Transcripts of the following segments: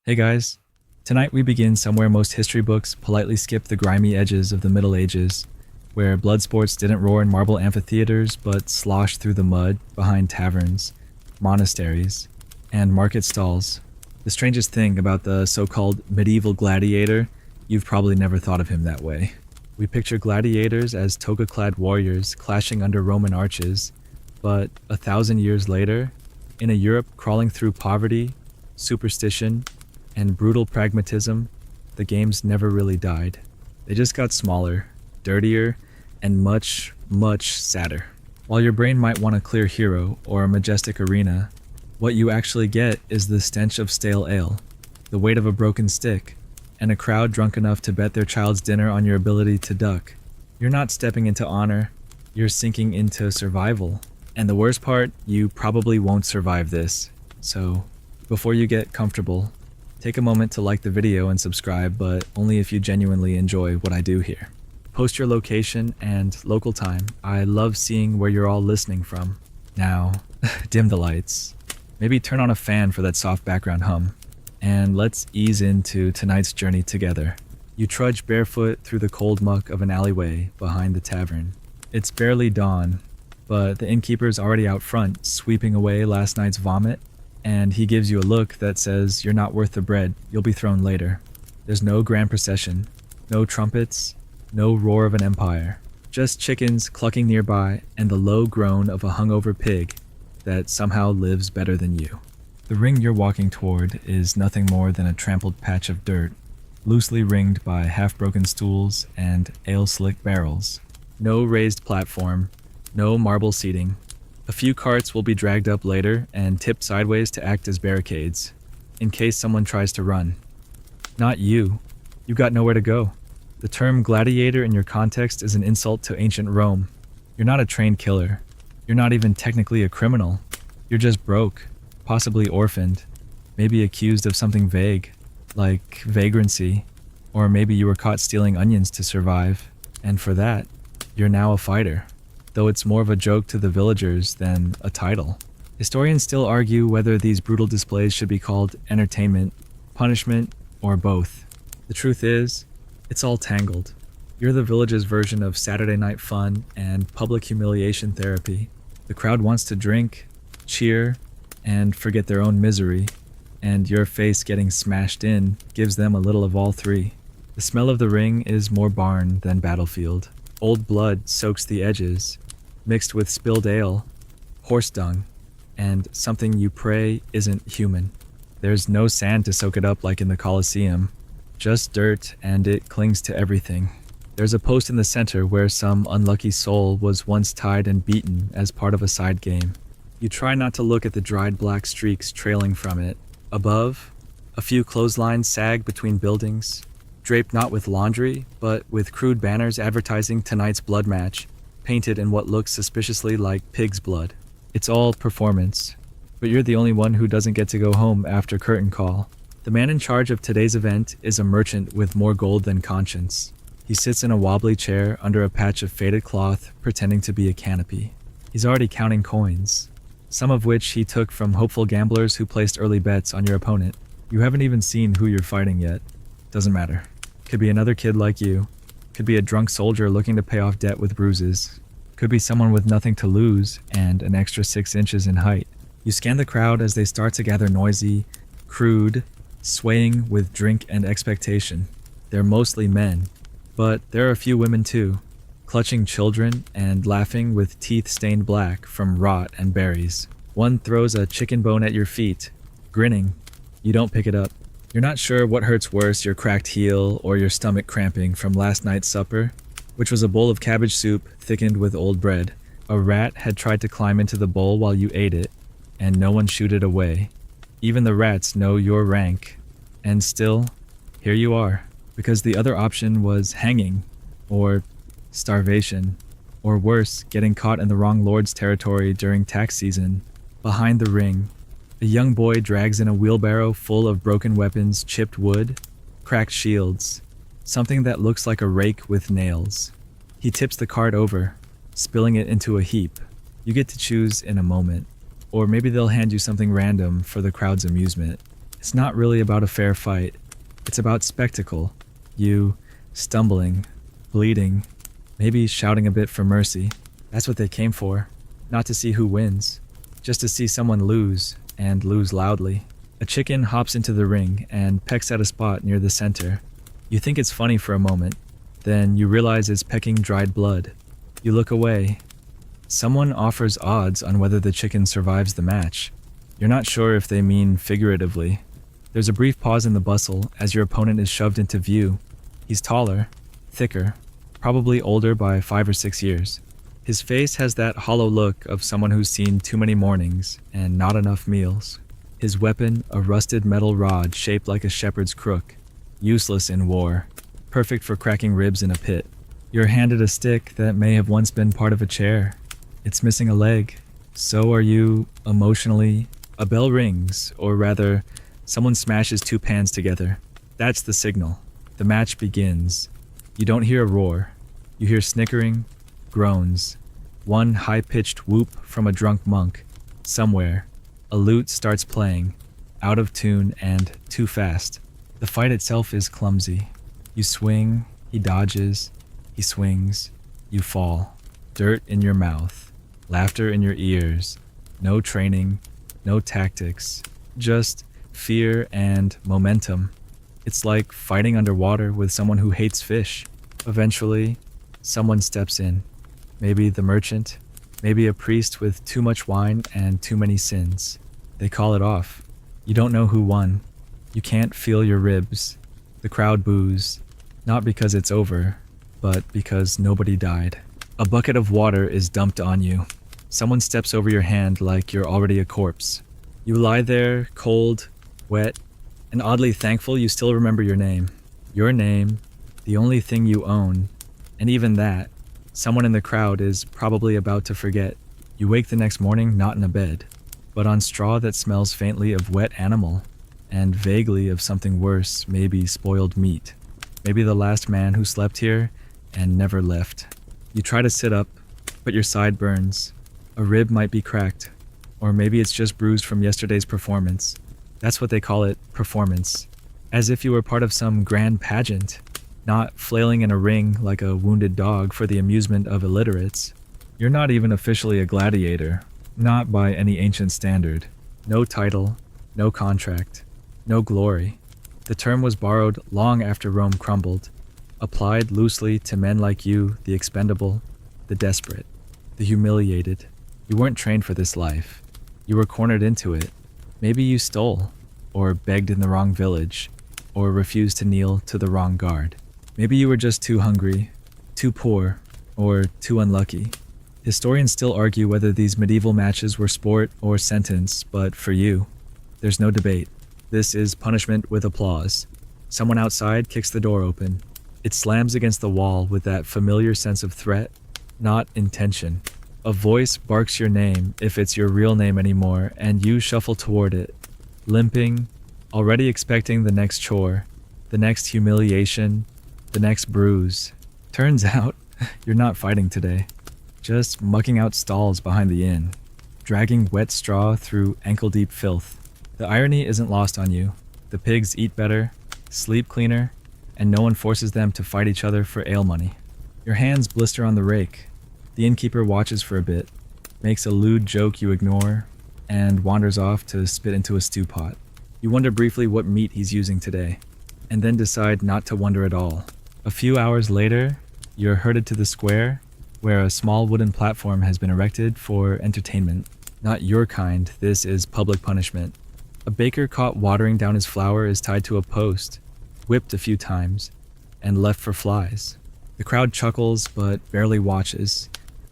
Hey guys, tonight we begin somewhere most history books politely skip the grimy edges of the Middle Ages, where blood sports didn't roar in marble amphitheaters but sloshed through the mud behind taverns, monasteries, and market stalls. The strangest thing about the so-called medieval gladiator, you've probably never thought of him that way. We picture gladiators as toga-clad warriors clashing under Roman arches, but 1,000 years later, in a Europe crawling through poverty, superstition, and brutal pragmatism, the games never really died. They just got smaller, dirtier, and much, much sadder. While your brain might want a clear hero or a majestic arena, what you actually get is the stench of stale ale, the weight of a broken stick, and a crowd drunk enough to bet their child's dinner on your ability to duck. You're not stepping into honor, you're sinking into survival. And the worst part, you probably won't survive this. So, before you get comfortable, take a moment to like the video and subscribe, but only if you genuinely enjoy what I do here. Post your location and local time. I love seeing where you're all listening from. Now, dim the lights. Maybe turn on a fan for that soft background hum. And let's ease into tonight's journey together. You trudge barefoot through the cold muck of an alleyway behind the tavern. It's barely dawn, but the innkeeper's already out front, sweeping away last night's vomit, and he gives you a look that says you're not worth the bread, you'll be thrown later. There's no grand procession, no trumpets, no roar of an empire, just chickens clucking nearby and the low groan of a hungover pig that somehow lives better than you. The ring you're walking toward is nothing more than a trampled patch of dirt, loosely ringed by half-broken stools and ale-slick barrels. No raised platform, no marble seating. A few carts will be dragged up later and tipped sideways to act as barricades, in case someone tries to run. Not you. You've got nowhere to go. The term gladiator in your context is an insult to ancient Rome. You're not a trained killer. You're not even technically a criminal. You're just broke, possibly orphaned, maybe accused of something vague, like vagrancy, or maybe you were caught stealing onions to survive, and for that, you're now a fighter. Though it's more of a joke to the villagers than a title. Historians still argue whether these brutal displays should be called entertainment, punishment, or both. The truth is, it's all tangled. You're the village's version of Saturday night fun and public humiliation therapy. The crowd wants to drink, cheer, and forget their own misery, and your face getting smashed in gives them a little of all three. The smell of the ring is more barn than battlefield. Old blood soaks the edges, mixed with spilled ale, horse dung, and something you pray isn't human. There's no sand to soak it up like in the Coliseum, just dirt, and it clings to everything. There's a post in the center where some unlucky soul was once tied and beaten as part of a side game. You try not to look at the dried black streaks trailing from it. Above, a few clotheslines sag between buildings, draped not with laundry, but with crude banners advertising tonight's blood match, painted in what looks suspiciously like pig's blood. It's all performance, but you're the only one who doesn't get to go home after curtain call. The man in charge of today's event is a merchant with more gold than conscience. He sits in a wobbly chair under a patch of faded cloth, pretending to be a canopy. He's already counting coins, some of which he took from hopeful gamblers who placed early bets on your opponent. You haven't even seen who you're fighting yet. Doesn't matter. Could be another kid like you. Could be a drunk soldier looking to pay off debt with bruises. Could be someone with nothing to lose and an extra 6 inches in height. You scan the crowd as they start to gather noisy, crude, swaying with drink and expectation. They're mostly men, but there are a few women too, clutching children and laughing with teeth stained black from rot and berries. One throws a chicken bone at your feet, grinning. You don't pick it up. You're not sure what hurts worse, your cracked heel or your stomach cramping from last night's supper, which was a bowl of cabbage soup thickened with old bread. A rat had tried to climb into the bowl while you ate it, and no one shooed it away. Even the rats know your rank. And still, here you are, because the other option was hanging, or starvation, or worse, getting caught in the wrong lord's territory during tax season. Behind the ring, a young boy drags in a wheelbarrow full of broken weapons, chipped wood, cracked shields, something that looks like a rake with nails. He tips the cart over, spilling it into a heap. You get to choose in a moment, or maybe they'll hand you something random for the crowd's amusement. It's not really about a fair fight. It's about spectacle. You stumbling, bleeding, maybe shouting a bit for mercy. That's what they came for. Not to see who wins, just to see someone lose, and lose loudly. A chicken hops into the ring and pecks at a spot near the center. You think it's funny for a moment, then you realize it's pecking dried blood. You look away. Someone offers odds on whether the chicken survives the match. You're not sure if they mean figuratively. There's a brief pause in the bustle as your opponent is shoved into view. He's taller, thicker, probably older by 5 or 6 years. His face has that hollow look of someone who's seen too many mornings and not enough meals. His weapon, a rusted metal rod shaped like a shepherd's crook. Useless in war, perfect for cracking ribs in a pit. You're handed a stick that may have once been part of a chair. It's missing a leg. So are you, emotionally. A bell rings, or rather, someone smashes 2 pans together. That's the signal. The match begins. You don't hear a roar. You hear snickering, groans, one high-pitched whoop from a drunk monk. Somewhere, a lute starts playing, out of tune and too fast. The fight itself is clumsy. You swing, he dodges, he swings, you fall. Dirt in your mouth, laughter in your ears. No training, no tactics, just fear and momentum. It's like fighting underwater with someone who hates fish. Eventually, someone steps in. Maybe the merchant, maybe a priest with too much wine and too many sins. They call it off. You don't know who won. You can't feel your ribs. The crowd boos, not because it's over, but because nobody died. A bucket of water is dumped on you. Someone steps over your hand like you're already a corpse. You lie there, cold, wet, and oddly thankful you still remember your name. Your name, the only thing you own, and even that, someone in the crowd is probably about to forget. You wake the next morning not in a bed, but on straw that smells faintly of wet animal, and vaguely of something worse, maybe spoiled meat. Maybe the last man who slept here and never left. You try to sit up, but your side burns. A rib might be cracked, or maybe it's just bruised from yesterday's performance. That's what they call it, performance. As if you were part of some grand pageant, not flailing in a ring like a wounded dog for the amusement of illiterates. You're not even officially a gladiator, not by any ancient standard. No title, no contract, no glory. The term was borrowed long after Rome crumbled, applied loosely to men like you, the expendable, the desperate, the humiliated. You weren't trained for this life. You were cornered into it. Maybe you stole, or begged in the wrong village, or refused to kneel to the wrong guard. Maybe you were just too hungry, too poor, or too unlucky. Historians still argue whether these medieval matches were sport or sentence, but for you, there's no debate. This is punishment with applause. Someone outside kicks the door open. It slams against the wall with that familiar sense of threat, not intention. A voice barks your name, if it's your real name anymore, and you shuffle toward it, limping, already expecting the next chore, the next humiliation, the next bruise. Turns out, you're not fighting today. Just mucking out stalls behind the inn, dragging wet straw through ankle-deep filth. The irony isn't lost on you. The pigs eat better, sleep cleaner, and no one forces them to fight each other for ale money. Your hands blister on the rake. The innkeeper watches for a bit, makes a lewd joke you ignore, and wanders off to spit into a stew pot. You wonder briefly what meat he's using today, and then decide not to wonder at all. A few hours later, you're herded to the square, where a small wooden platform has been erected for entertainment. Not your kind, this is public punishment. A baker caught watering down his flour is tied to a post, whipped a few times, and left for flies. The crowd chuckles, but barely watches.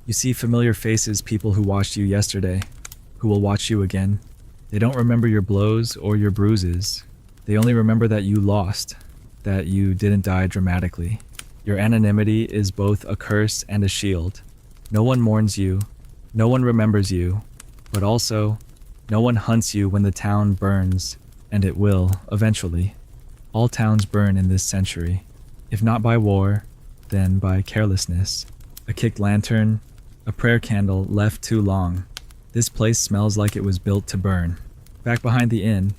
You see familiar faces, people who watched you yesterday, who will watch you again. They don't remember your blows or your bruises. They only remember that you lost, that you didn't die dramatically. Your anonymity is both a curse and a shield. No one mourns you, no one remembers you, but also, no one hunts you when the town burns, and it will, eventually. All towns burn in this century. If not by war, then by carelessness. A kicked lantern, a prayer candle left too long. This place smells like it was built to burn. Back behind the inn,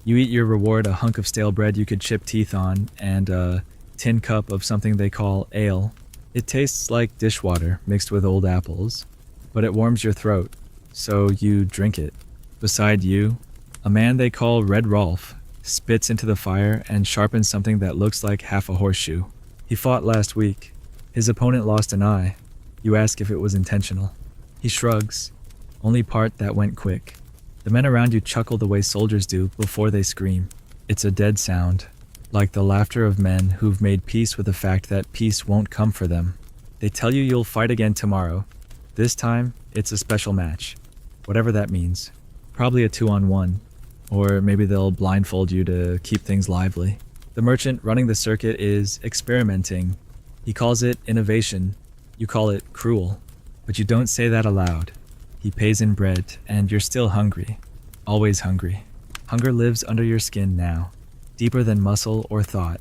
You eat your reward, a hunk of stale bread you could chip teeth on, and a tin cup of something they call ale. It tastes like dishwater mixed with old apples, but it warms your throat, so you drink it. Beside you, a man they call Red Rolf spits into the fire and sharpens something that looks like half a horseshoe. He fought last week. His opponent lost an eye. You ask if it was intentional. He shrugs. Only part that went quick. The men around you chuckle the way soldiers do before they scream. It's a dead sound, like the laughter of men who've made peace with the fact that peace won't come for them. They tell you you'll fight again tomorrow. This time, it's a special match. Whatever that means. Probably a 2-on-1. Or maybe they'll blindfold you to keep things lively. The merchant running the circuit is experimenting. He calls it innovation. You call it cruel. But you don't say that aloud. He pays in bread, and you're still hungry. Always hungry. Hunger lives under your skin now, deeper than muscle or thought.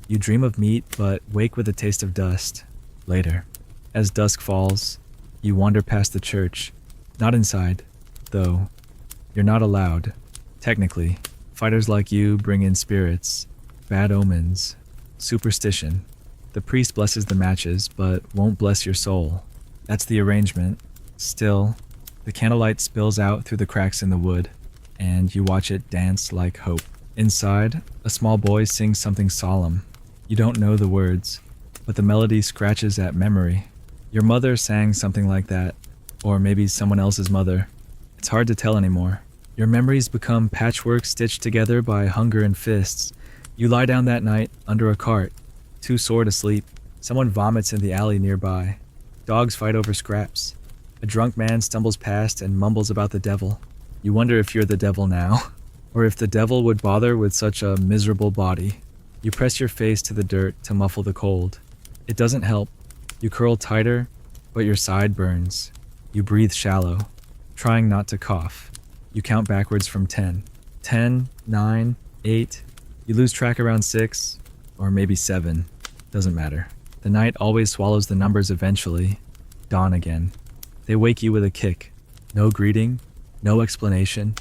You dream of meat, but wake with a taste of dust. Later. As dusk falls, you wander past the church. Not inside, though. You're not allowed. Technically, fighters like you bring in spirits, bad omens, superstition. The priest blesses the matches, but won't bless your soul. That's the arrangement. Still, the candlelight spills out through the cracks in the wood, and you watch it dance like hope. Inside, a small boy sings something solemn. You don't know the words, but the melody scratches at memory. Your mother sang something like that, or maybe someone else's mother. It's hard to tell anymore. Your memories become patchwork stitched together by hunger and fists. You lie down that night under a cart, too sore to sleep. Someone vomits in the alley nearby. Dogs fight over scraps. A drunk man stumbles past and mumbles about the devil. You wonder if you're the devil now, or if the devil would bother with such a miserable body. You press your face to the dirt to muffle the cold. It doesn't help. You curl tighter, but your side burns. You breathe shallow, trying not to cough. You count backwards from 10. 10, 9, 8. You lose track around 6, or maybe 7. Doesn't matter. The night always swallows the numbers eventually. Dawn again. They wake you with a kick. No greeting, no explanation.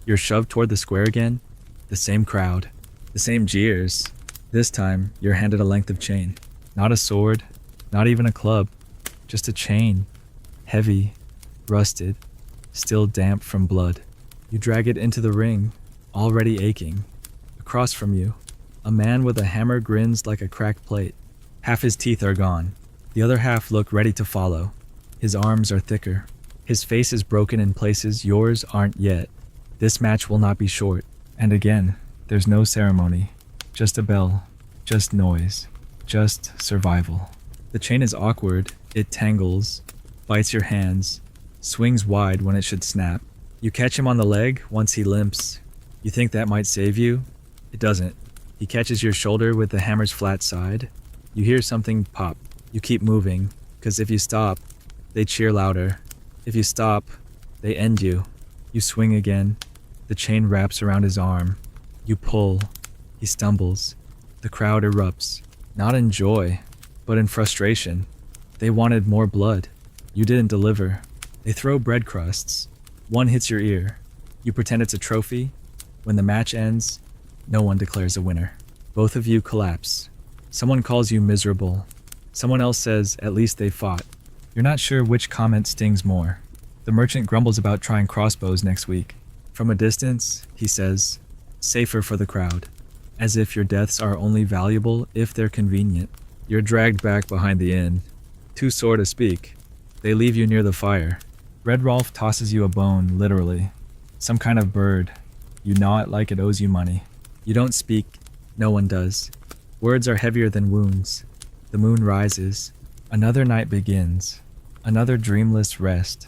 You're shoved toward the square again. The same crowd. The same jeers. This time, you're handed a length of chain. Not a sword, not even a club. Just a chain. Heavy, rusted, still damp from blood. You drag it into the ring, already aching. Across from you, a man with a hammer grins like a cracked plate. Half his teeth are gone. The other half look ready to follow. His arms are thicker. His face is broken in places yours aren't yet. This match will not be short. And again, there's no ceremony. Just a bell. Just noise. Just survival. The chain is awkward. It tangles. Bites your hands. Swings wide when it should snap. You catch him on the leg once he limps. You think that might save you? It doesn't. He catches your shoulder with the hammer's flat side. You hear something pop. You keep moving, because if you stop, they cheer louder. If you stop, they end you. You swing again. The chain wraps around his arm. You pull. He stumbles. The crowd erupts. Not in joy, but in frustration. They wanted more blood. You didn't deliver. They throw bread crusts. One hits your ear. You pretend it's a trophy. When the match ends, no one declares a winner. Both of you collapse. Someone calls you miserable. Someone else says, at least they fought. You're not sure which comment stings more. The merchant grumbles about trying crossbows next week. From a distance, he says, safer for the crowd. As if your deaths are only valuable if they're convenient. You're dragged back behind the inn. Too sore to speak. They leave you near the fire. Red Rolf tosses you a bone, literally. Some kind of bird. You gnaw it like it owes you money. You don't speak. No one does. Words are heavier than wounds. The moon rises. Another night begins. Another dreamless rest.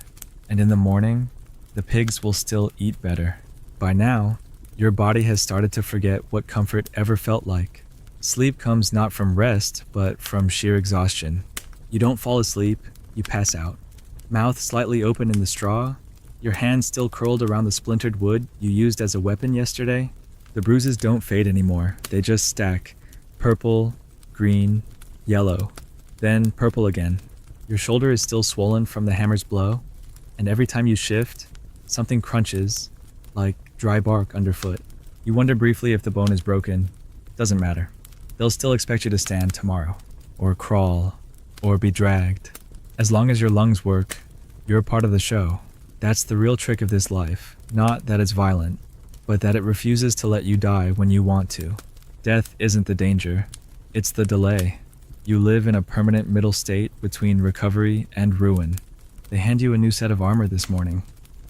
And in the morning, the pigs will still eat better. By now, your body has started to forget what comfort ever felt like. Sleep comes not from rest, but from sheer exhaustion. You don't fall asleep, you pass out. Mouth slightly open in the straw, your hand still curled around the splintered wood you used as a weapon yesterday. The bruises don't fade anymore, they just stack. Purple, green, yellow, then purple again. Your shoulder is still swollen from the hammer's blow, and every time you shift, something crunches, like dry bark underfoot. You wonder briefly if the bone is broken. Doesn't matter. They'll still expect you to stand tomorrow, or crawl, or be dragged. As long as your lungs work, you're a part of the show. That's the real trick of this life. Not that it's violent, but that it refuses to let you die when you want to. Death isn't the danger, it's the delay. You live in a permanent middle state between recovery and ruin. They hand you a new set of armor this morning,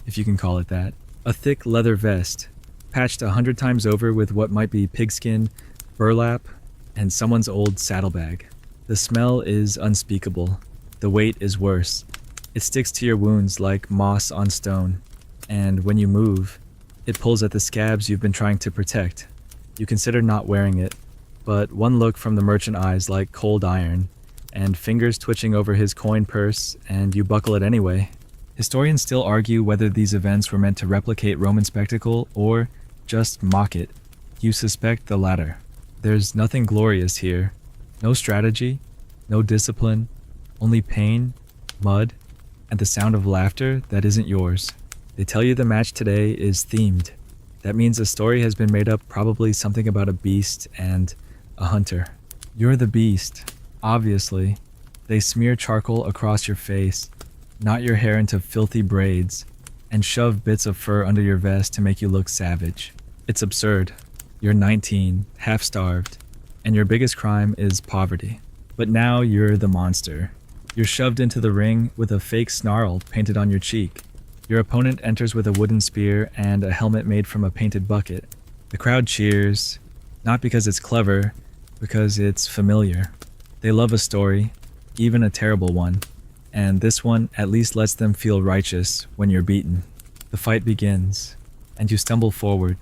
if you can call it that. A thick leather vest, patched 100 times over with what might be pigskin, burlap, and someone's old saddlebag. The smell is unspeakable. The weight is worse. It sticks to your wounds like moss on stone, and when you move, it pulls at the scabs you've been trying to protect. You consider not wearing it, but one look from the merchant eyes like cold iron, and fingers twitching over his coin purse, and you buckle it anyway. Historians still argue whether these events were meant to replicate Roman spectacle or just mock it. You suspect the latter. There's nothing glorious here. No strategy, no discipline, only pain, mud, and the sound of laughter that isn't yours. They tell you the match today is themed. That means a story has been made up, probably something about a beast and a hunter. You're the beast, obviously. They smear charcoal across your face, knot your hair into filthy braids, and shove bits of fur under your vest to make you look savage. It's absurd. You're 19, half-starved, and your biggest crime is poverty. But now you're the monster. You're shoved into the ring with a fake snarl painted on your cheek. Your opponent enters with a wooden spear and a helmet made from a painted bucket. The crowd cheers, not because it's clever, because it's familiar. They love a story, even a terrible one, and this one at least lets them feel righteous when you're beaten. The fight begins, and you stumble forward,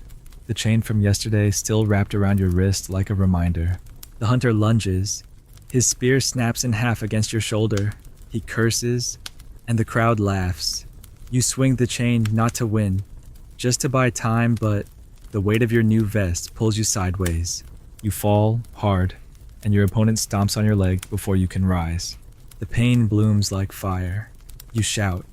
the chain from yesterday still wrapped around your wrist like a reminder. The hunter lunges. His spear snaps in half against your shoulder. He curses, and the crowd laughs. You swing the chain not to win, just to buy time, but the weight of your new vest pulls you sideways. You fall hard, and your opponent stomps on your leg before you can rise. The pain blooms like fire. You shout,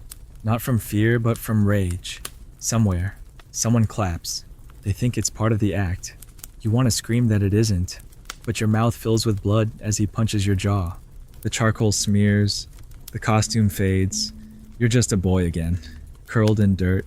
not from fear, but from rage. Somewhere, someone claps. They think it's part of the act. You want to scream that it isn't, but your mouth fills with blood as he punches your jaw. The charcoal smears, the costume fades. You're just a boy again, curled in dirt,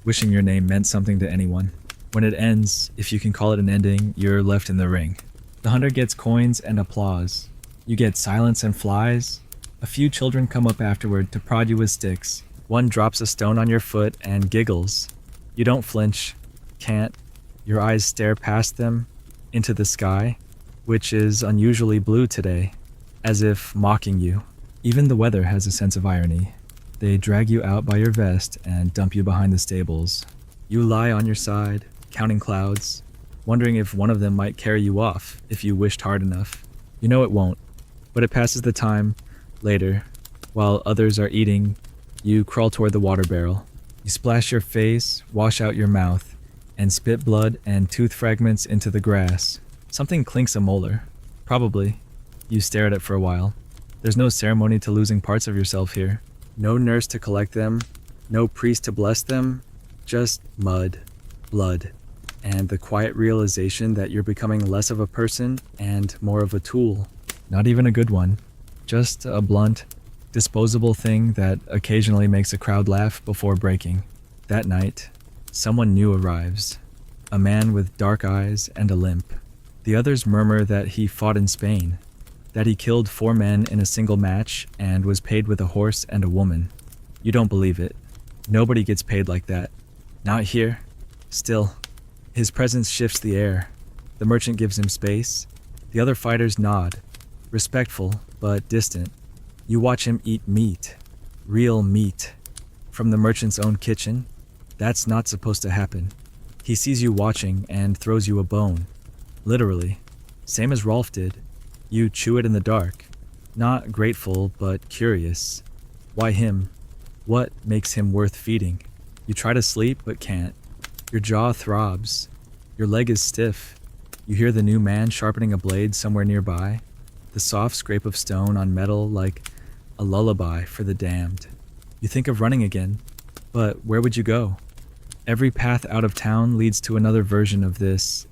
wishing your name meant something to anyone. When it ends, if you can call it an ending, you're left in the ring. The hunter gets coins and applause. You get silence and flies. A few children come up afterward to prod you with sticks. One drops a stone on your foot and giggles. You don't flinch, can't. Your eyes stare past them, into the sky, which is unusually blue today, as if mocking you. Even the weather has a sense of irony. They drag you out by your vest and dump you behind the stables. You lie on your side, counting clouds, wondering if one of them might carry you off if you wished hard enough. You know it won't, but it passes the time. Later, while others are eating, you crawl toward the water barrel. You splash your face, wash out your mouth, and spit blood and tooth fragments into the grass. Something clinks a molar. Probably. You stare at it for a while. There's no ceremony to losing parts of yourself here. No nurse to collect them, no priest to bless them, just mud, blood, and the quiet realization that you're becoming less of a person and more of a tool. Not even a good one. Just a blunt, disposable thing that occasionally makes a crowd laugh before breaking. That night, someone new arrives. A man with dark eyes and a limp. The others murmur that he fought in Spain, that he killed 4 men in a single match and was paid with a horse and a woman. You don't believe it. Nobody gets paid like that. Not here. Still, his presence shifts the air. The merchant gives him space. The other fighters nod, respectful but distant. You watch him eat meat, real meat, from the merchant's own kitchen. That's not supposed to happen. He sees you watching and throws you a bone. Literally. Same as Rolf did. You chew it in the dark. Not grateful, but curious. Why him? What makes him worth feeding? You try to sleep, but can't. Your jaw throbs. Your leg is stiff. You hear the new man sharpening a blade somewhere nearby. The soft scrape of stone on metal like a lullaby for the damned. You think of running again, but where would you go? Every path out of town leads to another version of this,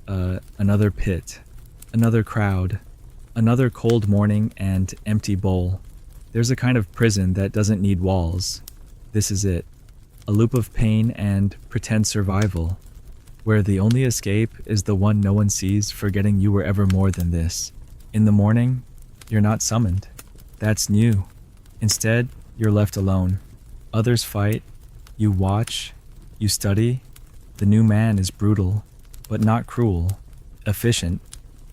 another pit, another crowd, another cold morning and empty bowl. There's a kind of prison that doesn't need walls. This is it. A loop of pain and pretend survival, where the only escape is the one no one sees, forgetting you were ever more than this. In the morning, you're not summoned. That's new. Instead, you're left alone. Others fight. You watch. You study. The new man is brutal, but not cruel. Efficient.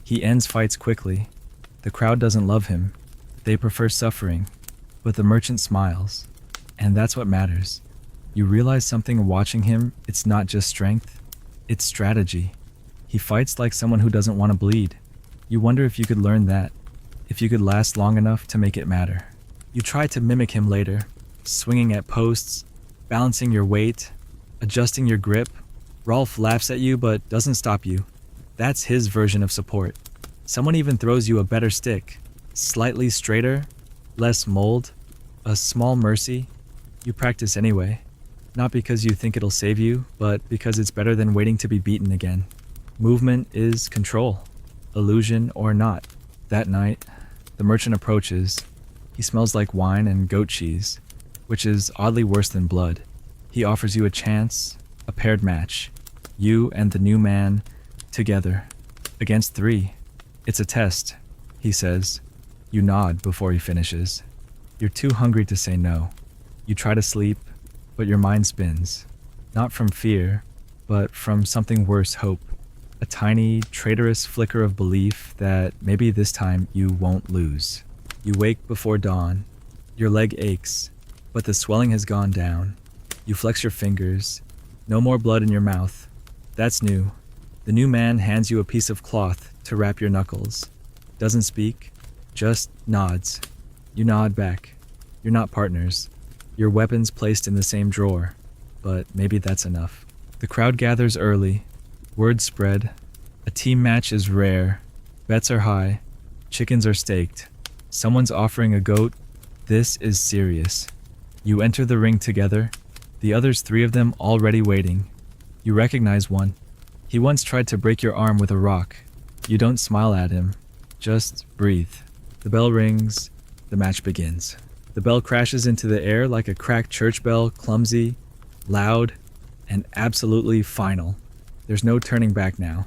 He ends fights quickly. The crowd doesn't love him. They prefer suffering. But the merchant smiles. And that's what matters. You realize something watching him. It's not just strength. It's strategy. He fights like someone who doesn't want to bleed. You wonder if you could learn that. If you could last long enough to make it matter. You try to mimic him later. Swinging at posts. Balancing your weight. Adjusting your grip. Rolf laughs at you but doesn't stop you. That's his version of support. Someone even throws you a better stick. Slightly straighter. Less mold. A small mercy. You practice anyway. Not because you think it'll save you, but because it's better than waiting to be beaten again. Movement is control. Illusion or not. That night, the merchant approaches. He smells like wine and goat cheese, which is oddly worse than blood. He offers you a chance, a paired match. You and the new man, together, against 3. It's a test, he says. You nod before he finishes. You're too hungry to say no. You try to sleep, but your mind spins. Not from fear, but from something worse, hope. A tiny, traitorous flicker of belief that maybe this time you won't lose. You wake before dawn. Your leg aches, but the swelling has gone down. You flex your fingers. No more blood in your mouth. That's new. The new man hands you a piece of cloth to wrap your knuckles. Doesn't speak, just nods. You nod back. You're not partners. Your weapons placed in the same drawer, but maybe that's enough. The crowd gathers early. Word spread. A team match is rare. Bets are high. Chickens are staked. Someone's offering a goat. This is serious. You enter the ring together. The others, 3 of them already waiting. You recognize one. He once tried to break your arm with a rock. You don't smile at him. Just breathe. The bell rings. The match begins. The bell crashes into the air like a cracked church bell, clumsy, loud, and absolutely final. There's no turning back now.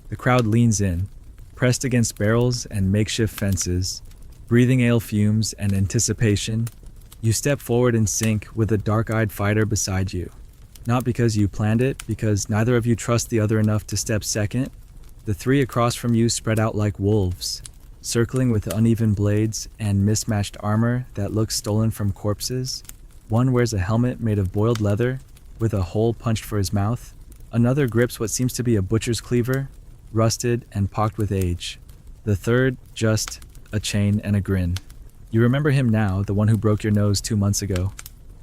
The crowd leans in, pressed against barrels and makeshift fences, breathing ale fumes and anticipation. You step forward in sync with a dark-eyed fighter beside you. Not because you planned it, because neither of you trust the other enough to step second. The 3 across from you spread out like wolves, circling with uneven blades and mismatched armor that looks stolen from corpses. One wears a helmet made of boiled leather, with a hole punched for his mouth. Another grips what seems to be a butcher's cleaver, rusted and pocked with age. The third, just a chain and a grin. You remember him now, the one who broke your nose 2 months ago,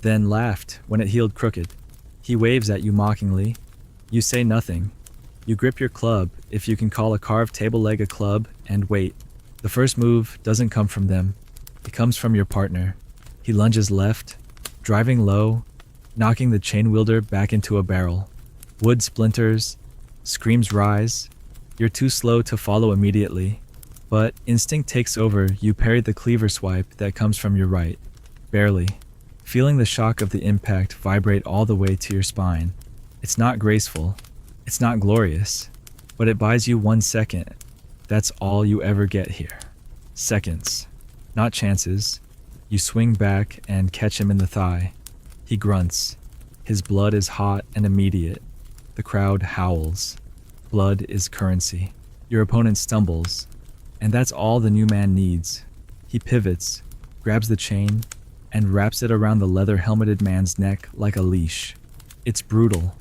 then laughed when it healed crooked. He waves at you mockingly. You say nothing. You grip your club, if you can call a carved table leg a club, and wait. The first move doesn't come from them. It comes from your partner. He lunges left, driving low, knocking the chain wielder back into a barrel. Wood splinters, screams rise. You're too slow to follow immediately, but instinct takes over. You parry the cleaver swipe that comes from your right, barely, feeling the shock of the impact vibrate all the way to your spine. It's not graceful, it's not glorious, but it buys you 1 second. That's all you ever get here. Seconds, not chances. You swing back and catch him in the thigh. He grunts. His blood is hot and immediate. The crowd howls. Blood is currency. Your opponent stumbles, and that's all the new man needs. He pivots, grabs the chain, and wraps it around the leather-helmeted man's neck like a leash. It's brutal,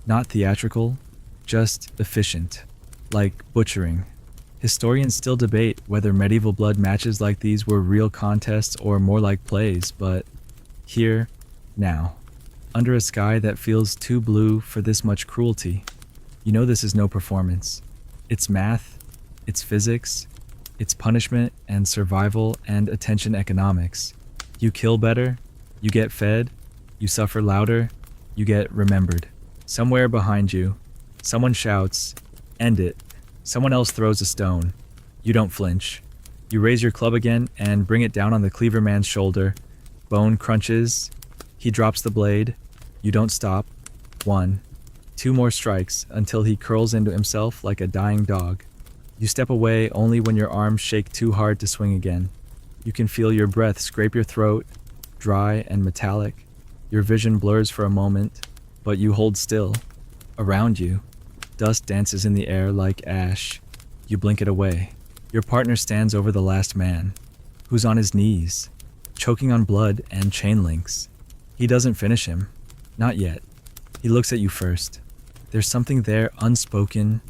not theatrical, just efficient, like butchering. Historians still debate whether medieval blood matches like these were real contests or more like plays, but here, now, under a sky that feels too blue for this much cruelty, you know this is no performance. It's math, it's physics, it's punishment and survival and attention economics. You kill better, you get fed, you suffer louder, you get remembered. Somewhere behind you, someone shouts, "End it." Someone else throws a stone. You don't flinch. You raise your club again and bring it down on the cleaver man's shoulder. Bone crunches. He drops the blade. You don't stop. 1, 2 more strikes until he curls into himself like a dying dog. You step away only when your arms shake too hard to swing again. You can feel your breath scrape your throat, dry and metallic. Your vision blurs for a moment, but you hold still. Around you, dust dances in the air like ash. You blink it away. Your partner stands over the last man, who's on his knees, choking on blood and chain links. He doesn't finish him. Not yet. He looks at you first. There's something there unspoken,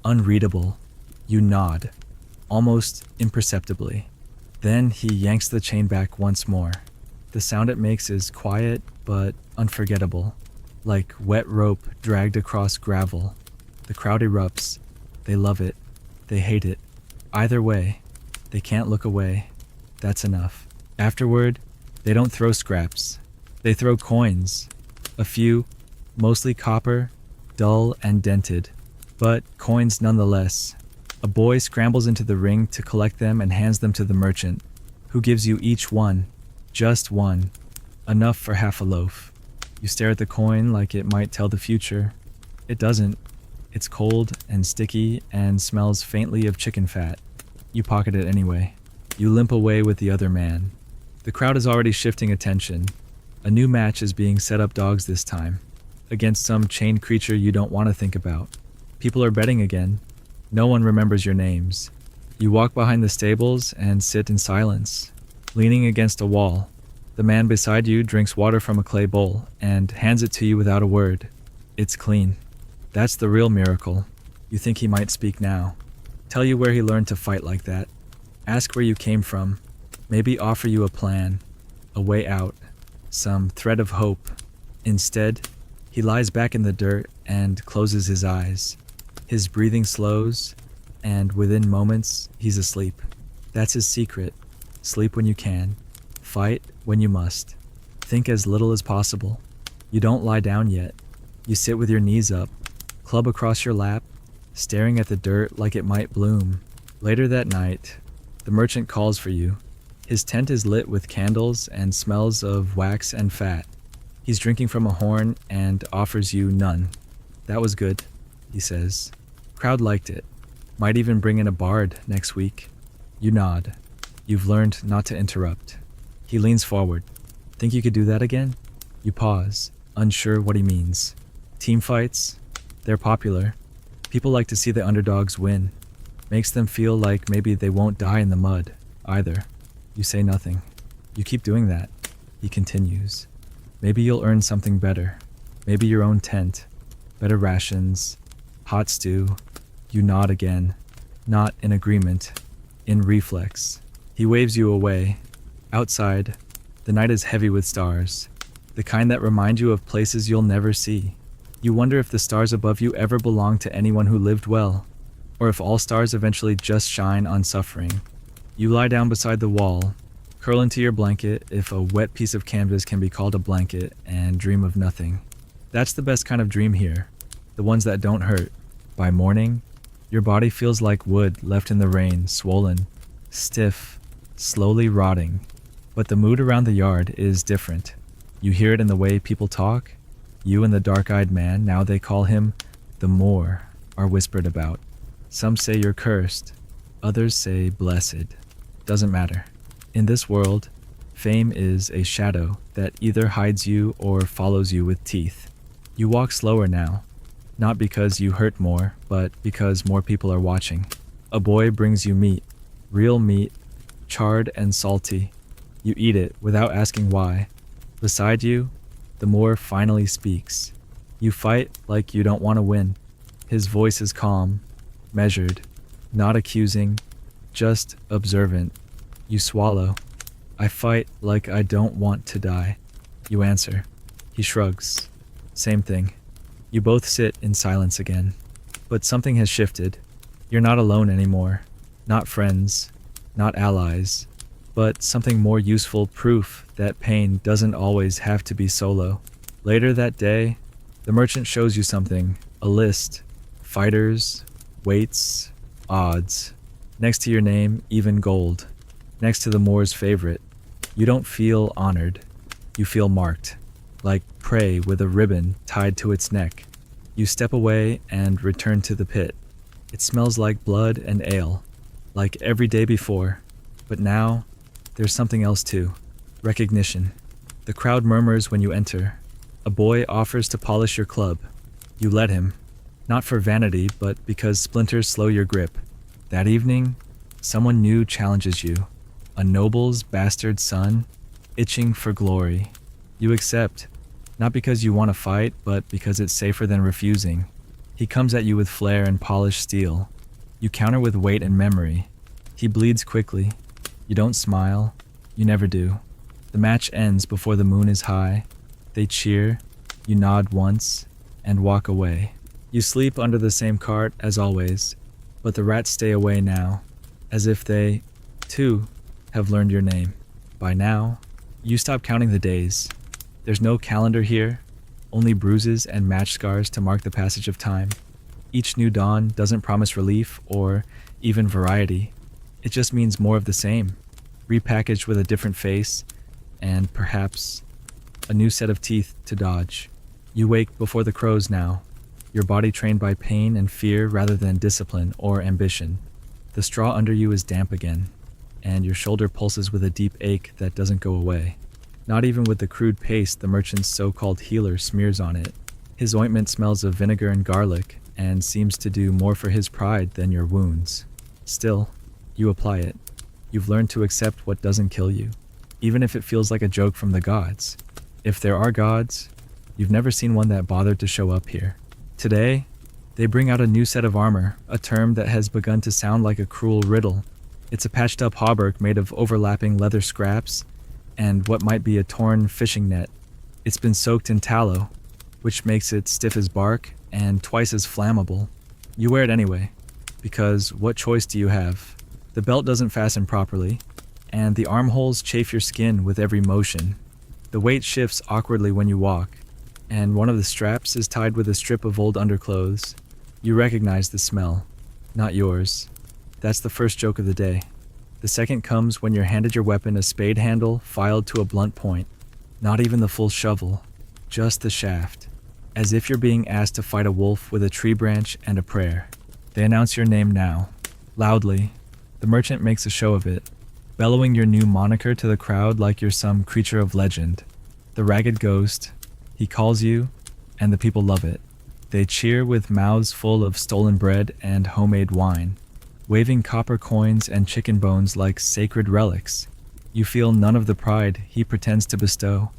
unreadable. You nod, almost imperceptibly. Then he yanks the chain back once more. The sound it makes is quiet but unforgettable, like wet rope dragged across gravel. The crowd erupts. They love it. They hate it. Either way, they can't look away. That's enough. Afterward, they don't throw scraps. They throw coins. A few, mostly copper, dull and dented, but coins nonetheless. A boy scrambles into the ring to collect them and hands them to the merchant, who gives you each one, just one, enough for half a loaf. You stare at the coin like it might tell the future. It doesn't. It's cold and sticky and smells faintly of chicken fat. You pocket it anyway. You limp away with the other man. The crowd is already shifting attention. A new match is being set up dogs this time, against some chained creature you don't want to think about. People are betting again. No one remembers your names. You walk behind the stables and sit in silence, leaning against a wall. The man beside you drinks water from a clay bowl and hands it to you without a word. It's clean. That's the real miracle. You think he might speak now. Tell you where he learned to fight like that. Ask where you came from. Maybe offer you a plan, a way out, some thread of hope. Instead, he lies back in the dirt and closes his eyes. His breathing slows, and within moments, he's asleep. That's his secret. Sleep when you can. Fight when you must. Think as little as possible. You don't lie down yet. You sit with your knees up, club across your lap, staring at the dirt like it might bloom. Later that night, the merchant calls for you. His tent is lit with candles and smells of wax and fat. He's drinking from a horn and offers you none. That was good, he says. Crowd liked it. Might even bring in a bard next week. You nod. You've learned not to interrupt. He leans forward. Think you could do that again? You pause, unsure what he means. Team fights? They're popular. People like to see the underdogs win. Makes them feel like maybe they won't die in the mud, either. You say nothing. You keep doing that. He continues. Maybe you'll earn something better. Maybe your own tent. Better rations. Hot stew. You nod again. Not in agreement. In reflex. He waves you away. Outside, the night is heavy with stars. The kind that remind you of places you'll never see. You wonder if the stars above you ever belonged to anyone who lived well, or if all stars eventually just shine on suffering. You lie down beside the wall, curl into your blanket if a wet piece of canvas can be called a blanket, and dream of nothing. That's the best kind of dream here, the ones that don't hurt. By morning, your body feels like wood left in the rain, swollen, stiff, slowly rotting. But the mood around the yard is different. You hear it in the way people talk. You and the dark-eyed man, now they call him the Moor, are whispered about. Some say you're cursed. Others say blessed. Doesn't matter. In this world, fame is a shadow that either hides you or follows you with teeth. You walk slower now, not because you hurt more, but because more people are watching. A boy brings you meat, real meat, charred and salty. You eat it without asking why. Beside you, the Moor finally speaks. You fight like you don't want to win. His voice is calm, measured, not accusing, just observant. You swallow. I fight like I don't want to die. You answer. He shrugs. Same thing. You both sit in silence again. But something has shifted. You're not alone anymore. Not friends. Not allies. But something more useful, proof that pain doesn't always have to be solo. Later that day, The merchant shows you something, a list, fighters, weights, odds. Next to your name, even gold. Next to the Moor's favorite. You don't feel honored. You feel marked, like prey with a ribbon tied to its neck. You step away and return to the pit. It smells like blood and ale, like every day before. But now, there's something else too. Recognition. The crowd murmurs when you enter. A boy offers to polish your club. You let him. Not for vanity, but because splinters slow your grip. That evening, someone new challenges you. A noble's bastard son, itching for glory. You accept, not because you want to fight, but because it's safer than refusing. He comes at you with flair and polished steel. You counter with weight and memory. He bleeds quickly. You don't smile. You never do. The match ends before the moon is high. They cheer. You nod once and walk away. You sleep under the same cart as always, but the rats stay away now, as if they, too, have learned your name. By now, you stop counting the days. There's no calendar here, only bruises and match scars to mark the passage of time. Each new dawn doesn't promise relief or even variety. It just means more of the same, repackaged with a different face and perhaps a new set of teeth to dodge. You wake before the crows now, your body trained by pain and fear rather than discipline or ambition. The straw under you is damp again, and your shoulder pulses with a deep ache that doesn't go away. Not even with the crude paste the merchant's so-called healer smears on it. His ointment smells of vinegar and garlic and seems to do more for his pride than your wounds. Still, you apply it. You've learned to accept what doesn't kill you, even if it feels like a joke from the gods. If there are gods, you've never seen one that bothered to show up here. Today, they bring out a new set of armor, a term that has begun to sound like a cruel riddle. It's a patched-up hauberk made of overlapping leather scraps and what might be a torn fishing net. It's been soaked in tallow, which makes it stiff as bark and twice as flammable. You wear it anyway, because what choice do you have? The belt doesn't fasten properly, and the armholes chafe your skin with every motion. The weight shifts awkwardly when you walk, and one of the straps is tied with a strip of old underclothes. You recognize the smell, not yours. That's the first joke of the day. The second comes when you're handed your weapon, a spade handle filed to a blunt point. Not even the full shovel, just the shaft, as if you're being asked to fight a wolf with a tree branch and a prayer. They announce your name now, loudly. The merchant makes a show of it, bellowing your new moniker to the crowd like you're some creature of legend. The ragged ghost. He calls you, and the people love it. They cheer with mouths full of stolen bread and homemade wine, waving copper coins and chicken bones like sacred relics. You feel none of the pride he pretends to bestow.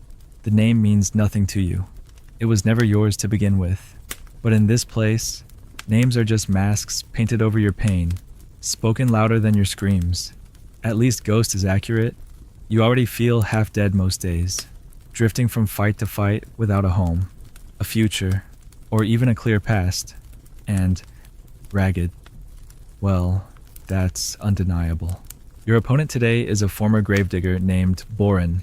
The name means nothing to you. It was never yours to begin with. But in this place, names are just masks painted over your pain, spoken louder than your screams. At least ghost is accurate. You already feel half dead most days, drifting from fight to fight without a home, a future, or even a clear past. And ragged. Well, that's undeniable. Your opponent today is a former gravedigger named Boren.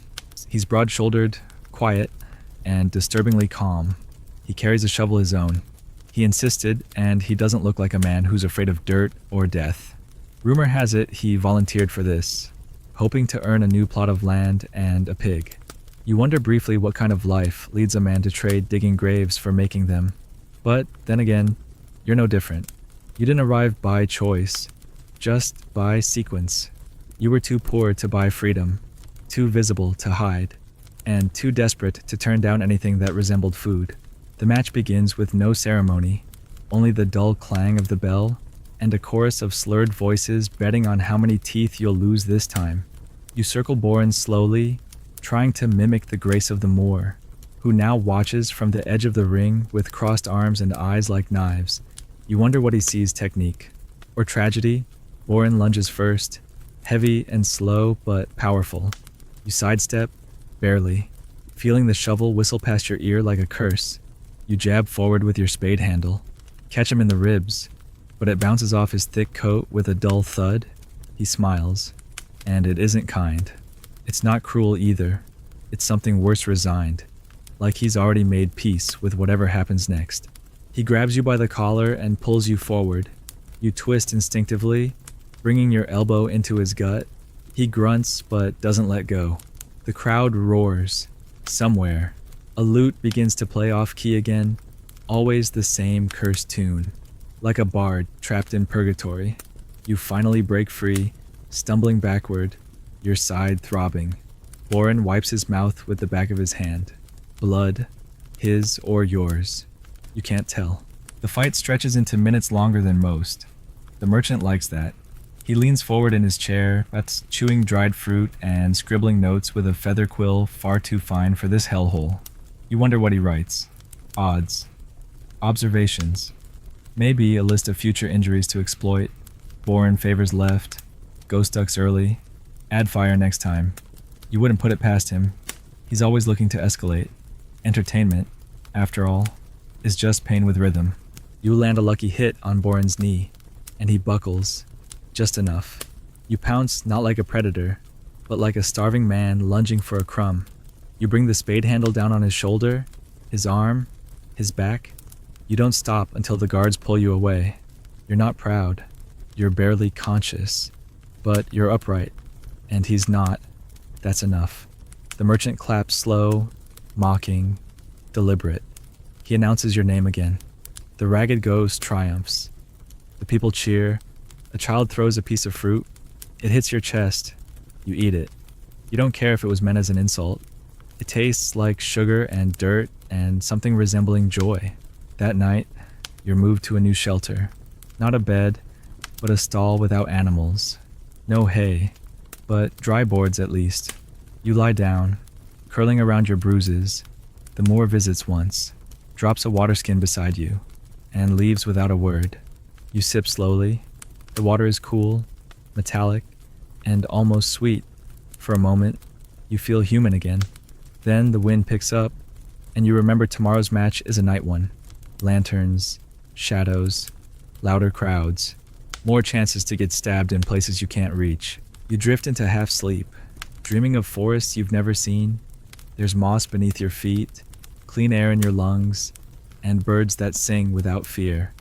He's broad-shouldered, quiet, and disturbingly calm. He carries a shovel his own. He insisted, and he doesn't look like a man who's afraid of dirt or death. Rumor has it he volunteered for this, hoping to earn a new plot of land and a pig. You wonder briefly what kind of life leads a man to trade digging graves for making them. But then again, you're no different. You didn't arrive by choice, just by sequence. You were too poor to buy freedom, too visible to hide, and too desperate to turn down anything that resembled food. The match begins with no ceremony, only the dull clang of the bell and a chorus of slurred voices betting on how many teeth you'll lose this time. You circle Boren slowly, trying to mimic the grace of the Moor, who now watches from the edge of the ring with crossed arms and eyes like knives. You wonder what he sees: technique or tragedy. Boren lunges first, heavy and slow but powerful. You sidestep, barely, feeling the shovel whistle past your ear like a curse. You jab forward with your spade handle, catch him in the ribs, but it bounces off his thick coat with a dull thud. He smiles, and it isn't kind. It's not cruel either. It's something worse, resigned. like he's already made peace with whatever happens next. He grabs you by the collar and pulls you forward. You twist instinctively, bringing your elbow into his gut. He grunts but doesn't let go. The crowd roars. Somewhere, a lute begins to play off-key again, always the same cursed tune. Like a bard trapped in purgatory, you finally break free, stumbling backward, your side throbbing. Boren wipes his mouth with the back of his hand. Blood, his or yours. You can't tell. The fight stretches into minutes longer than most. The merchant likes that. He leans forward in his chair, that's chewing dried fruit and scribbling notes with a feather quill far too fine for this hellhole. You wonder what he writes. Odds. Observations. Maybe a list of future injuries to exploit. Boren favors left. Ghost ducks early. Add fire next time. You wouldn't put it past him. He's always looking to escalate. Entertainment, after all, is just pain with rhythm. You land a lucky hit on Boren's knee, and he buckles. Just enough. You pounce not like a predator, but like a starving man lunging for a crumb. You bring the spade handle down on his shoulder, his arm, his back. You don't stop until the guards pull you away. You're not proud. You're barely conscious. But you're upright, and he's not. That's enough. The merchant claps slow, mocking, deliberate. He announces your name again. The ragged ghost triumphs. The people cheer. A child throws a piece of fruit. It hits your chest. You eat it. You don't care if it was meant as an insult. It tastes like sugar and dirt and something resembling joy. That night, you're moved to a new shelter. Not a bed, but a stall without animals. No hay, but dry boards at least. You lie down, curling around your bruises. The Moor visits once, drops a water skin beside you, and leaves without a word. You sip slowly. The water is cool, metallic, and almost sweet. For a moment, you feel human again. Then the wind picks up, and you remember tomorrow's match is a night one. Lanterns, shadows, louder crowds, more chances to get stabbed in places you can't reach. You drift into half sleep, dreaming of forests you've never seen. There's moss beneath your feet, clean air in your lungs, and birds that sing without fear.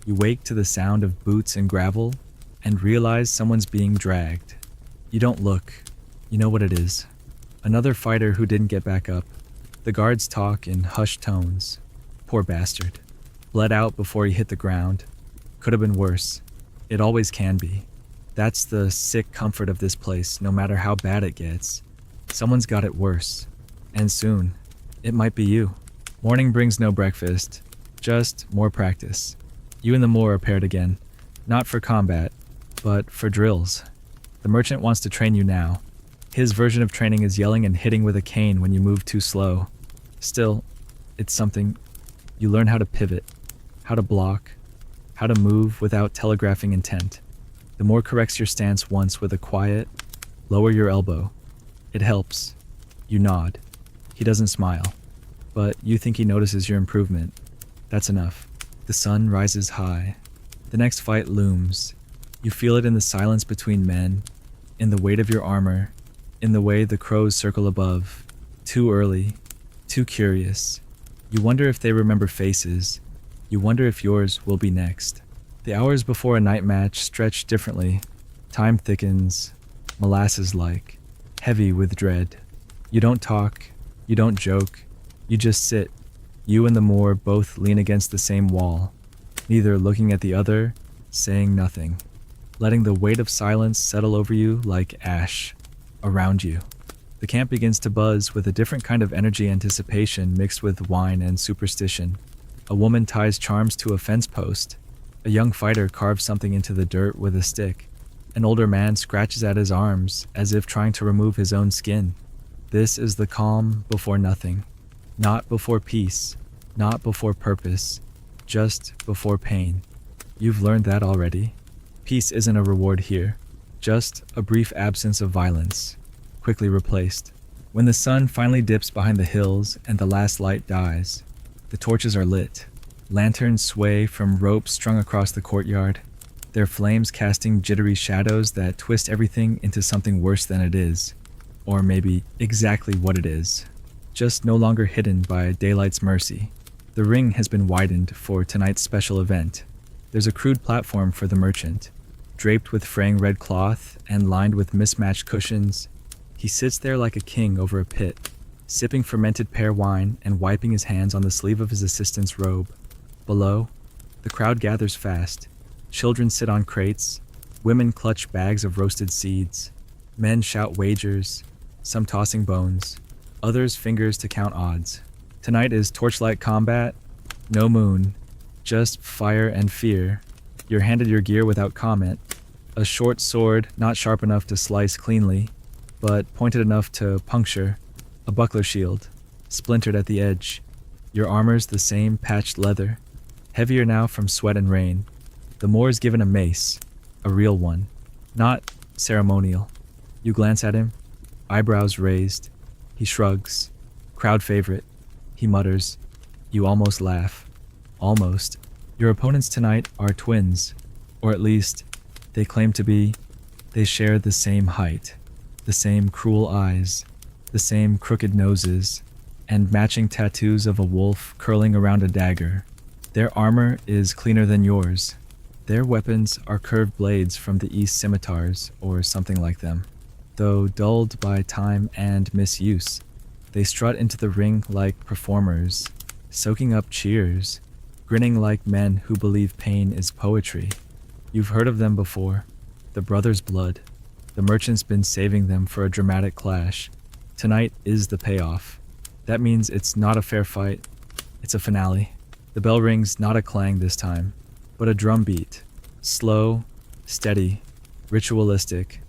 You wake to the sound of boots and gravel, and realize someone's being dragged. You don't look. You know what it is. Another fighter who didn't get back up. The guards talk in hushed tones. Poor bastard. Bled out before he hit the ground. Could have been worse. It always can be. That's the sick comfort of this place, no matter how bad it gets. Someone's got it worse. And soon. It might be you. Morning brings no breakfast. Just more practice. You and the Moor are paired again. Not for combat, but for drills. The merchant wants to train you now. His version of training is yelling and hitting with a cane when you move too slow. Still, it's something. You learn how to pivot, how to block, how to move without telegraphing intent. The Moor corrects your stance once with a quiet, lower your elbow. It helps. You nod. He doesn't smile, but you think he notices your improvement. That's enough. The sun rises high. The next fight looms. You feel it in the silence between men, in the weight of your armor, in the way the crows circle above. Too early, too curious. You wonder if they remember faces. You wonder if yours will be next. The hours before a night match stretch differently. Time thickens, molasses-like, heavy with dread. You don't talk, you don't joke, you just sit. You and the Moor both lean against the same wall, neither looking at the other, saying nothing, letting the weight of silence settle over you like ash around you. The camp begins to buzz with a different kind of energy anticipation mixed with wine and superstition. A woman ties charms to a fence post. A young fighter carves something into the dirt with a stick. An older man scratches at his arms as if trying to remove his own skin. This is the calm before nothing. Not before peace, not before purpose, just before pain. You've learned that already. Peace isn't a reward here, just a brief absence of violence, quickly replaced. When the sun finally dips behind the hills and the last light dies, the torches are lit. Lanterns sway from ropes strung across the courtyard, their flames casting jittery shadows that twist everything into something worse than it is, or maybe exactly what it is. just no longer hidden by daylight's mercy. The ring has been widened for tonight's special event. There's a crude platform for the merchant, draped with fraying red cloth and lined with mismatched cushions. He sits there like a king over a pit, sipping fermented pear wine and wiping his hands on the sleeve of his assistant's robe. Below, the crowd gathers fast. Children sit on crates, women clutch bags of roasted seeds, men shout wagers, some tossing bones, others fingers to count odds. Tonight is torchlight combat, no moon, just fire and fear. You're handed your gear without comment. A short sword not sharp enough to slice cleanly, but pointed enough to puncture. A buckler shield, splintered at the edge. Your armor's the same patched leather, heavier now from sweat and rain. The Moor's given a mace, a real one, not ceremonial. You glance at him, eyebrows raised. He shrugs. Crowd favorite. He mutters. You almost laugh. Almost. Your opponents tonight are twins, or at least, they claim to be. They share the same height, the same cruel eyes, the same crooked noses, and matching tattoos of a wolf curling around a dagger. Their armor is cleaner than yours. Their weapons are curved blades from the East scimitars, or something like them. Though dulled by time and misuse, they strut into the ring like performers, soaking up cheers, grinning like men who believe pain is poetry. You've heard of them before. The brothers' blood. The merchant's been saving them for a dramatic clash. Tonight is the payoff. That means it's not a fair fight. It's a finale. The bell rings not a clang this time, but a drum beat. Slow, steady, ritualistic.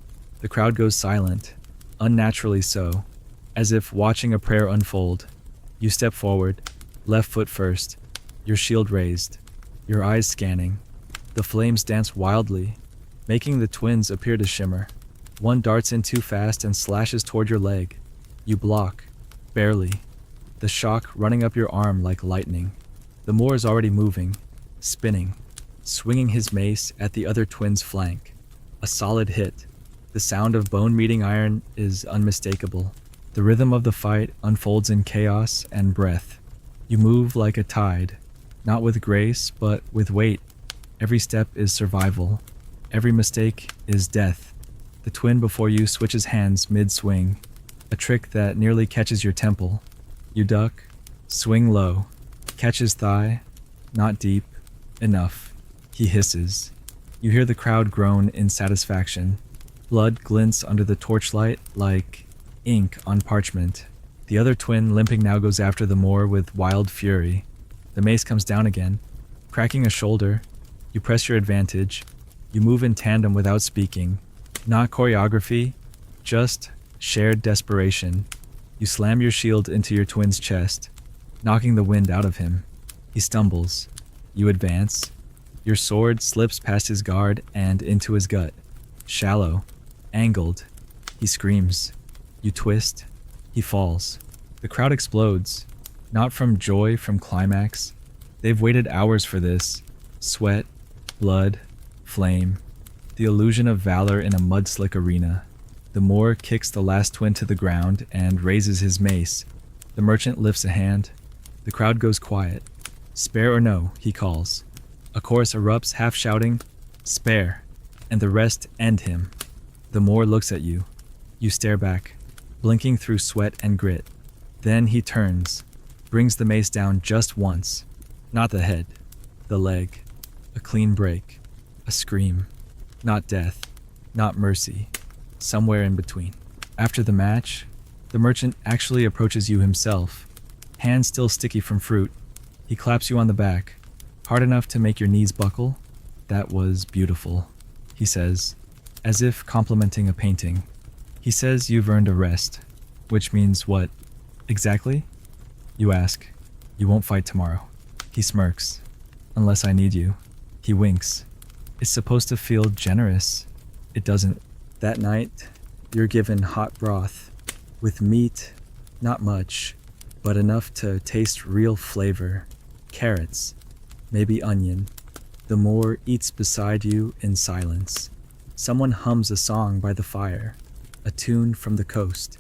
The crowd goes silent, unnaturally so, as if watching a prayer unfold. You step forward, left foot first, your shield raised, your eyes scanning. The flames dance wildly, making the twins appear to shimmer. One darts in too fast and slashes toward your leg. You block, barely, the shock running up your arm like lightning. The Moor is already moving, spinning, swinging his mace at the other twin's flank. A solid hit. The sound of bone meeting iron is unmistakable. The rhythm of the fight unfolds in chaos and breath. You move like a tide, not with grace, but with weight. Every step is survival. Every mistake is death. The twin before you switches hands mid-swing, a trick that nearly catches your temple. You duck, swing low, catch his thigh, not deep, enough. He hisses. You hear the crowd groan in satisfaction. Blood glints under the torchlight like ink on parchment. The other twin limping now goes after the Moor with wild fury. The mace comes down again, cracking a shoulder. You press your advantage. You move in tandem without speaking. Not choreography, just shared desperation. You slam your shield into your twin's chest, knocking the wind out of him. He stumbles. You advance. Your sword slips past his guard and into his gut. Shallow, angled. He screams. You twist. He falls. The crowd explodes. Not from joy from climax. They've waited hours for this. Sweat, blood, flame. The illusion of valor in a mud-slick arena. The Moor kicks the last twin to the ground and raises his mace. The merchant lifts a hand. The crowd goes quiet. Spare or no, he calls. A chorus erupts, half shouting, spare, and the rest end him. The Moor looks at you. You stare back, blinking through sweat and grit. Then he turns, brings the mace down just once. Not the head, the leg. A clean break, a scream. Not death, not mercy, somewhere in between. After the match, the merchant actually approaches you himself, hands still sticky from fruit. He claps you on the back, hard enough to make your knees buckle. That was beautiful, he says, as if complimenting a painting. He says you've earned a rest, which means what, exactly? You ask. You won't fight tomorrow. He smirks. Unless I need you. He winks. It's supposed to feel generous. It doesn't. That night, you're given hot broth, with meat, not much, but enough to taste real flavor. Carrots, maybe onion. The Moor eats beside you in silence. Someone hums a song by the fire, a tune from the coast.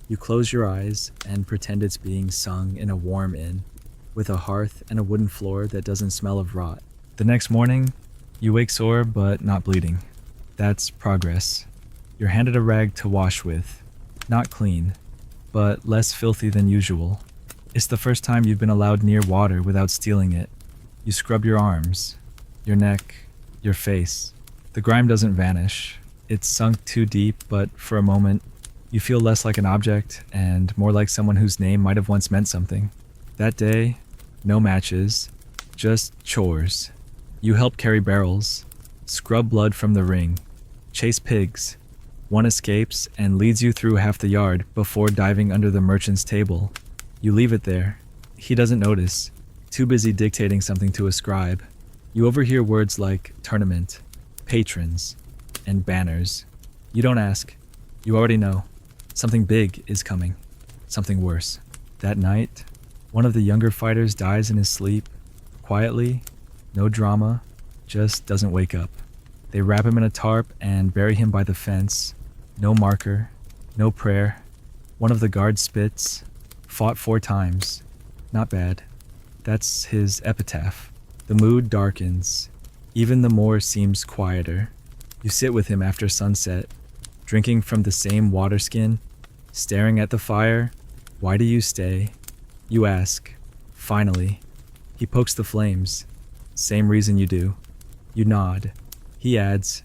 You close your eyes and pretend it's being sung in a warm inn, with a hearth and a wooden floor that doesn't smell of rot. The next morning, you wake sore but not bleeding. That's progress. You're handed a rag to wash with. Not clean, but less filthy than usual. It's the first time you've been allowed near water without stealing it. You scrub your arms, your neck, your face. The grime doesn't vanish. It's sunk too deep, but for a moment, you feel less like an object and more like someone whose name might have once meant something. That day, no matches, just chores. You help carry barrels, scrub blood from the ring, chase pigs. One escapes and leads you through half the yard before diving under the merchant's table. You leave it there. He doesn't notice, too busy dictating something to a scribe. You overhear words like tournament, patrons, and banners. You don't ask. You already know. Something big is coming. Something worse. That night, one of the younger fighters dies in his sleep. Quietly, no drama, just doesn't wake up. They wrap him in a tarp and bury him by the fence. No marker, no prayer. One of the guards spits. Fought 4 times. Not bad. That's his epitaph. The mood darkens. Even the moor seems quieter. You sit with him after sunset, drinking from the same water skin, staring at the fire. Why do you stay? You ask. Finally. He pokes the flames. Same reason you do. You nod. He adds,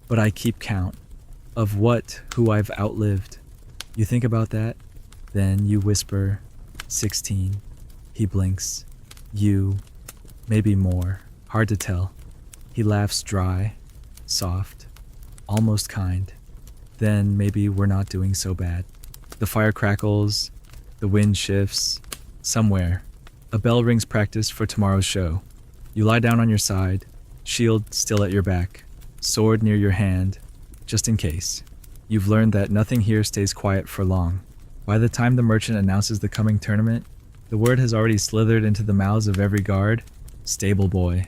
but I keep count. Of who I've outlived. You think about that, then you whisper, 16. He blinks. You, maybe more. Hard to tell. He laughs dry, soft, almost kind. Then maybe we're not doing so bad. The fire crackles, the wind shifts. Somewhere, a bell rings practice for tomorrow's show. You lie down on your side, shield still at your back, sword near your hand, just in case. You've learned that nothing here stays quiet for long. By the time the merchant announces the coming tournament, the word has already slithered into the mouths of every guard, stable boy,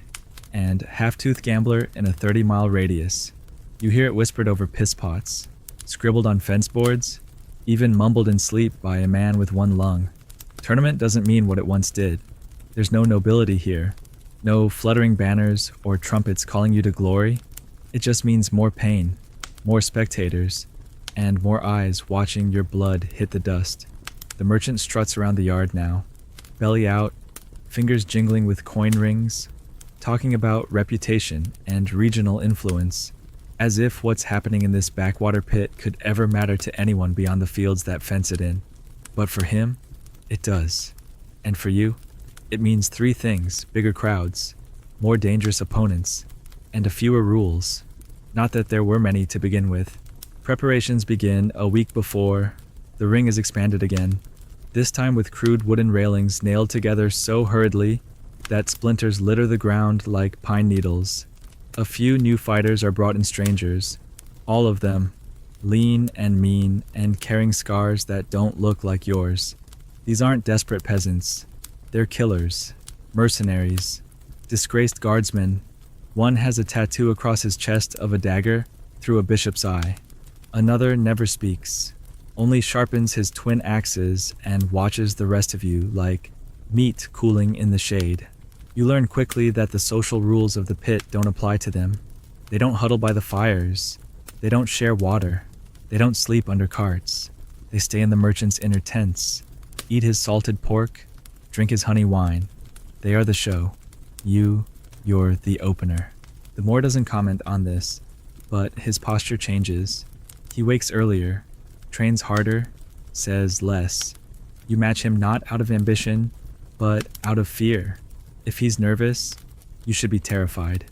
and half-tooth gambler in a 30-mile radius. You hear it whispered over piss pots, scribbled on fence boards, even mumbled in sleep by a man with one lung. Tournament doesn't mean what it once did. There's no nobility here, no fluttering banners or trumpets calling you to glory. It just means more pain, more spectators, and more eyes watching your blood hit the dust. The merchant struts around the yard now, belly out, fingers jingling with coin rings, talking about reputation and regional influence, as if what's happening in this backwater pit could ever matter to anyone beyond the fields that fence it in. But for him, it does. And for you, it means 3 things: bigger crowds, more dangerous opponents, and a fewer rules. Not that there were many to begin with. Preparations begin a week before. The ring is expanded again, this time with crude wooden railings nailed together so hurriedly that splinters litter the ground like pine needles. A few new fighters are brought in, strangers, all of them, lean and mean and carrying scars that don't look like yours. These aren't desperate peasants. They're killers, mercenaries, disgraced guardsmen. One has a tattoo across his chest of a dagger through a bishop's eye. Another never speaks, only sharpens his twin axes and watches the rest of you like meat cooling in the shade. You learn quickly that the social rules of the pit don't apply to them. They don't huddle by the fires. They don't share water. They don't sleep under carts. They stay in the merchant's inner tents, eat his salted pork, drink his honey wine. They are the show. You're the opener. The Moor doesn't comment on this, but his posture changes. He wakes earlier, trains harder, says less. You match him not out of ambition, but out of fear. If he's nervous, you should be terrified.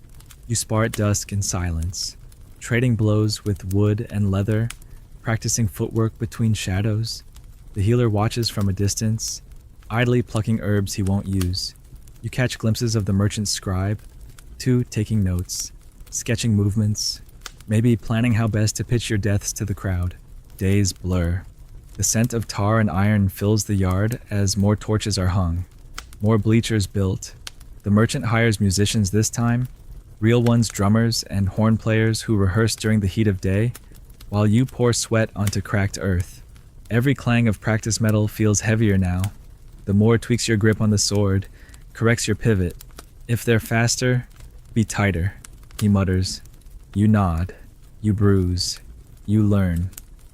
You spar at dusk in silence, trading blows with wood and leather, practicing footwork between shadows. The healer watches from a distance, idly plucking herbs he won't use. You catch glimpses of the merchant's scribe, 2 taking notes, sketching movements, maybe planning how best to pitch your deaths to the crowd. Days blur. The scent of tar and iron fills the yard as more torches are hung, more bleachers built. The merchant hires musicians this time, real ones, drummers and horn players who rehearse during the heat of day, while you pour sweat onto cracked earth. Every clang of practice metal feels heavier now. The Moor tweaks your grip on the sword, corrects your pivot. If they're faster, be tighter, he mutters. You nod. You bruise. You learn.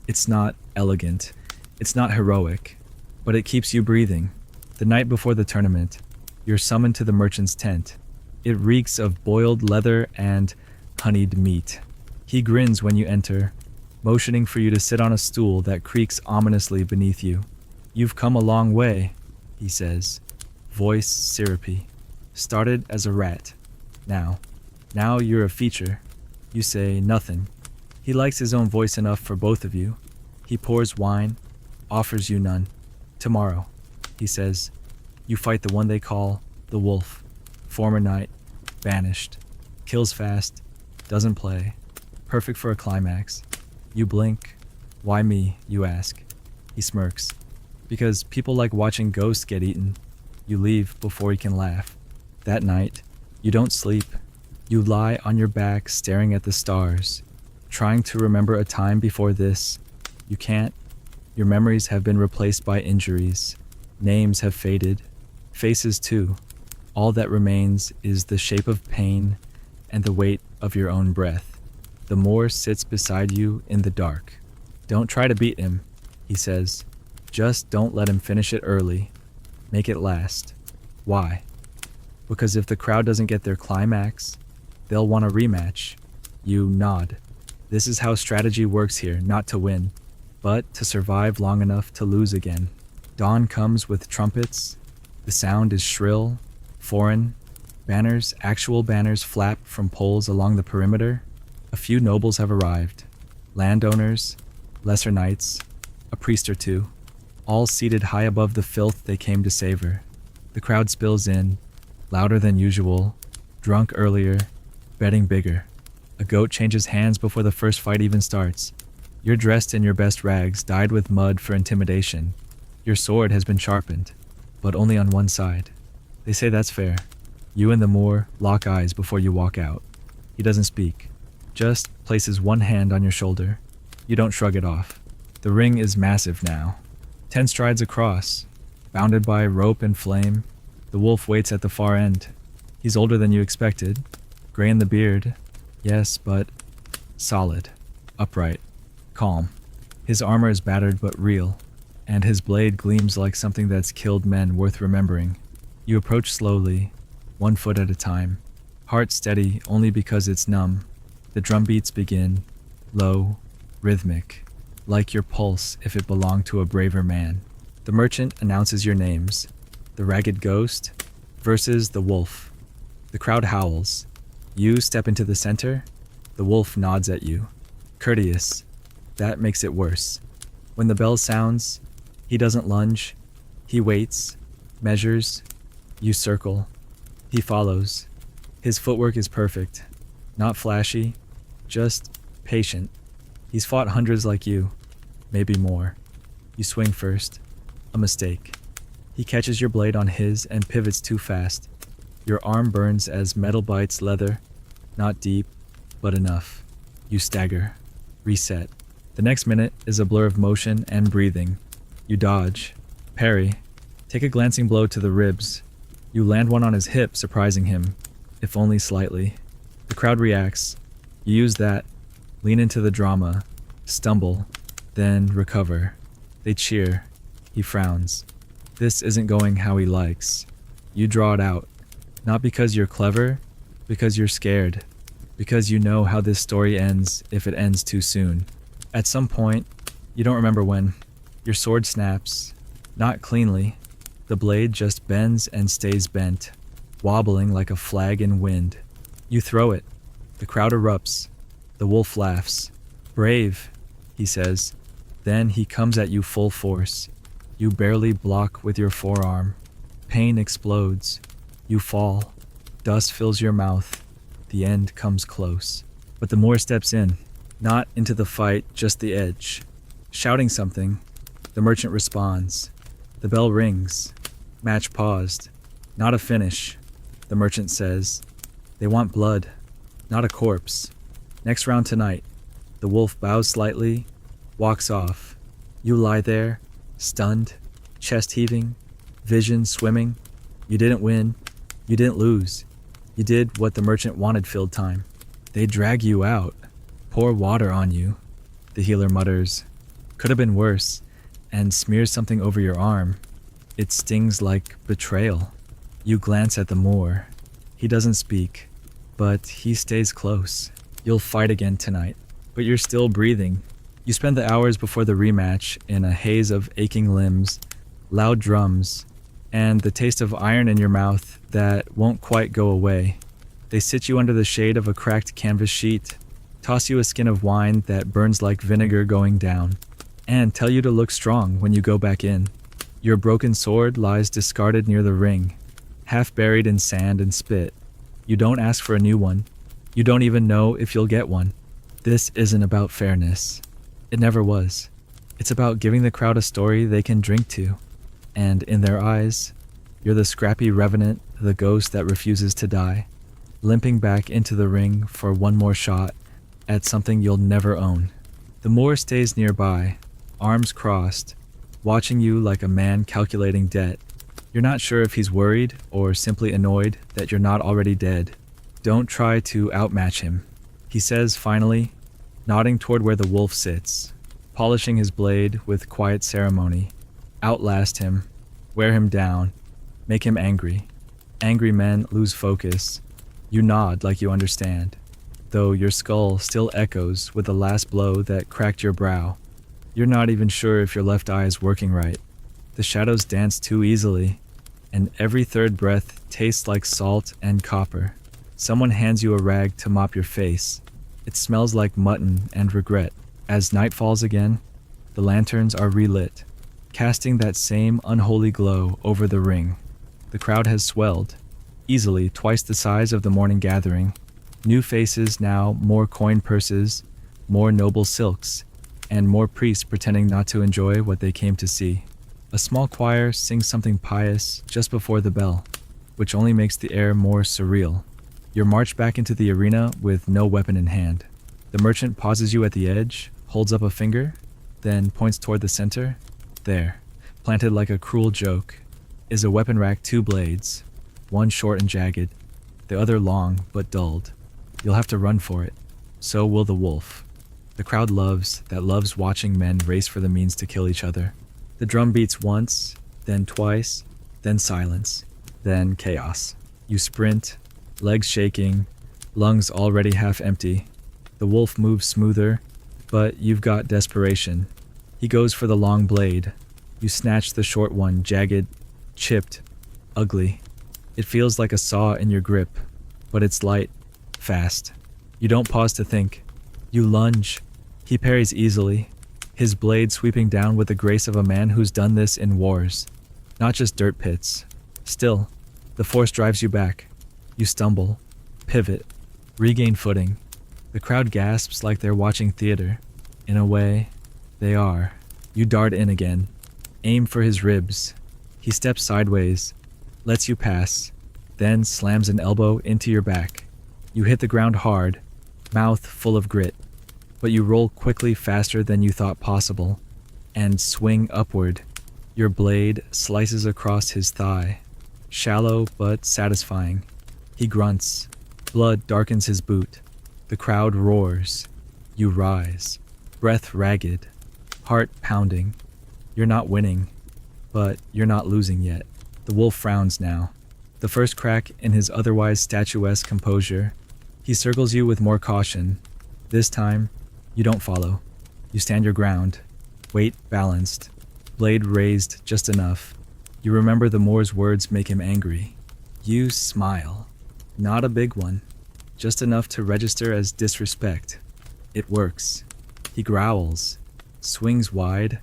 It's not elegant. It's not heroic. But it keeps you breathing. The night before the tournament, you're summoned to the merchant's tent. It reeks of boiled leather and honeyed meat. He grins when you enter, motioning for you to sit on a stool that creaks ominously beneath you. You've come a long way, he says, voice syrupy. Started as a rat. Now you're a feature. You say nothing. He likes his own voice enough for both of you. He pours wine, offers you none. Tomorrow, he says, you fight the one they call the wolf. Former knight, banished, kills fast, doesn't play, perfect for a climax. You blink. Why me, you ask. He smirks. Because people like watching ghosts get eaten. You leave before he can laugh. That night, you don't sleep. You lie on your back staring at the stars, trying to remember a time before this. You can't. Your memories have been replaced by injuries. Names have faded. Faces too. All that remains is the shape of pain and the weight of your own breath. The Moor sits beside you in the dark. Don't try to beat him, he says. Just don't let him finish it early. Make it last. Why? Because if the crowd doesn't get their climax, they'll want a rematch. You nod. This is how strategy works here, not to win, but to survive long enough to lose again. Dawn comes with trumpets. The sound is shrill, foreign. Banners, actual banners, flap from poles along the perimeter. A few nobles have arrived. Landowners, lesser knights, a priest or two, all seated high above the filth they came to savor. The crowd spills in, louder than usual, drunk earlier, betting bigger. A goat changes hands before the first fight even starts. You're dressed in your best rags, dyed with mud for intimidation. Your sword has been sharpened, but only on one side. They say that's fair. You and the Moor lock eyes before you walk out. He doesn't speak, just places one hand on your shoulder. You don't shrug it off. The ring is massive now. 10 strides across, bounded by rope and flame. The wolf waits at the far end. He's older than you expected, gray in the beard, yes, but solid, upright, calm. His armor is battered but real, and his blade gleams like something that's killed men worth remembering. You approach slowly, 1 foot at a time, heart steady only because it's numb. The drum beats begin, low, rhythmic, like your pulse if it belonged to a braver man. The merchant announces your names. The ragged ghost versus the wolf. The crowd howls. You step into the center. The wolf nods at you. Courteous. That makes it worse. When the bell sounds, he doesn't lunge. He waits, measures. You circle. He follows. His footwork is perfect. Not flashy, just patient. He's fought hundreds like you, maybe more. You swing first. A mistake. He catches your blade on his and pivots too fast. Your arm burns as metal bites leather. Not deep, but enough. You stagger. Reset. The next minute is a blur of motion and breathing. You dodge. Parry. Take a glancing blow to the ribs. You land one on his hip, surprising him, if only slightly. The crowd reacts. You use that. Lean into the drama. Stumble. Then recover. They cheer. He frowns. This isn't going how he likes. You draw it out. Not because you're clever, because you're scared. Because you know how this story ends if it ends too soon. At some point, you don't remember when, your sword snaps. Not cleanly. The blade just bends and stays bent, wobbling like a flag in wind. You throw it. The crowd erupts. The wolf laughs. Brave, he says. Then he comes at you full force. You barely block with your forearm. Pain explodes. You fall. Dust fills your mouth. The end comes close. But the Moor steps in. Not into the fight, just the edge. Shouting something. The merchant responds. The bell rings. Match paused. Not a finish, the merchant says. They want blood, not a corpse. Next round tonight. The wolf bows slightly, walks off. You lie there, stunned, chest heaving, vision swimming. You didn't win. You didn't lose. You did what the merchant wanted filled time. They drag you out, pour water on you. The healer mutters, could have been worse, and smears something over your arm. It stings like betrayal. You glance at the Moor. He doesn't speak, but he stays close. You'll fight again tonight, but you're still breathing. You spend the hours before the rematch in a haze of aching limbs, loud drums, and the taste of iron in your mouth that won't quite go away. They sit you under the shade of a cracked canvas sheet, toss you a skin of wine that burns like vinegar going down, and tell you to look strong when you go back in. Your broken sword lies discarded near the ring, half buried in sand and spit. You don't ask for a new one. You don't even know if you'll get one. This isn't about fairness. It never was. It's about giving the crowd a story they can drink to. And in their eyes, you're the scrappy revenant, the ghost that refuses to die, limping back into the ring for one more shot at something you'll never own. The Moor stays nearby, arms crossed, watching you like a man calculating debt. You're not sure if he's worried or simply annoyed that you're not already dead. Don't try to outmatch him, he says finally, nodding toward where the wolf sits, polishing his blade with quiet ceremony. Outlast him, wear him down, make him angry. Angry men lose focus. You nod like you understand, though your skull still echoes with the last blow that cracked your brow. You're not even sure if your left eye is working right. The shadows dance too easily, and every third breath tastes like salt and copper. Someone hands you a rag to mop your face. It smells like mutton and regret. As night falls again, the lanterns are relit, casting that same unholy glow over the ring. The crowd has swelled, easily twice the size of the morning gathering. New faces now, more coin purses, more noble silks, and more priests pretending not to enjoy what they came to see. A small choir sings something pious just before the bell, which only makes the air more surreal. You're marched back into the arena with no weapon in hand. The merchant pauses you at the edge, holds up a finger, then points toward the center. There, planted like a cruel joke, is a weapon rack, 2 blades, one short and jagged, the other long but dulled. You'll have to run for it. So will the wolf. The crowd loves watching men race for the means to kill each other. The drum beats once, then twice, then silence, then chaos. You sprint, legs shaking, lungs already half empty. The wolf moves smoother, but you've got desperation. He goes for the long blade. You snatch the short one, jagged, chipped, ugly. It feels like a saw in your grip, but it's light, fast. You don't pause to think. You lunge. He parries easily, his blade sweeping down with the grace of a man who's done this in wars, not just dirt pits. Still, the force drives you back. You stumble, pivot, regain footing. The crowd gasps like they're watching theater. In a way, they are. You dart in again, aim for his ribs. He steps sideways, lets you pass, then slams an elbow into your back. You hit the ground hard, mouth full of grit, but you roll quickly faster than you thought possible, and swing upward. Your blade slices across his thigh, shallow but satisfying. He grunts, blood darkens his boot. The crowd roars. You rise, breath ragged, heart pounding. You're not winning, but you're not losing yet. The wolf frowns now, the first crack in his otherwise statuesque composure. He circles you with more caution. This time, you don't follow. You stand your ground, weight balanced, blade raised just enough. You remember the Moor's words make him angry. You smile. Not a big one, just enough to register as disrespect. It works. He growls, swings wide,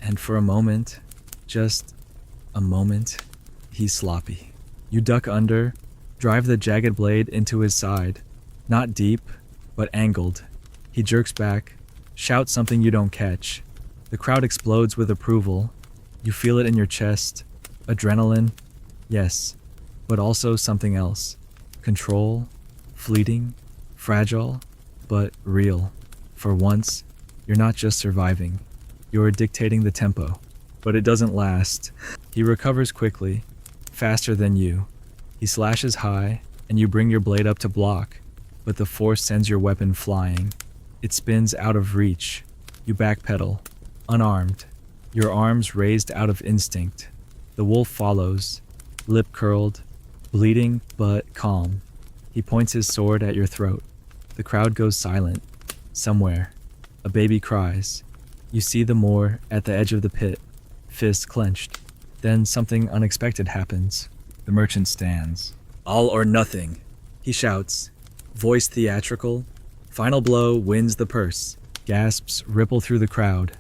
and for a moment, just a moment, he's sloppy. You duck under, drive the jagged blade into his side, not deep, but angled. He jerks back, shouts something you don't catch. The crowd explodes with approval. You feel it in your chest. Adrenaline, yes, but also something else. Control, fleeting, fragile, but real. For once, you're not just surviving. You're dictating the tempo, but it doesn't last. He recovers quickly, faster than you. He slashes high, and you bring your blade up to block, but the force sends your weapon flying. It spins out of reach. You backpedal, unarmed, your arms raised out of instinct. The wolf follows, lip curled, bleeding but calm. He points his sword at your throat. The crowd goes silent. Somewhere, a baby cries. You see the Moor at the edge of the pit, fists clenched. Then something unexpected happens. The merchant stands. All or nothing, he shouts, voice theatrical. Final blow wins the purse. Gasps ripple through the crowd.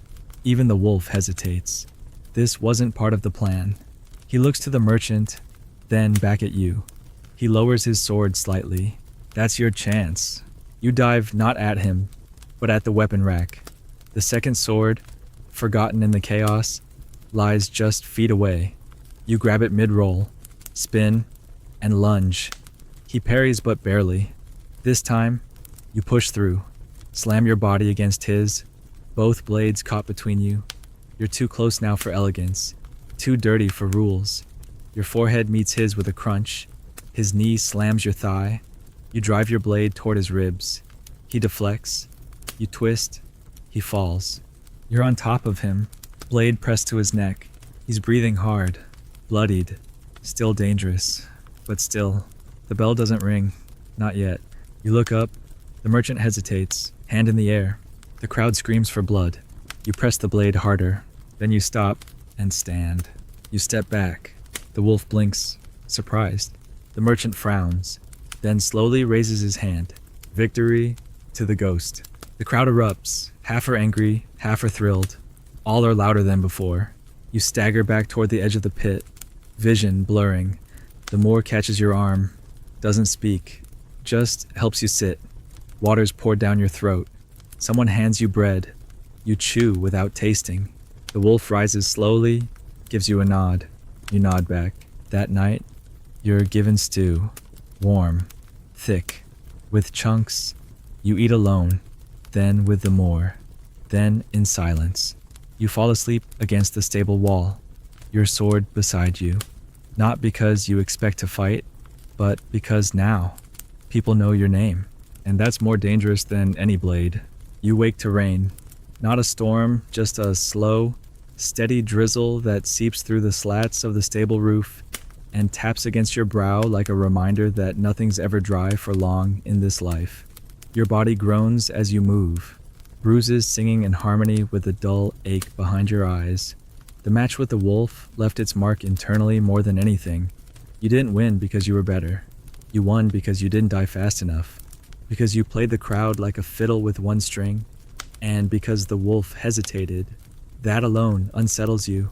Even the wolf hesitates. This wasn't part of the plan. He looks to the merchant, then back at you. He lowers his sword slightly. That's your chance. You dive not at him, but at the weapon rack. The second sword, forgotten in the chaos, lies just feet away. You grab it mid-roll, spin, and lunge. He parries but barely. This time, you push through, slam your body against his, both blades caught between you. You're too close now for elegance, too dirty for rules. Your forehead meets his with a crunch. His knee slams your thigh. You drive your blade toward his ribs. He deflects. You twist. He falls. You're on top of him, blade pressed to his neck. He's breathing hard, bloodied, still dangerous, but still. The bell doesn't ring, not yet. You look up. The merchant hesitates, hand in the air. The crowd screams for blood. You press the blade harder. Then you stop and stand. You step back. The wolf blinks, surprised. The merchant frowns, then slowly raises his hand. Victory to the ghost. The crowd erupts, half are angry, half are thrilled. All are louder than before. You stagger back toward the edge of the pit, vision blurring. The Moor catches your arm, doesn't speak, just helps you sit. Water's poured down your throat. Someone hands you bread. You chew without tasting. The wolf rises slowly, gives you a nod. You nod back. That night, you're given stew, warm, thick, with chunks. You eat alone, then with the Moor, then in silence. You fall asleep against the stable wall, your sword beside you. Not because you expect to fight, but because now, people know your name. And that's more dangerous than any blade. You wake to rain. Not a storm, just a slow, steady drizzle that seeps through the slats of the stable roof and taps against your brow like a reminder that nothing's ever dry for long in this life. Your body groans as you move, bruises singing in harmony with the dull ache behind your eyes. The match with the wolf left its mark internally more than anything. You didn't win because you were better. You won because you didn't die fast enough, because you played the crowd like a fiddle with one string, and because the wolf hesitated. That alone unsettles you.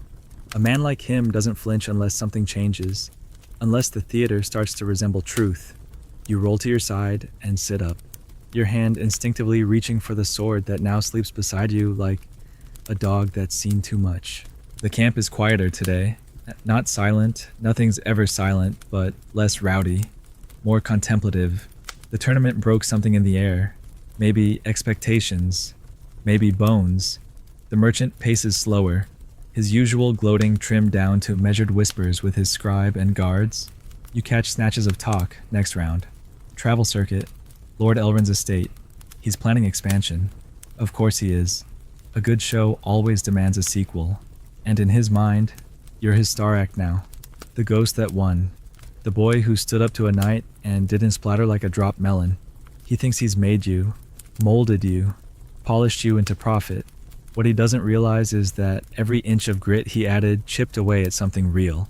A man like him doesn't flinch unless something changes, unless the theater starts to resemble truth. You roll to your side and sit up, your hand instinctively reaching for the sword that now sleeps beside you like a dog that's seen too much. The camp is quieter today. Not silent, nothing's ever silent, but less rowdy, more contemplative. The tournament broke something in the air. Maybe expectations, maybe bones. The merchant paces slower, his usual gloating trimmed down to measured whispers with his scribe and guards. You catch snatches of talk next round. Travel circuit, Lord Elrond's estate. He's planning expansion. Of course he is. A good show always demands a sequel. And in his mind, you're his star act now. The ghost that won. The boy who stood up to a knight and didn't splatter like a dropped melon. He thinks he's made you, molded you, polished you into profit. What he doesn't realize is that every inch of grit he added chipped away at something real.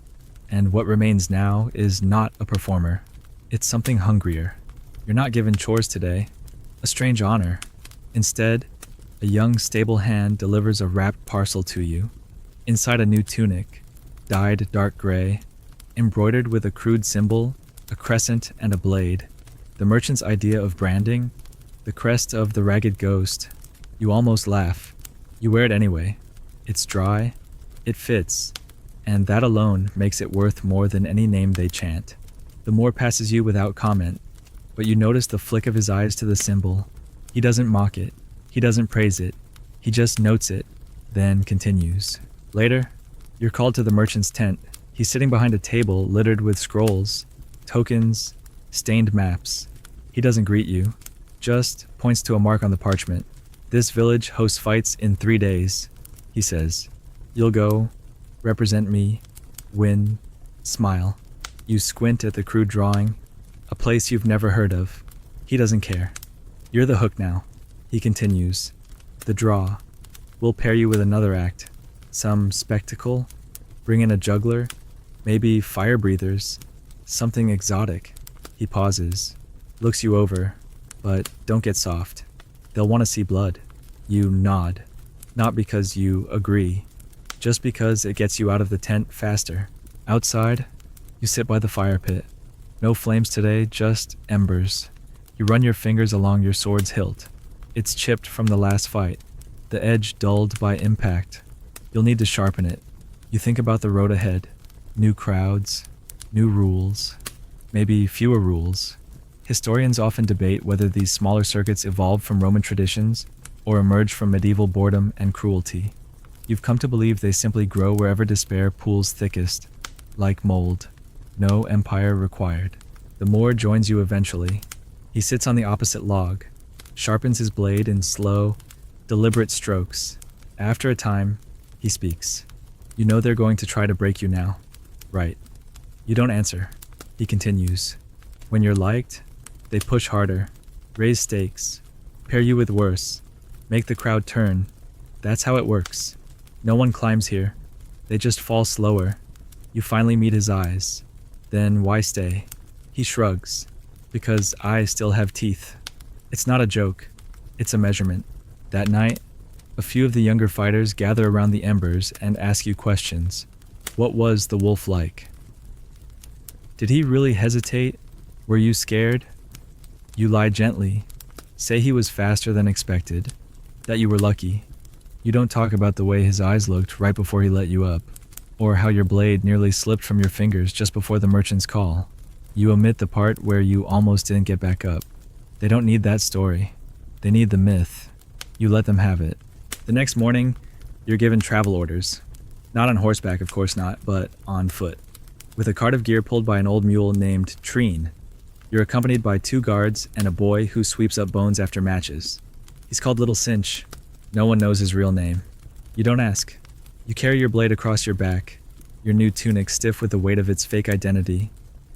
And what remains now is not a performer. It's something hungrier. You're not given chores today. A strange honor. Instead, a young stable hand delivers a wrapped parcel to you. Inside a new tunic, dyed dark gray, embroidered with a crude symbol, a crescent and a blade. The merchant's idea of branding, the crest of the ragged ghost. You almost laugh. You wear it anyway. It's dry, it fits, and that alone makes it worth more than any name they chant. The Moor passes you without comment, but you notice the flick of his eyes to the symbol. He doesn't mock it. He doesn't praise it. He just notes it. then continues. Later, you're called to the merchant's tent. He's sitting behind a table littered with scrolls, tokens, stained maps. He doesn't greet you, just points to a mark on the parchment. This village hosts fights in 3 days, he says. You'll go, represent me, win, smile. You squint at the crude drawing, a place you've never heard of. He doesn't care. You're the hook now, he continues. The draw. We'll pair you with another act. Some spectacle. Bring in a juggler. Maybe fire breathers. Something exotic. He pauses, looks you over, but don't get soft. They'll want to see blood. You nod. Not because you agree, just because it gets you out of the tent faster. Outside, you sit by the fire pit. No flames today, just embers. You run your fingers along your sword's hilt. It's chipped from the last fight, the edge dulled by impact. You'll need to sharpen it. You think about the road ahead. New crowds, new rules, maybe fewer rules. Historians often debate whether these smaller circuits evolved from Roman traditions or emerged from medieval boredom and cruelty. You've come to believe they simply grow wherever despair pools thickest, like mold. No empire required. The Moor joins you eventually. He sits on the opposite log, sharpens his blade in slow, deliberate strokes. After a time, he speaks. You know they're going to try to break you now. Right. You don't answer. He continues. When you're liked, they push harder, raise stakes, pair you with worse, make the crowd turn. That's how it works. No one climbs here. They just fall slower. You finally meet his eyes. Then why stay? He shrugs. Because eyes still have teeth. It's not a joke. It's a measurement. That night, a few of the younger fighters gather around the embers and ask you questions. What was the wolf like? Did he really hesitate? Were you scared? You lie gently. Say he was faster than expected. That you were lucky. You don't talk about the way his eyes looked right before he let you up, or how your blade nearly slipped from your fingers just before the merchant's call. You omit the part where you almost didn't get back up. They don't need that story. They need the myth. You let them have it. The next morning, you're given travel orders. Not on horseback, of course not, but on foot. With a cart of gear pulled by an old mule named Treen. You're accompanied by 2 guards and a boy who sweeps up bones after matches. He's called Little Cinch. No one knows his real name. You don't ask. You carry your blade across your back, your new tunic stiff with the weight of its fake identity.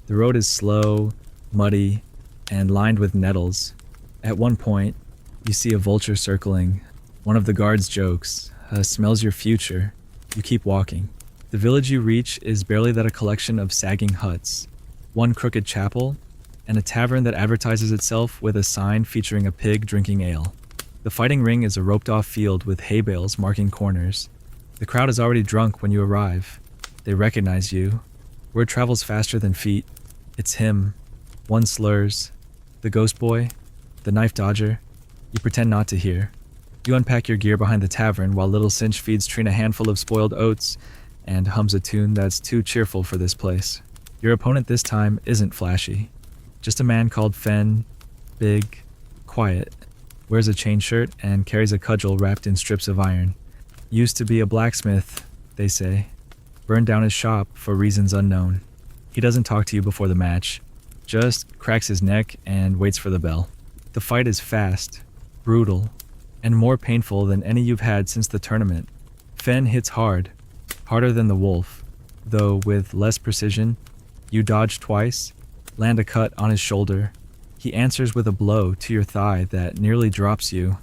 The road is slow, muddy, and lined with nettles. At one point, you see a vulture circling. One of the guards jokes, smells your future. You keep walking. The village you reach is barely that a collection of sagging huts, one crooked chapel, and a tavern that advertises itself with a sign featuring a pig drinking ale. The fighting ring is a roped-off field with hay bales marking corners. The crowd is already drunk when you arrive. They recognize you. Word travels faster than feet. It's him. One slurs. The ghost boy. The knife dodger. You pretend not to hear. You unpack your gear behind the tavern while Little Cinch feeds Trina a handful of spoiled oats and hums a tune that's too cheerful for this place. Your opponent this time isn't flashy. Just a man called Fen, big, quiet, wears a chain shirt and carries a cudgel wrapped in strips of iron. Used to be a blacksmith, they say. Burned down his shop for reasons unknown. He doesn't talk to you before the match, just cracks his neck and waits for the bell. The fight is fast, brutal, and more painful than any you've had since the tournament. Fen hits hard, harder than the wolf, though with less precision. You dodge twice, land a cut on his shoulder. He answers with a blow to your thigh that nearly drops you.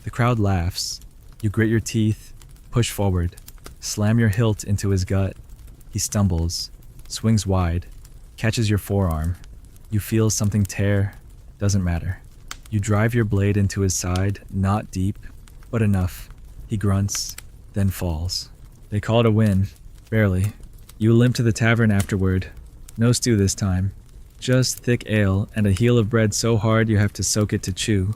The crowd laughs. You grit your teeth, push forward, slam your hilt into his gut. He stumbles, swings wide, catches your forearm. You feel something tear. Doesn't matter. You drive your blade into his side, not deep, but enough. He grunts, then falls. They call it a win. Barely. You limp to the tavern afterward. No stew this time. Just thick ale and a heel of bread so hard you have to soak it to chew.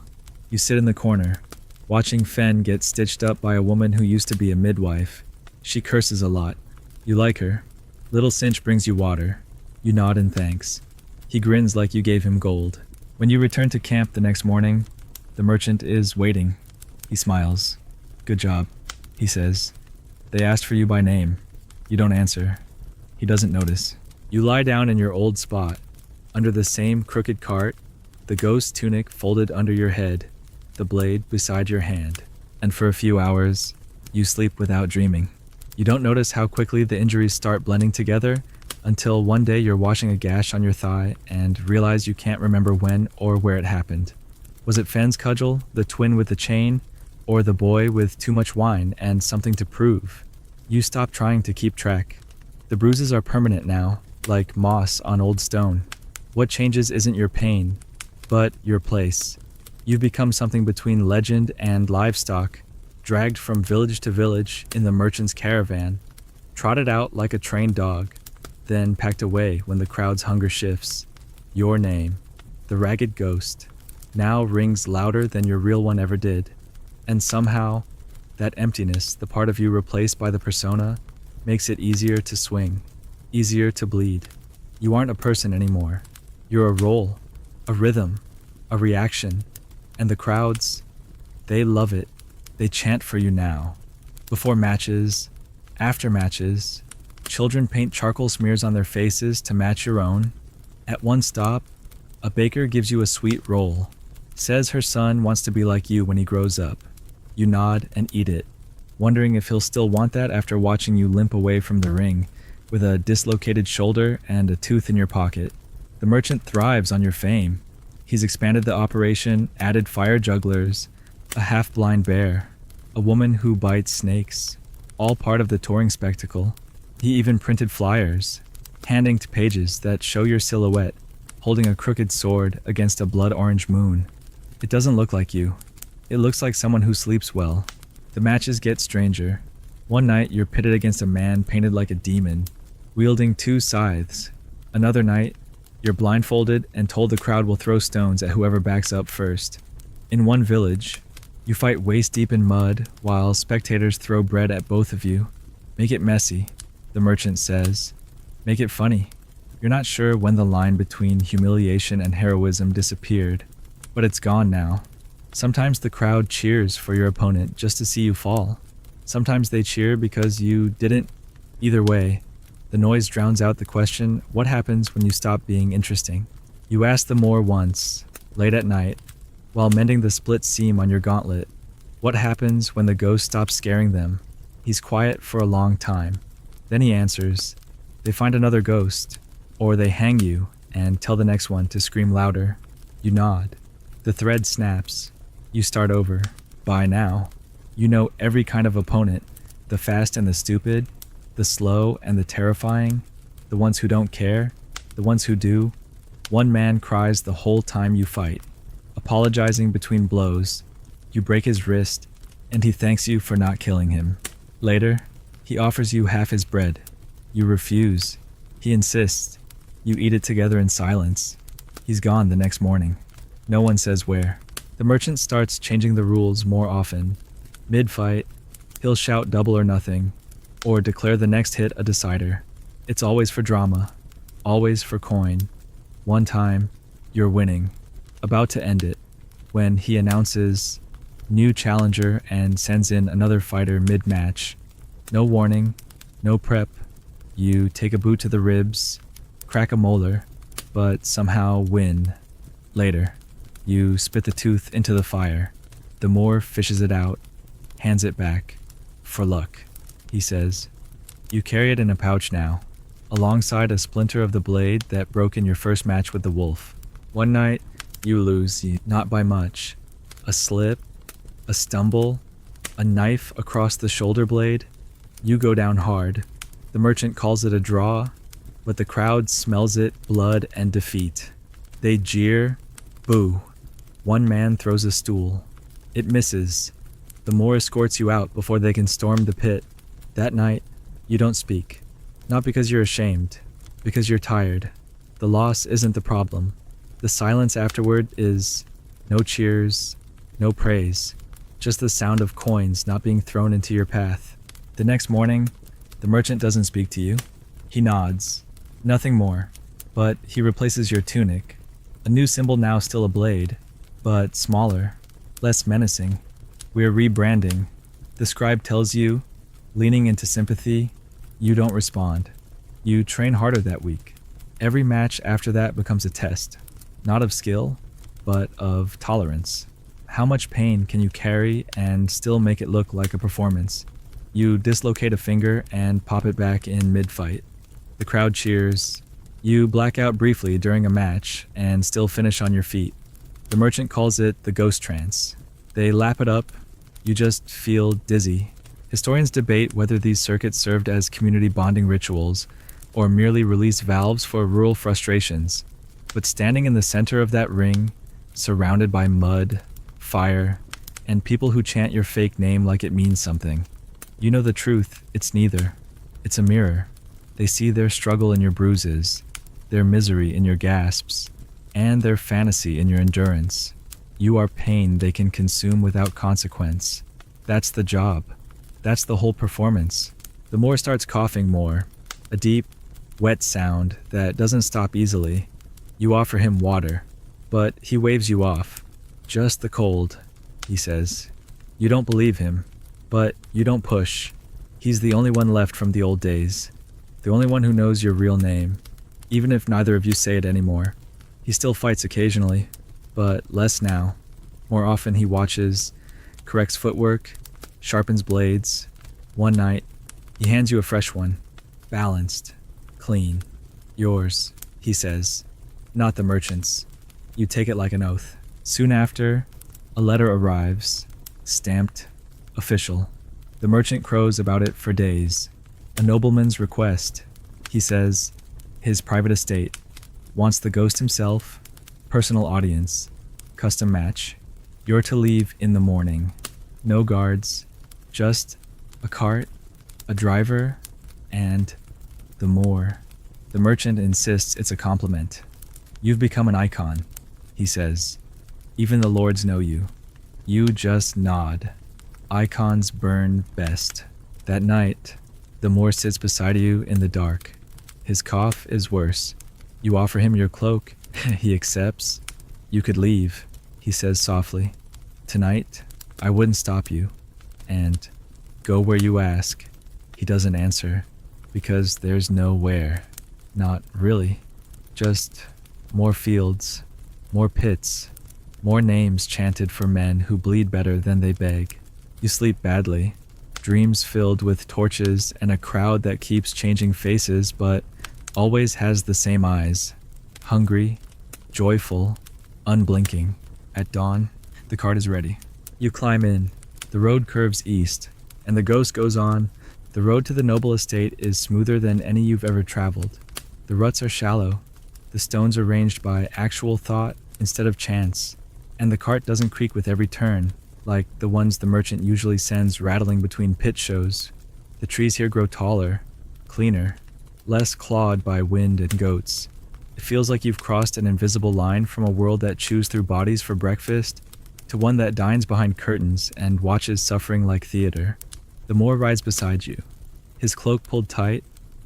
You sit in the corner, watching Fen get stitched up by a woman who used to be a midwife. She curses a lot. You like her. Little Cinch brings you water. You nod in thanks. He grins like you gave him gold. When you return to camp the next morning, the merchant is waiting. He smiles. Good job. he says. They asked for you by name. You don't answer. He doesn't notice. You lie down in your old spot, under the same crooked cart, the ghost tunic folded under your head, the blade beside your hand, and for a few hours, you sleep without dreaming. You don't notice how quickly the injuries start blending together until one day you're washing a gash on your thigh and realize you can't remember when or where it happened. Was it Fenn's cudgel, the twin with the chain, or the boy with too much wine and something to prove? You stop trying to keep track. The bruises are permanent now, like moss on old stone. What changes isn't your pain, but your place. You've become something between legend and livestock, dragged from village to village in the merchant's caravan, trotted out like a trained dog, then packed away when the crowd's hunger shifts. Your name, the ragged ghost, now rings louder than your real one ever did. And somehow, that emptiness, the part of you replaced by the persona, makes it easier to swing, easier to bleed. You aren't a person anymore. You're a role, a rhythm, a reaction. And the crowds, they love it. They chant for you now. Before matches, after matches, children paint charcoal smears on their faces to match your own. At one stop, a baker gives you a sweet roll, says her son wants to be like you when he grows up. You nod and eat it, wondering if he'll still want that after watching you limp away from the ring with a dislocated shoulder and a tooth in your pocket. The merchant thrives on your fame. He's expanded the operation, added fire jugglers, a half-blind bear, a woman who bites snakes, all part of the touring spectacle. He even printed flyers, hand-inked pages that show your silhouette, holding a crooked sword against a blood-orange moon. It doesn't look like you. It looks like someone who sleeps well. The matches get stranger. One night, you're pitted against a man painted like a demon, wielding 2 scythes. Another night, you're blindfolded and told the crowd will throw stones at whoever backs up first. In one village, you fight waist-deep in mud while spectators throw bread at both of you. Make it messy, the merchant says. Make it funny. You're not sure when the line between humiliation and heroism disappeared, but it's gone now. Sometimes the crowd cheers for your opponent just to see you fall. Sometimes they cheer because you didn't. Either way, the noise drowns out the question, what happens when you stop being interesting? You ask the Moor once, late at night, while mending the split seam on your gauntlet. What happens when the ghost stops scaring them? He's quiet for a long time. Then he answers. They find another ghost, or they hang you and tell the next one to scream louder. You nod. The thread snaps. You start over. By now, you know every kind of opponent, the fast and the stupid, the slow and the terrifying, the ones who don't care, the ones who do. One man cries the whole time you fight, apologizing between blows. You break his wrist, and he thanks you for not killing him. Later, he offers you half his bread. You refuse. He insists. You eat it together in silence. He's gone the next morning. No one says where. The merchant starts changing the rules more often. Mid-fight, he'll shout double or nothing, or declare the next hit a decider. It's always for drama, always for coin. One time, you're winning, about to end it, when he announces new challenger and sends in another fighter mid-match. No warning, no prep. You take a boot to the ribs, crack a molar, but somehow win. Later, you spit the tooth into the fire. The Moor fishes it out, hands it back. For luck, he says. You carry it in a pouch now, alongside a splinter of the blade that broke in your first match with the wolf. One night, you lose, not by much. A slip, a stumble, a knife across the shoulder blade. You go down hard. The merchant calls it a draw, but the crowd smells it, blood and defeat. They jeer, boo. One man throws a stool. It misses. The Moor escorts you out before they can storm the pit. That night, you don't speak. Not because you're ashamed, because you're tired. The loss isn't the problem. The silence afterward is no cheers, no praise, just the sound of coins not being thrown into your path. The next morning, the merchant doesn't speak to you. He nods. Nothing more. But he replaces your tunic. A new symbol now still a blade, but smaller, less menacing. We're rebranding. The scribe tells you, leaning into sympathy, you don't respond. You train harder that week. Every match after that becomes a test, not of skill, but of tolerance. How much pain can you carry and still make it look like a performance? You dislocate a finger and pop it back in mid-fight. The crowd cheers. You black out briefly during a match and still finish on your feet. The merchant calls it the ghost trance. They lap it up. You just feel dizzy. Historians debate whether these circuits served as community bonding rituals or merely release valves for rural frustrations. But standing in the center of that ring, surrounded by mud, fire, and people who chant your fake name like it means something, you know the truth, it's neither. It's a mirror. They see their struggle in your bruises, their misery in your gasps, and their fantasy in your endurance. You are pain they can consume without consequence. That's the job. That's the whole performance. The Moor starts coughing more, a deep, wet sound that doesn't stop easily. You offer him water, but he waves you off. Just the cold, he says. You don't believe him, but you don't push. He's the only one left from the old days. The only one who knows your real name, even if neither of you say it anymore. He still fights occasionally, but less now. More often he watches, corrects footwork, sharpens blades. One night, he hands you a fresh one, balanced, clean. Yours, he says, not the merchant's. You take it like an oath. Soon after, a letter arrives, stamped, official. The merchant crows about it for days. A nobleman's request, he says, his private estate, wants the ghost himself, personal audience, custom match. You're to leave in the morning. No guards, just a cart, a driver, and the Moor. The merchant insists it's a compliment. You've become an icon, he says. Even the lords know you. You just nod. Icons burn best. That night, the Moor sits beside you in the dark. His cough is worse. You offer him your cloak. He accepts. You could leave, he says softly. Tonight, I wouldn't stop you. And go where you ask. He doesn't answer, because there's no where. Not really. Just more fields, more pits, more names chanted for men who bleed better than they beg. You sleep badly, dreams filled with torches and a crowd that keeps changing faces but always has the same eyes. Hungry, joyful, unblinking. At dawn, the cart is ready. You climb in. The road curves east, and the ghost goes on. The road to the noble estate is smoother than any you've ever traveled. The ruts are shallow. The stones are ranged by actual thought instead of chance, and the cart doesn't creak with every turn, like the ones the merchant usually sends rattling between pit shows. The trees here grow taller, cleaner, less clawed by wind and goats. It feels like you've crossed an invisible line from a world that chews through bodies for breakfast to one that dines behind curtains and watches suffering like theater. The Moor rides beside you, his cloak pulled tight,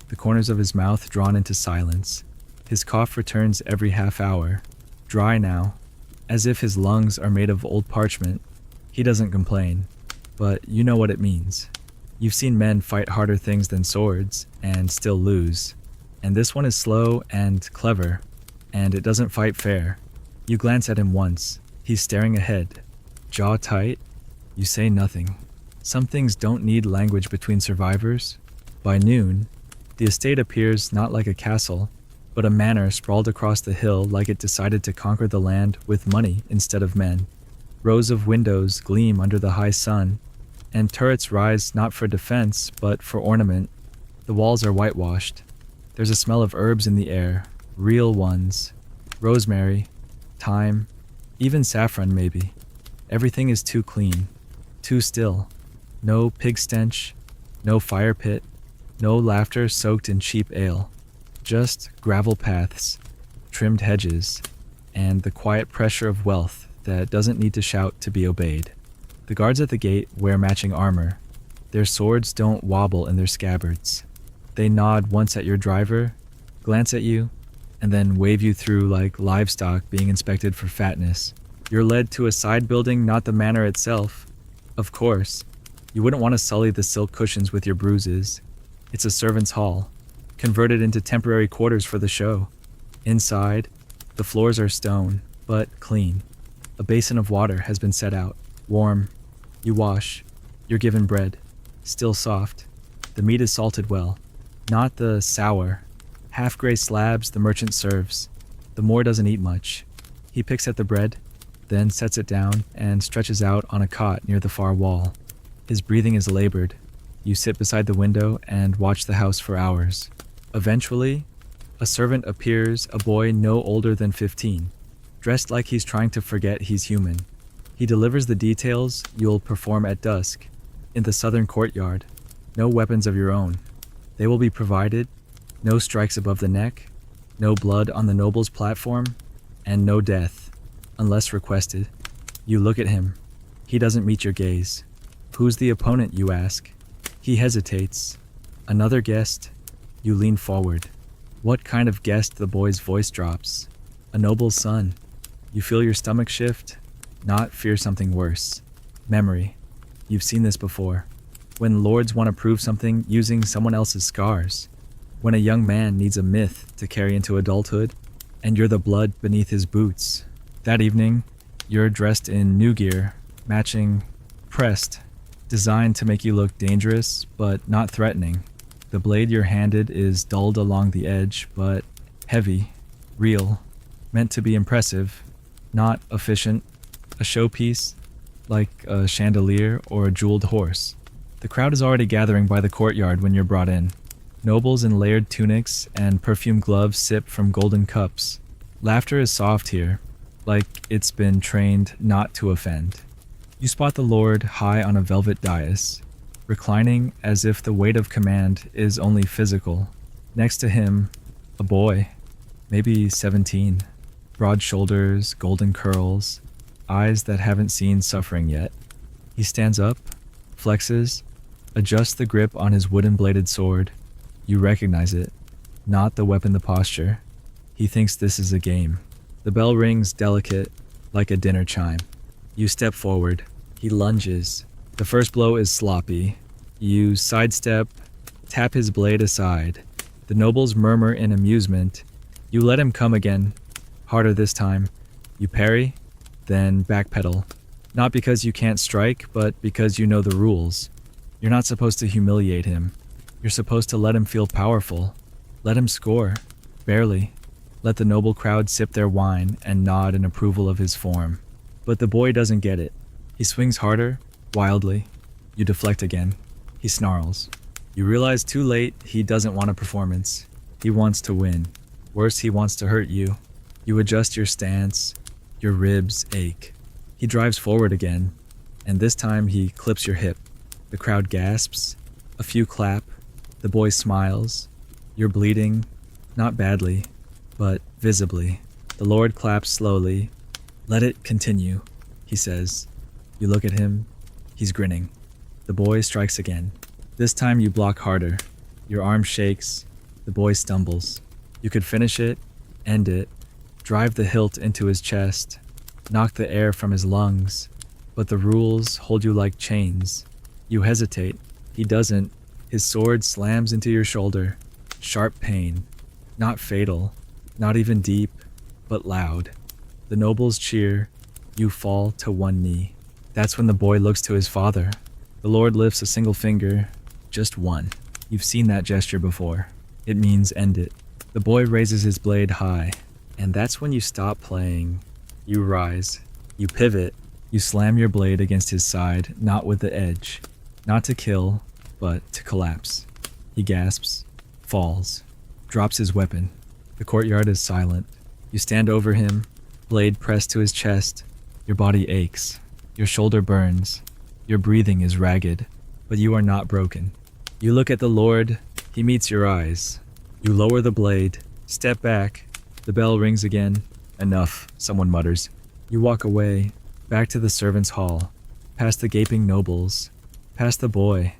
the corners of his mouth drawn into silence. His cough returns every half hour, dry now, as if his lungs are made of old parchment. He doesn't complain, but you know what it means. You've seen men fight harder things than swords and still lose, and this one is slow and clever, and it doesn't fight fair. You glance at him once. He's staring ahead, jaw tight. You say nothing. Some things don't need language between survivors. By noon, the estate appears not like a castle, but a manor sprawled across the hill like it decided to conquer the land with money instead of men. Rows of windows gleam under the high sun, and turrets rise not for defense, but for ornament. The walls are whitewashed. There's a smell of herbs in the air, real ones. Rosemary, thyme, even saffron maybe. Everything is too clean, too still. No pig stench, no fire pit, no laughter soaked in cheap ale. Just gravel paths, trimmed hedges, and the quiet pressure of wealth that doesn't need to shout to be obeyed. The guards at the gate wear matching armor. Their swords don't wobble in their scabbards. They nod once at your driver, glance at you, and then wave you through like livestock being inspected for fatness. You're led to a side building, not the manor itself. Of course, You wouldn't want to sully the silk cushions with your bruises. It's a servant's hall, converted into temporary quarters for the show. Inside, the floors are stone, but clean. A basin of water has been set out, warm. You wash. You're given bread, still soft. The meat is salted well, not the sour, half-gray slabs the merchant serves. The Moor doesn't eat much. He picks at the bread, then sets it down and stretches out on a cot near the far wall. His breathing is labored. You sit beside the window and watch the house for hours. Eventually, a servant appears, a boy no older than 15, dressed like he's trying to forget he's human. He delivers the details you'll perform at dusk, in the southern courtyard. No weapons of your own. They will be provided, no strikes above the neck, no blood on the noble's platform, and no death, unless requested. You look at him. He doesn't meet your gaze. Who's the opponent, you ask? He hesitates. Another guest? You lean forward. What kind of guest? The boy's voice drops. A noble's son. You feel your stomach shift, not fear something worse. Memory. You've seen this before. When lords want to prove something using someone else's scars. When a young man needs a myth to carry into adulthood, and you're the blood beneath his boots. That evening, you're dressed in new gear, matching, pressed, designed to make you look dangerous, but not threatening. The blade you're handed is dulled along the edge, but heavy, real, meant to be impressive, not efficient, a showpiece, like a chandelier or a jeweled horse. The crowd is already gathering by the courtyard when you're brought in. Nobles in layered tunics and perfumed gloves sip from golden cups. Laughter is soft here, like it's been trained not to offend. You spot the lord high on a velvet dais, reclining as if the weight of command is only physical. Next to him, a boy, maybe 17. Broad shoulders, golden curls, eyes that haven't seen suffering yet. He stands up, flexes, adjusts the grip on his wooden-bladed sword. You recognize it, not the weapon, the posture. He thinks this is a game. The bell rings delicate, like a dinner chime. You step forward. He lunges. The first blow is sloppy. You sidestep, tap his blade aside. The nobles murmur in amusement. You let him come again. Harder this time. You parry, then backpedal. Not because you can't strike, but because you know the rules. You're not supposed to humiliate him. You're supposed to let him feel powerful. Let him score. Barely. Let the noble crowd sip their wine and nod in approval of his form. But the boy doesn't get it. He swings harder, wildly. You deflect again. He snarls. You realize too late he doesn't want a performance. He wants to win. Worse, he wants to hurt you. You adjust your stance. Your ribs ache. He drives forward again, and this time he clips your hip. The crowd gasps. A few clap. The boy smiles. You're bleeding, not badly, but visibly. The Lord claps slowly. Let it continue, he says. You look at him. He's grinning. The boy strikes again. This time you block harder. Your arm shakes. The boy stumbles. You could finish it, end it, drive the hilt into his chest, knock the air from his lungs, but the rules hold you like chains. You hesitate. He doesn't. His sword slams into your shoulder. Sharp pain. Not fatal. Not even deep, but loud. The nobles cheer. You fall to one knee. That's when the boy looks to his father. The Lord lifts a single finger. Just one. You've seen that gesture before. It means end it. The boy raises his blade high, and that's when you stop playing. You rise. You pivot. You slam your blade against his side, not with the edge. Not to kill, but to collapse. He gasps, falls, drops his weapon. The courtyard is silent. You stand over him, blade pressed to his chest. Your body aches. Your shoulder burns. Your breathing is ragged, but you are not broken. You look at the Lord. He meets your eyes. You lower the blade, step back. The bell rings again. Enough, someone mutters. You walk away, back to the servants' hall, past the gaping nobles, past the boy,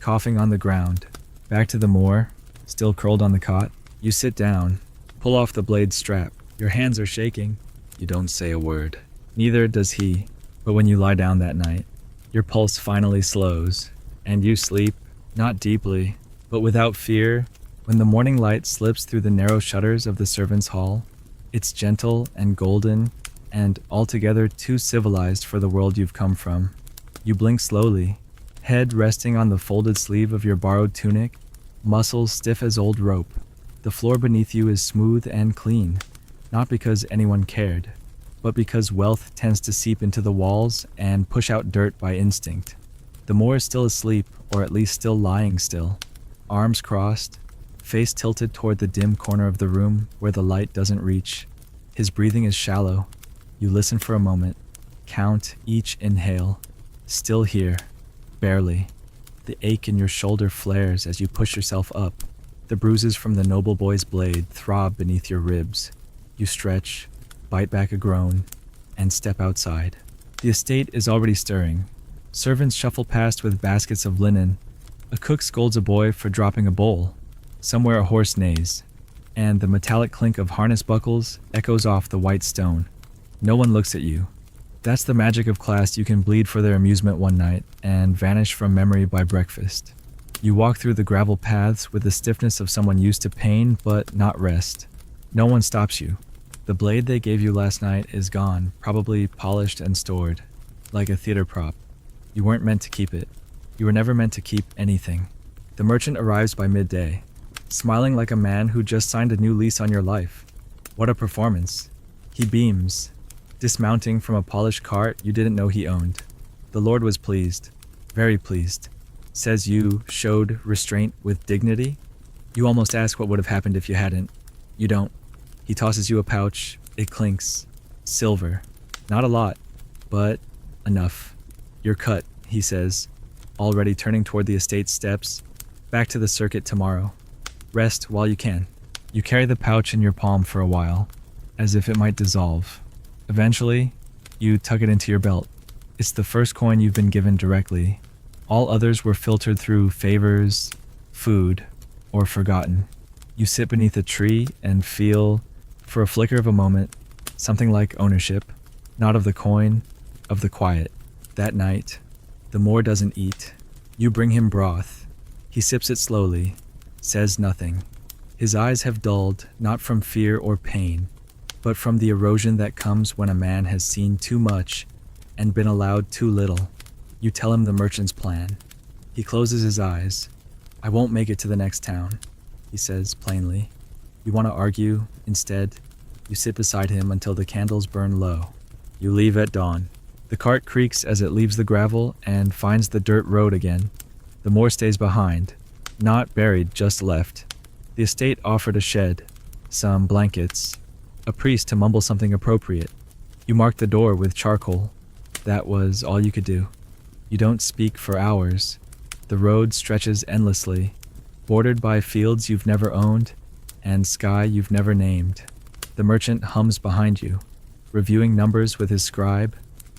coughing on the ground, back to the Moor, still curled on the cot. You sit down, pull off the blade strap. Your hands are shaking. You don't say a word. Neither does he. But when you lie down that night, your pulse finally slows. And you sleep, not deeply, but without fear. When the morning light slips through the narrow shutters of the servants' hall, it's gentle and golden and altogether too civilized for the world you've come from. You blink slowly, head resting on the folded sleeve of your borrowed tunic, muscles stiff as old rope. The floor beneath you is smooth and clean, not because anyone cared, but because wealth tends to seep into the walls and push out dirt by instinct. The Moor is still asleep, or at least still lying still, arms crossed, face tilted toward the dim corner of the room where the light doesn't reach. His breathing is shallow. You listen for a moment, count each inhale. Still here, barely. The ache in your shoulder flares as you push yourself up. The bruises from the noble boy's blade throb beneath your ribs. You stretch, bite back a groan, and step outside. The estate is already stirring. Servants shuffle past with baskets of linen. A cook scolds a boy for dropping a bowl. Somewhere a horse neighs, and the metallic clink of harness buckles echoes off the white stone. No one looks at you. That's the magic of class. You can bleed for their amusement one night and vanish from memory by breakfast. You walk through the gravel paths with the stiffness of someone used to pain but not rest. No one stops you. The blade they gave you last night is gone, probably polished and stored, like a theater prop. You weren't meant to keep it. You were never meant to keep anything. The merchant arrives by midday, smiling like a man who just signed a new lease on your life. What a performance. He beams, dismounting from a polished cart you didn't know he owned. The Lord was pleased, very pleased. Says you showed restraint with dignity. You almost ask what would have happened if you hadn't. You don't. He tosses you a pouch. It clinks. Silver. Not a lot, but enough. You're cut, he says, already turning toward the estate steps. Back to the circuit tomorrow. Rest while you can. You carry the pouch in your palm for a while, as if it might dissolve. Eventually, you tuck it into your belt. It's the first coin you've been given directly. All others were filtered through favors, food, or forgotten. You sit beneath a tree and feel, for a flicker of a moment, something like ownership, not of the coin, of the quiet. That night, the Moor doesn't eat. You bring him broth. He sips it slowly, says nothing. His eyes have dulled, not from fear or pain, but from the erosion that comes when a man has seen too much and been allowed too little. You tell him the merchant's plan. He closes his eyes. I won't make it to the next town, he says plainly. You want to argue? Instead, you sit beside him until the candles burn low. You leave at dawn. The cart creaks as it leaves the gravel and finds the dirt road again. The Moor stays behind, not buried, just left. The estate offered a shed, some blankets, a priest to mumble something appropriate. You marked the door with charcoal. That was all you could do. You don't speak for hours. The road stretches endlessly, bordered by fields you've never owned and sky you've never named. The merchant hums behind you, reviewing numbers with his scribe.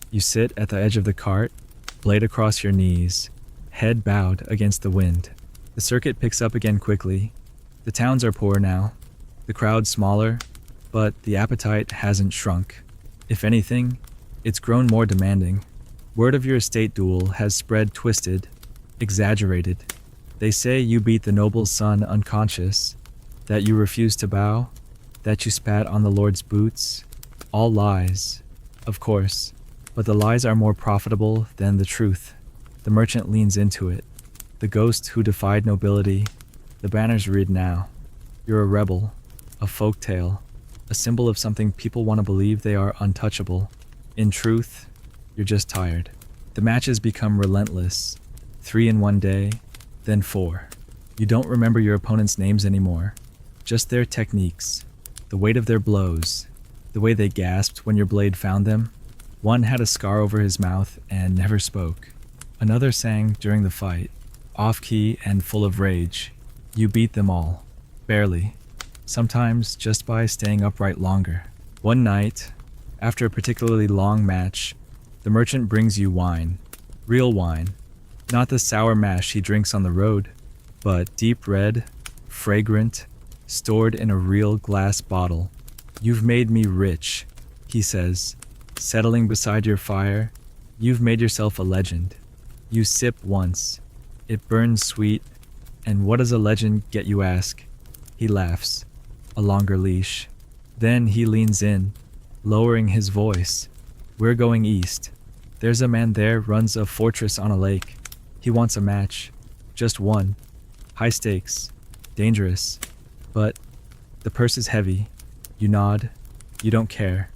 You sit at the edge of the cart, blade across your knees, head bowed against the wind. The circuit picks up again quickly. The towns are poor now, the crowd smaller, but the appetite hasn't shrunk. If anything, it's grown more demanding. Word of your estate duel has spread twisted, exaggerated. They say you beat the noble's son unconscious, that you refused to bow, that you spat on the Lord's boots. All lies, of course, but the lies are more profitable than the truth. The merchant leans into it. The ghost who defied nobility. The banners read now. You're a rebel, a folktale, a symbol of something people want to believe they are untouchable. In truth, you're just tired. The matches become relentless. 3 in one day, then 4. You don't remember your opponent's names anymore, just their techniques, the weight of their blows, the way they gasped when your blade found them. One had a scar over his mouth and never spoke. Another sang during the fight, off-key and full of rage. You beat them all, barely, sometimes just by staying upright longer. One night, after a particularly long match, the merchant brings you wine, real wine, not the sour mash he drinks on the road, but deep red, fragrant, stored in a real glass bottle. You've made me rich, he says, settling beside your fire. You've made yourself a legend. You sip once, It burns sweet, and what does a legend get, you ask? He laughs. A longer leash. Then he leans in, lowering his voice. We're going east. There's a man there runs a fortress on a lake. He wants a match. Just one. High stakes. Dangerous. But the purse is heavy. You nod. You don't care.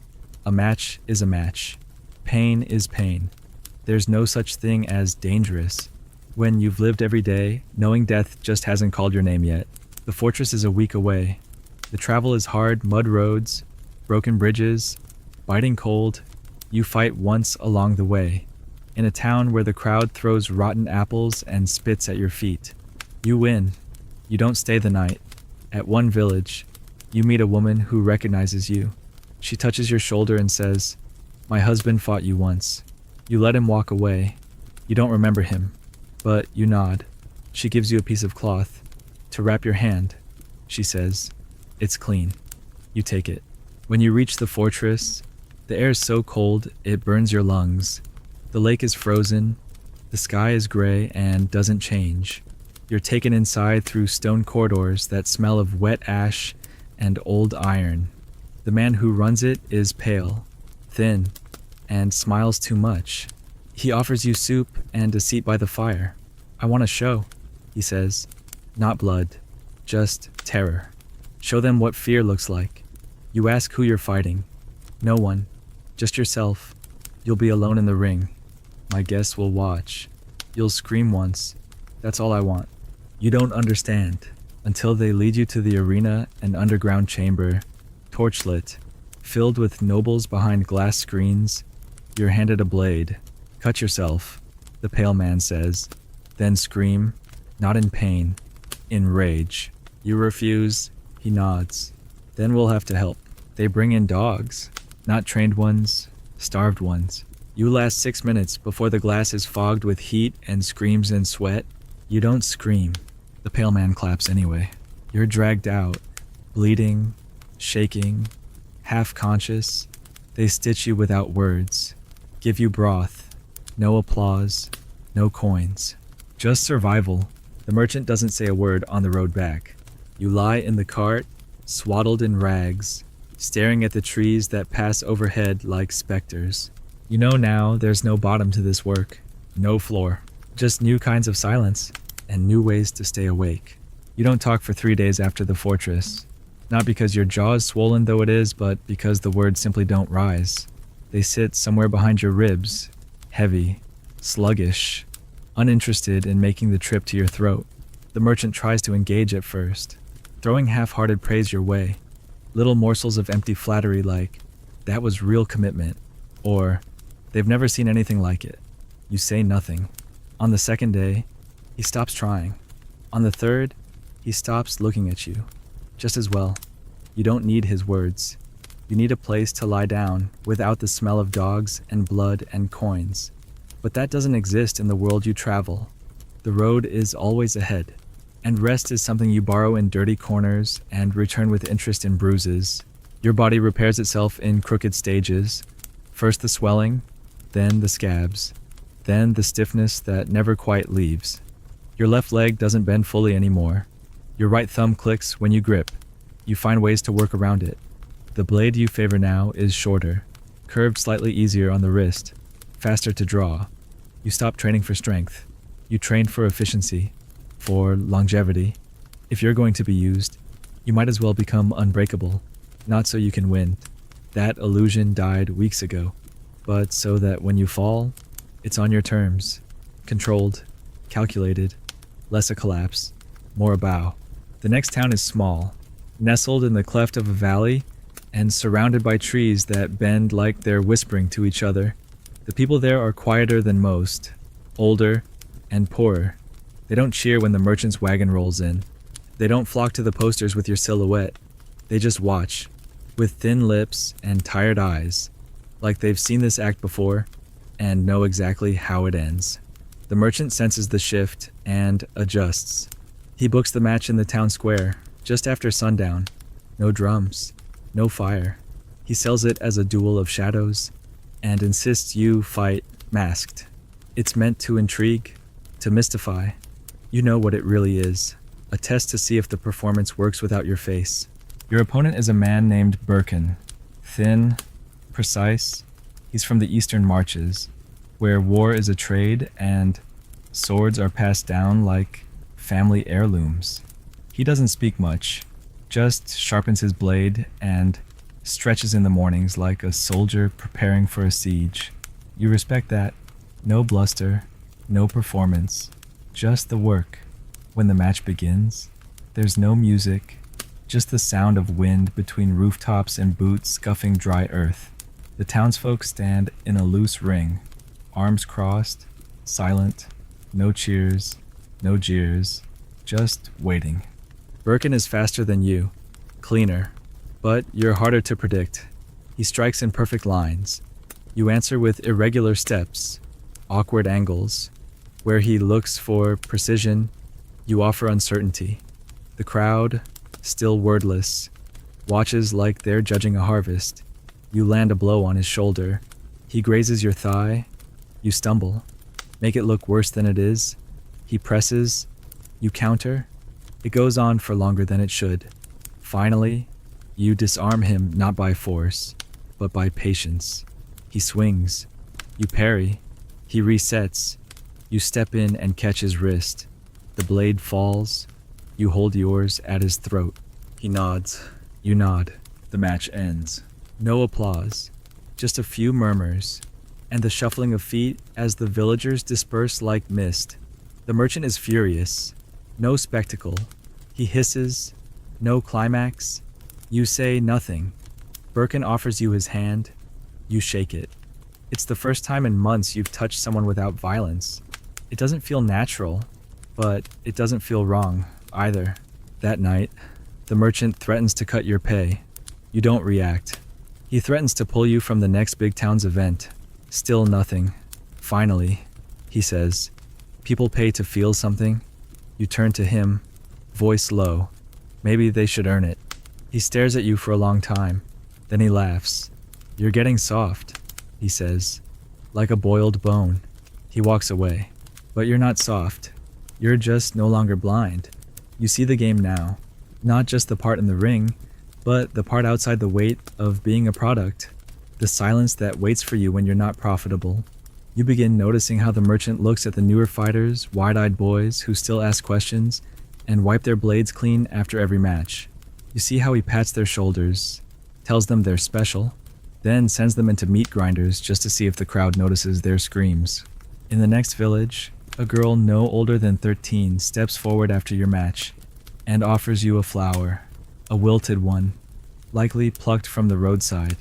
A match is a match. Pain is pain. There's no such thing as dangerous. When you've lived every day, knowing death just hasn't called your name yet. The fortress is a week away. The travel is hard, mud roads, broken bridges, biting cold. You fight once along the way. In a town where the crowd throws rotten apples and spits at your feet. You win. You don't stay the night. At one village, you meet a woman who recognizes you. She touches your shoulder and says, "My husband fought you once." You let him walk away. You don't remember him, but you nod. She gives you a piece of cloth to wrap your hand. She says, "It's clean." You take it. When you reach the fortress, the air is so cold it burns your lungs. The lake is frozen. The sky is gray and doesn't change. You're taken inside through stone corridors that smell of wet ash and old iron. The man who runs it is pale, thin, and smiles too much. He offers you soup and a seat by the fire. "I want to show," he says. "Not blood, just terror. Show them what fear looks like." You ask who you're fighting. "No one, just yourself. You'll be alone in the ring. My guests will watch. You'll scream once. That's all I want." You don't understand until they lead you to the arena, an underground chamber, torchlit, filled with nobles behind glass screens. You're handed a blade. "Cut yourself," the pale man says. Then scream, not in pain, in rage. You refuse. He nods. "Then we'll have to help." They bring in dogs, not trained ones, starved ones. You last 6 minutes before the glass is fogged with heat and screams and sweat. You don't scream. The pale man claps anyway. You're dragged out, bleeding, shaking, half conscious. They stitch you without words, give you broth, no applause, no coins. Just survival. The merchant doesn't say a word on the road back. You lie in the cart, swaddled in rags, staring at the trees that pass overhead like specters. You know now there's no bottom to this work, no floor, just new kinds of silence and new ways to stay awake. You don't talk for 3 days after the fortress, not because your jaw is swollen though it is, but because the words simply don't rise. They sit somewhere behind your ribs, heavy, sluggish, uninterested in making the trip to your throat. The merchant tries to engage at first, throwing half-hearted praise your way, little morsels of empty flattery like, "That was real commitment," or "They've never seen anything like it." You say nothing. On the second day, he stops trying. On the third, he stops looking at you. Just as well. You don't need his words. You need a place to lie down without the smell of dogs and blood and coins. But that doesn't exist in the world you travel. The road is always ahead, and rest is something you borrow in dirty corners and return with interest in bruises. Your body repairs itself in crooked stages. First the swelling, then the scabs, then the stiffness that never quite leaves. Your left leg doesn't bend fully anymore. Your right thumb clicks when you grip. You find ways to work around it. The blade you favor now is shorter, curved slightly easier on the wrist, faster to draw. You stop training for strength. You train for efficiency, for longevity. If you're going to be used, you might as well become unbreakable, not so you can win. That illusion died weeks ago, but so that when you fall, it's on your terms, controlled, calculated, less a collapse, more a bow. The next town is small, nestled in the cleft of a valley, and surrounded by trees that bend like they're whispering to each other. The people there are quieter than most, older, and poorer. They don't cheer when the merchant's wagon rolls in. They don't flock to the posters with your silhouette. They just watch, with thin lips and tired eyes, like they've seen this act before and know exactly how it ends. The merchant senses the shift and adjusts. He books the match in the town square, just after sundown. No drums, no fire. He sells it as a duel of shadows and insists you fight masked. It's meant to intrigue, to mystify, You know what it really is, a test to see if the performance works without your face. Your opponent is a man named Birkin. Thin, precise. He's from the Eastern Marches, where war is a trade and swords are passed down like family heirlooms. He doesn't speak much, just sharpens his blade and stretches in the mornings like a soldier preparing for a siege. You respect that. No bluster, no performance, just the work. When the match begins, there's no music, just the sound of wind between rooftops and boots scuffing dry earth. The townsfolk stand in a loose ring, arms crossed, silent, no cheers, no jeers, just waiting. Birkin is faster than you, cleaner, but you're harder to predict. He strikes in perfect lines. You answer with irregular steps, awkward angles. Where he looks for precision, you offer uncertainty. The crowd, still wordless, watches like they're judging a harvest. You land a blow on his shoulder. He grazes your thigh. You stumble. Make it look worse than it is. He presses. You counter. It goes on for longer than it should. Finally, you disarm him not by force, but by patience. He swings. You parry. He resets. You step in and catch his wrist. The blade falls. You hold yours at his throat. He nods. You nod. The match ends. No applause. Just a few murmurs, and the shuffling of feet as the villagers disperse like mist. The merchant is furious. No spectacle. He hisses. No climax. You say nothing. Birkin offers you his hand. You shake it. It's the first time in months you've touched someone without violence. It doesn't feel natural, but it doesn't feel wrong either. That night, the merchant threatens to cut your pay. You don't react. He threatens to pull you from the next big town's event. Still nothing. Finally, he says, "People pay to feel something." You turn to him, voice low. Maybe they should earn it. He stares at you for a long time. Then he laughs. "You're getting soft," he says, "like a boiled bone." He walks away. But you're not soft. You're just no longer blind. You see the game now. Not just the part in the ring, but the part outside the weight of being a product. The silence that waits for you when you're not profitable. You begin noticing how the merchant looks at the newer fighters, wide-eyed boys who still ask questions and wipe their blades clean after every match. You see how he pats their shoulders, tells them they're special, then sends them into meat grinders just to see if the crowd notices their screams. In the next village, a girl no older than 13 steps forward after your match and offers you a flower, a wilted one, likely plucked from the roadside.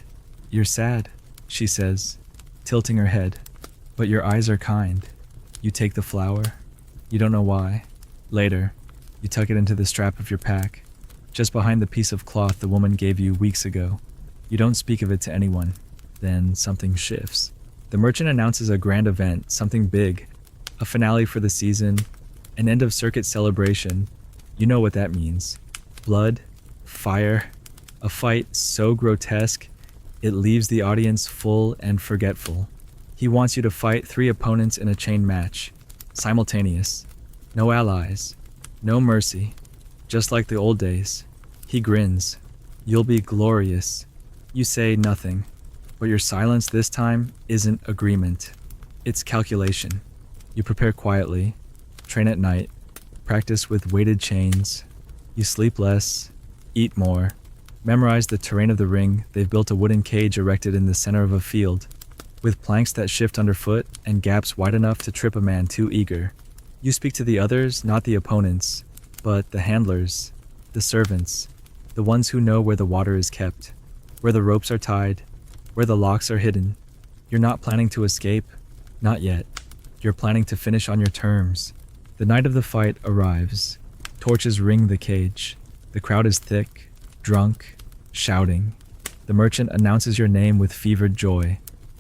"You're sad," she says, tilting her head, "but your eyes are kind." You take the flower. You don't know why. Later, you tuck it into the strap of your pack, just behind the piece of cloth the woman gave you weeks ago. You don't speak of it to anyone. Then something shifts. The merchant announces a grand event, something big. A finale for the season, an end of circuit celebration. You know what that means. Blood, fire, a fight so grotesque, it leaves the audience full and forgetful. He wants you to fight 3 opponents in a chain match, simultaneous. No allies, no mercy, just like the old days. He grins. You'll be glorious. You say nothing, but your silence this time isn't agreement. It's calculation. You prepare quietly, train at night, practice with weighted chains. You sleep less, eat more, memorize the terrain of the ring. They've built a wooden cage erected in the center of a field, with planks that shift underfoot and gaps wide enough to trip a man too eager. You speak to the others, not the opponents, but the handlers, the servants, the ones who know where the water is kept, where the ropes are tied, where the locks are hidden. You're not planning to escape, not yet. You're planning to finish on your terms. The night of the fight arrives. Torches ring the cage. The crowd is thick, drunk, shouting. The merchant announces your name with fevered joy.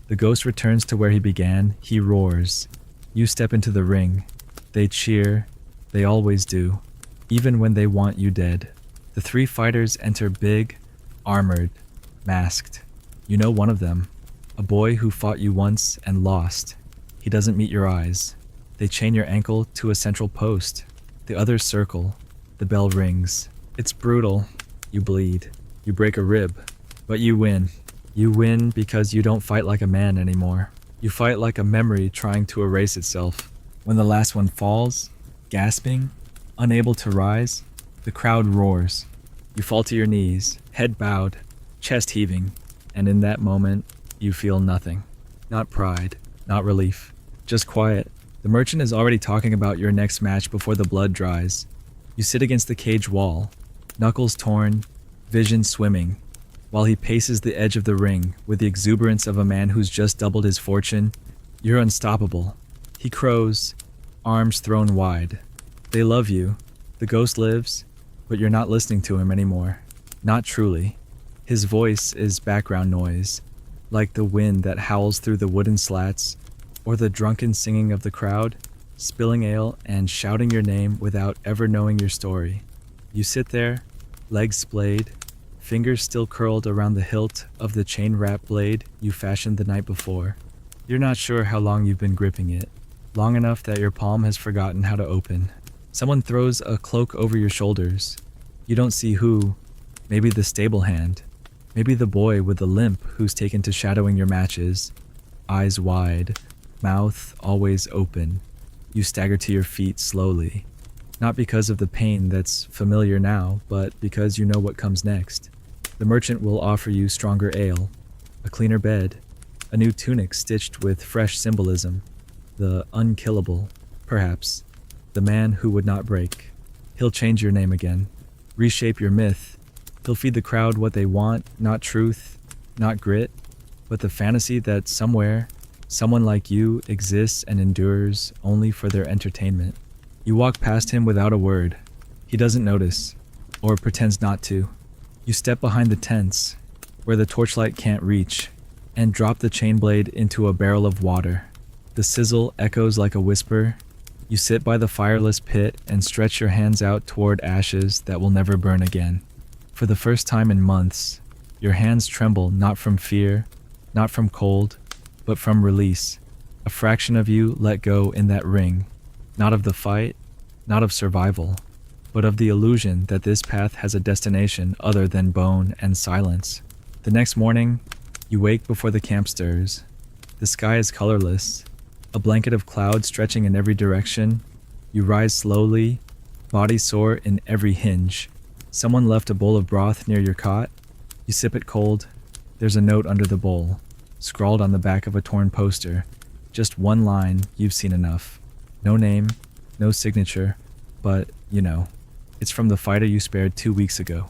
The ghost returns to where he began. He roars. You step into the ring. They cheer. They always do, even when they want you dead. The 3 fighters enter big, armored, masked. You know one of them, a boy who fought you once and lost. He doesn't meet your eyes. They chain your ankle to a central post. The others circle. The bell rings. It's brutal. You bleed. You break a rib. But you win. You win because you don't fight like a man anymore. You fight like a memory trying to erase itself. When the last one falls, gasping, unable to rise, the crowd roars. You fall to your knees, head bowed, chest heaving, and in that moment, you feel nothing. Not pride, not relief, just quiet. The merchant is already talking about your next match before the blood dries. You sit against the cage wall, knuckles torn, vision swimming, while he paces the edge of the ring with the exuberance of a man who's just doubled his fortune. You're unstoppable. He crows, arms thrown wide. They love you. The ghost lives, but you're not listening to him anymore. Not truly. His voice is background noise, like the wind that howls through the wooden slats, or the drunken singing of the crowd, spilling ale and shouting your name without ever knowing your story. You sit there, legs splayed, fingers still curled around the hilt of the chain-wrap blade you fashioned the night before. You're not sure how long you've been gripping it, long enough that your palm has forgotten how to open. Someone throws a cloak over your shoulders. You don't see who. Maybe the stable hand. Maybe the boy with the limp who's taken to shadowing your matches. Eyes wide, mouth always open. You stagger to your feet slowly. Not because of the pain that's familiar now, but because you know what comes next. The merchant will offer you stronger ale, a cleaner bed, a new tunic stitched with fresh symbolism. The unkillable, perhaps. The man who would not break. He'll change your name again. Reshape your myth. He'll feed the crowd what they want, not truth, not grit, but the fantasy that somewhere, someone like you exists and endures only for their entertainment. You walk past him without a word. He doesn't notice, or pretends not to. You step behind the tents, where the torchlight can't reach, and drop the chain blade into a barrel of water. The sizzle echoes like a whisper. You sit by the fireless pit and stretch your hands out toward ashes that will never burn again. For the first time in months, your hands tremble not from fear, not from cold, but from release. A fraction of you let go in that ring, not of the fight, not of survival, but of the illusion that this path has a destination other than bone and silence. The next morning, you wake before the camp stirs. The sky is colorless, a blanket of cloud stretching in every direction. You rise slowly, body sore in every hinge. Someone left a bowl of broth near your cot. You sip it cold. There's a note under the bowl, scrawled on the back of a torn poster. Just one line, you've seen enough. No name, no signature, but, you know, it's from the fighter you spared 2 weeks ago.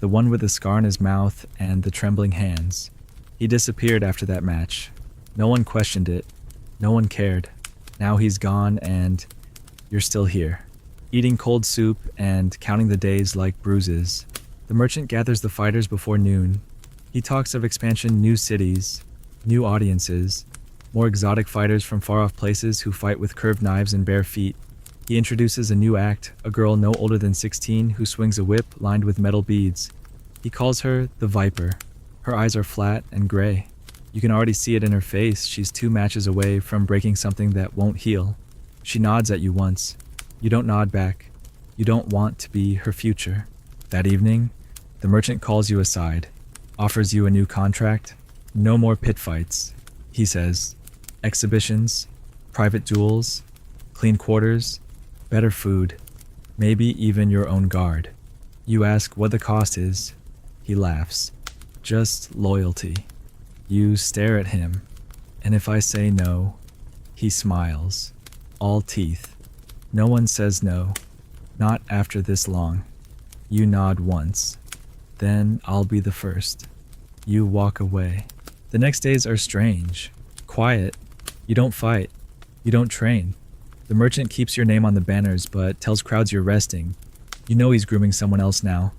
The one with the scar on his mouth and the trembling hands. He disappeared after that match. No one questioned it. No one cared. Now he's gone and you're still here, eating cold soup and counting the days like bruises. The merchant gathers the fighters before noon. He talks of expansion, new cities, new audiences, more exotic fighters from far-off places who fight with curved knives and bare feet. He introduces a new act, a girl no older than 16 who swings a whip lined with metal beads. He calls her the Viper. Her eyes are flat and gray. You can already see it in her face. She's 2 matches away from breaking something that won't heal. She nods at you once. You don't nod back. You don't want to be her future. That evening, the merchant calls you aside, offers you a new contract. No more pit fights, he says. Exhibitions, private duels, clean quarters, better food, maybe even your own guard. You ask what the cost is. He laughs. Just loyalty. You stare at him, and if I say no, he smiles. All teeth. No one says no. Not after this long. You nod once. Then I'll be the first. You walk away. The next days are strange. Quiet. You don't fight. You don't train. The merchant keeps your name on the banners but tells crowds you're resting. You know he's grooming someone else now.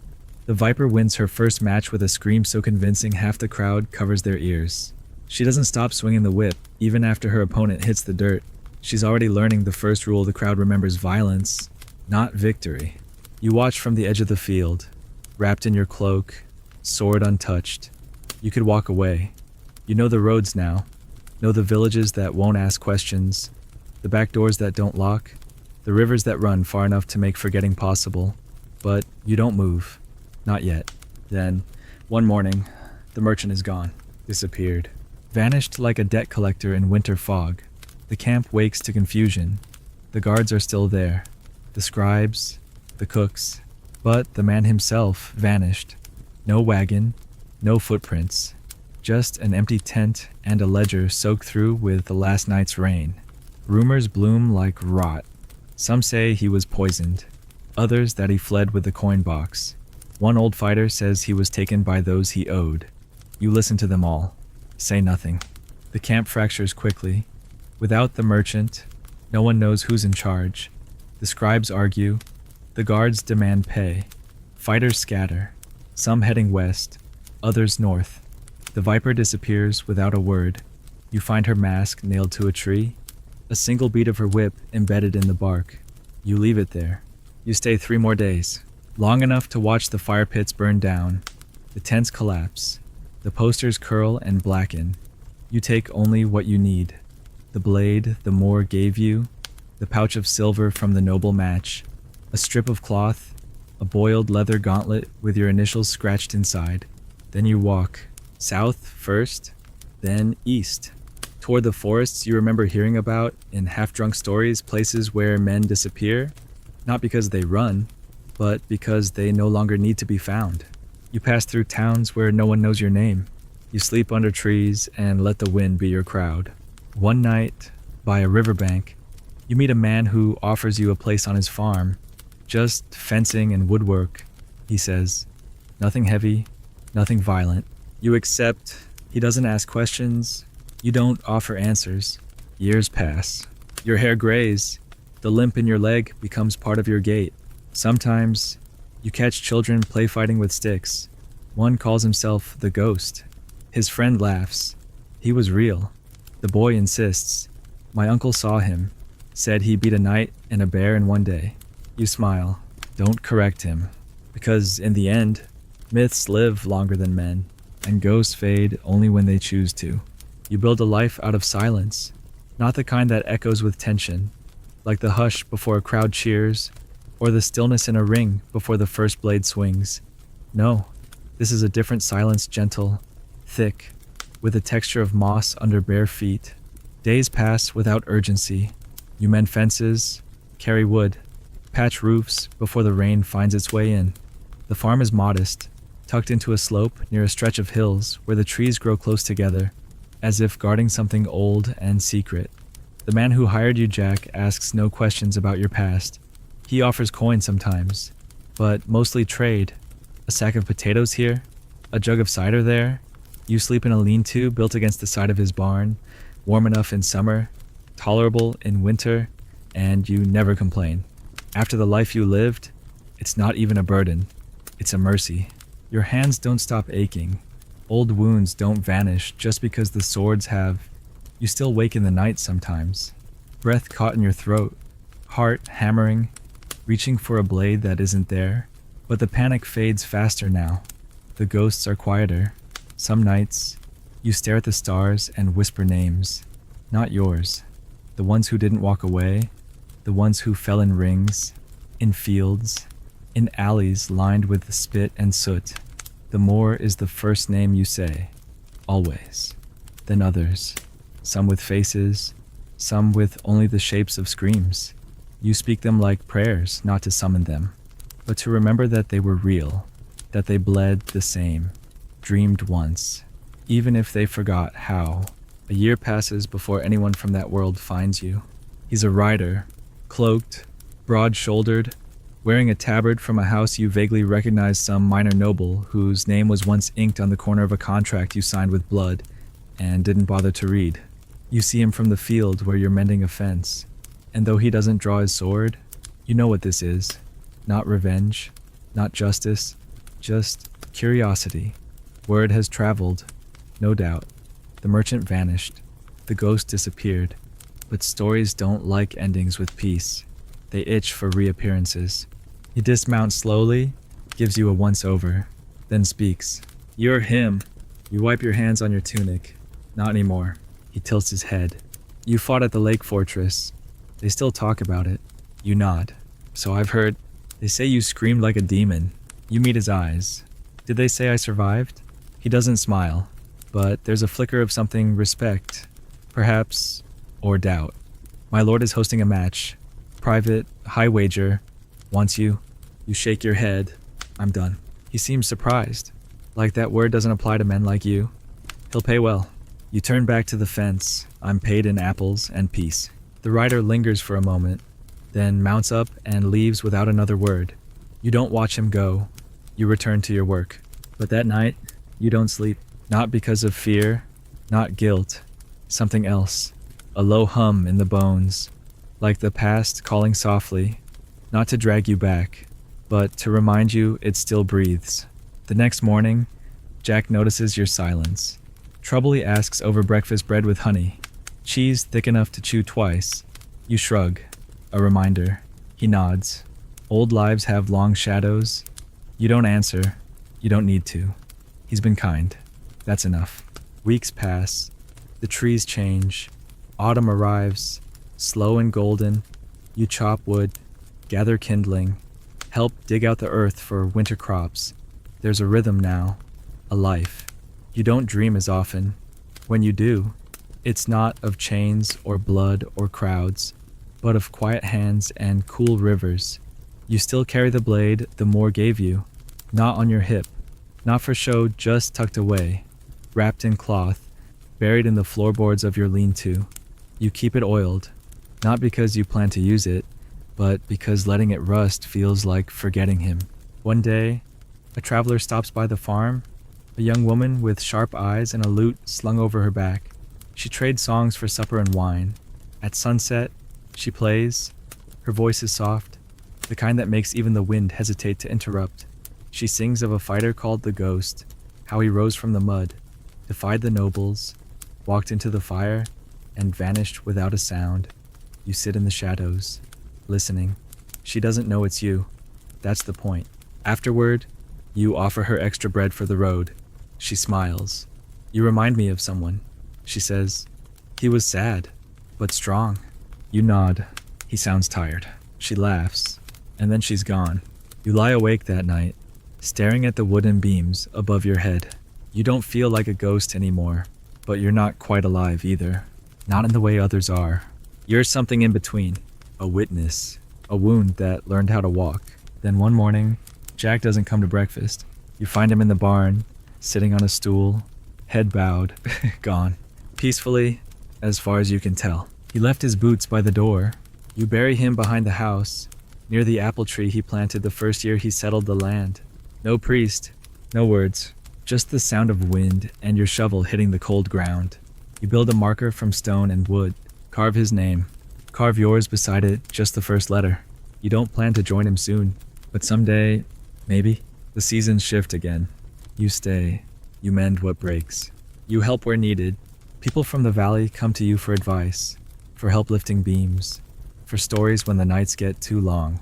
The Viper wins her first match with a scream so convincing half the crowd covers their ears. She doesn't stop swinging the whip, even after her opponent hits the dirt. She's already learning the first rule the crowd remembers: violence, not victory. You watch from the edge of the field, wrapped in your cloak, sword untouched. You could walk away. You know the roads now, know the villages that won't ask questions, the back doors that don't lock, The rivers that run far enough to make forgetting possible. But you don't move. Not yet. Then, one morning, the merchant is gone. Disappeared. Vanished like a debt collector in winter fog. The camp wakes to confusion. The guards are still there. The scribes, the cooks. But the man himself vanished. No wagon, no footprints. Just an empty tent and a ledger soaked through with the last night's rain. Rumors bloom like rot. Some say he was poisoned. Others that he fled with the coin box. One old fighter says he was taken by those he owed. You listen to them all. Say nothing. The camp fractures quickly. Without the merchant, no one knows who's in charge. The scribes argue. The guards demand pay. Fighters scatter. Some heading west, others north. The viper disappears without a word. You find her mask nailed to a tree. A single bead of her whip embedded in the bark. You leave it there. You stay 3 more days. Long enough to watch the fire pits burn down. The tents collapse. The posters curl and blacken. You take only what you need. The blade the Moor gave you. The pouch of silver from the noble match. A strip of cloth. A boiled leather gauntlet with your initials scratched inside. Then you walk. South first, then east. Toward the forests you remember hearing about in half-drunk stories, places where men disappear. Not because they run, but because they no longer need to be found. You pass through towns where no one knows your name. You sleep under trees and let the wind be your crowd. One night, by a riverbank, you meet a man who offers you a place on his farm. Just fencing and woodwork, he says. Nothing heavy, nothing violent. You accept. He doesn't ask questions. You don't offer answers. Years pass. Your hair grays. The limp in your leg becomes part of your gait. Sometimes, you catch children play fighting with sticks. One calls himself the Ghost. His friend laughs. He was real. The boy insists. My uncle saw him. Said he beat a knight and a bear in one day. You smile. Don't correct him. Because in the end, myths live longer than men, and ghosts fade only when they choose to. You build a life out of silence, not the kind that echoes with tension, like the hush before a crowd cheers, or the stillness in a ring before the first blade swings. No, this is a different silence, gentle, thick, with the texture of moss under bare feet. Days pass without urgency. You mend fences, carry wood, patch roofs before the rain finds its way in. The farm is modest, tucked into a slope near a stretch of hills where the trees grow close together, as if guarding something old and secret. The man who hired you, Jack, asks no questions about your past. He offers coin sometimes, but mostly trade. A sack of potatoes here, a jug of cider there. You sleep in a lean-to built against the side of his barn, warm enough in summer, tolerable in winter, and you never complain. After the life you lived, it's not even a burden. It's a mercy. Your hands don't stop aching. Old wounds don't vanish just because the swords have. You still wake in the night sometimes. Breath caught in your throat. Heart hammering, reaching for a blade that isn't there. But the panic fades faster now. The ghosts are quieter. Some nights, you stare at the stars and whisper names. Not yours. The ones who didn't walk away. The ones who fell in rings, in fields, in alleys lined with spit and soot. The Moor is the first name you say, always. Then others, some with faces, some with only the shapes of screams. You speak them like prayers, not to summon them, but to remember that they were real, that they bled the same, dreamed once, even if they forgot how. A year passes before anyone from that world finds you. He's a rider, cloaked, broad-shouldered, wearing a tabard from a house you vaguely recognize some minor noble whose name was once inked on the corner of a contract you signed with blood and didn't bother to read. You see him from the field where you're mending a fence, and though he doesn't draw his sword, you know what this is. Not revenge, not justice, just curiosity. Word has traveled, no doubt. The merchant vanished. The ghost disappeared. But stories don't like endings with peace. They itch for reappearances. He dismounts slowly, gives you a once-over, then speaks. You're him. You wipe your hands on your tunic. Not anymore. He tilts his head. You fought at the lake fortress. They still talk about it. You nod. So I've heard. They say you screamed like a demon. You meet his eyes. Did they say I survived? He doesn't smile, but there's a flicker of something respect, perhaps, or doubt. My lord is hosting a match. Private, high wager. Wants you. You shake your head. I'm done. He seems surprised. Like that word doesn't apply to men like you. He'll pay well. You turn back to the fence. I'm paid in apples and peace. The rider lingers for a moment, then mounts up and leaves without another word. You don't watch him go. You return to your work. But that night, you don't sleep. Not because of fear, not guilt. Something else. A low hum in the bones. Like the past calling softly. Not to drag you back, but to remind you it still breathes. The next morning, Jack notices your silence. Trouble he asks over breakfast bread with honey. Cheese thick enough to chew twice. You shrug. A reminder. He nods. Old lives have long shadows. You don't answer. You don't need to. He's been kind. That's enough. Weeks pass. The trees change. Autumn arrives. Slow and golden. You chop wood. Gather kindling. Help dig out the earth for winter crops. There's a rhythm now. A life. You don't dream as often. When you do, it's not of chains or blood or crowds, but of quiet hands and cool rivers. You still carry the blade the Moor gave you, not on your hip, not for show, just tucked away, wrapped in cloth, buried in the floorboards of your lean-to. You keep it oiled, not because you plan to use it, but because letting it rust feels like forgetting him. One day, a traveler stops by the farm, a young woman with sharp eyes and a lute slung over her back. She trades songs for supper and wine. At sunset, she plays. Her voice is soft, the kind that makes even the wind hesitate to interrupt. She sings of a fighter called the Ghost, how he rose from the mud, defied the nobles, walked into the fire, and vanished without a sound. You sit in the shadows, listening. She doesn't know it's you. That's the point. Afterward, you offer her extra bread for the road. She smiles. You remind me of someone. She says, he was sad, but strong. You nod. He sounds tired. She laughs, and then she's gone. You lie awake that night, staring at the wooden beams above your head. You don't feel like a ghost anymore, but you're not quite alive either. Not in the way others are. You're something in between. A witness. A wound that learned how to walk. Then one morning, Jack doesn't come to breakfast. You find him in the barn, sitting on a stool, head bowed, gone. Peacefully, as far as you can tell. He left his boots by the door. You bury him behind the house, near the apple tree he planted the first year he settled the land. No priest, no words, just the sound of wind and your shovel hitting the cold ground. You build a marker from stone and wood, carve his name, carve yours beside it, just the first letter. You don't plan to join him soon, but someday, maybe, the seasons shift again. You stay, you mend what breaks. You help where needed. People from the valley come to you for advice, for help lifting beams, for stories when the nights get too long.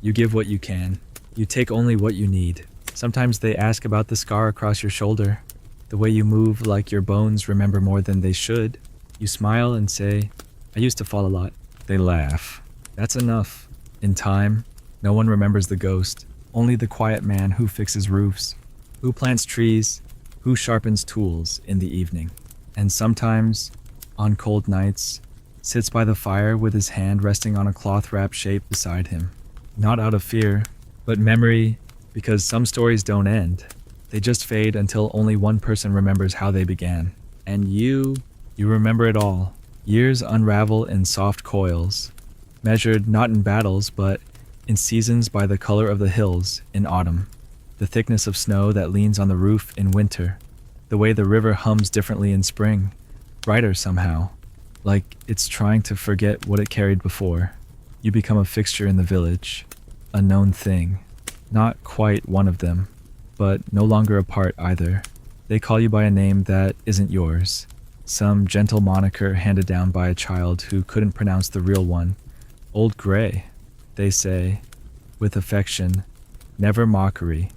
You give what you can. You take only what you need. Sometimes they ask about the scar across your shoulder, the way you move like your bones remember more than they should. You smile and say, I used to fall a lot. They laugh. That's enough. In time, no one remembers the ghost, only the quiet man who fixes roofs, who plants trees, who sharpens tools in the evening. And sometimes, on cold nights, sits by the fire with his hand resting on a cloth-wrapped shape beside him. Not out of fear, but memory, because some stories don't end. They just fade until only one person remembers how they began. And you remember it all. Years unravel in soft coils, measured not in battles, but in seasons by the color of the hills in autumn, the thickness of snow that leans on the roof in winter, the way the river hums differently in spring, brighter somehow, like it's trying to forget what it carried before. You become a fixture in the village, a known thing, not quite one of them, but no longer a part either. They call you by a name that isn't yours, some gentle moniker handed down by a child who couldn't pronounce the real one. Old Gray, they say, with affection, never mockery.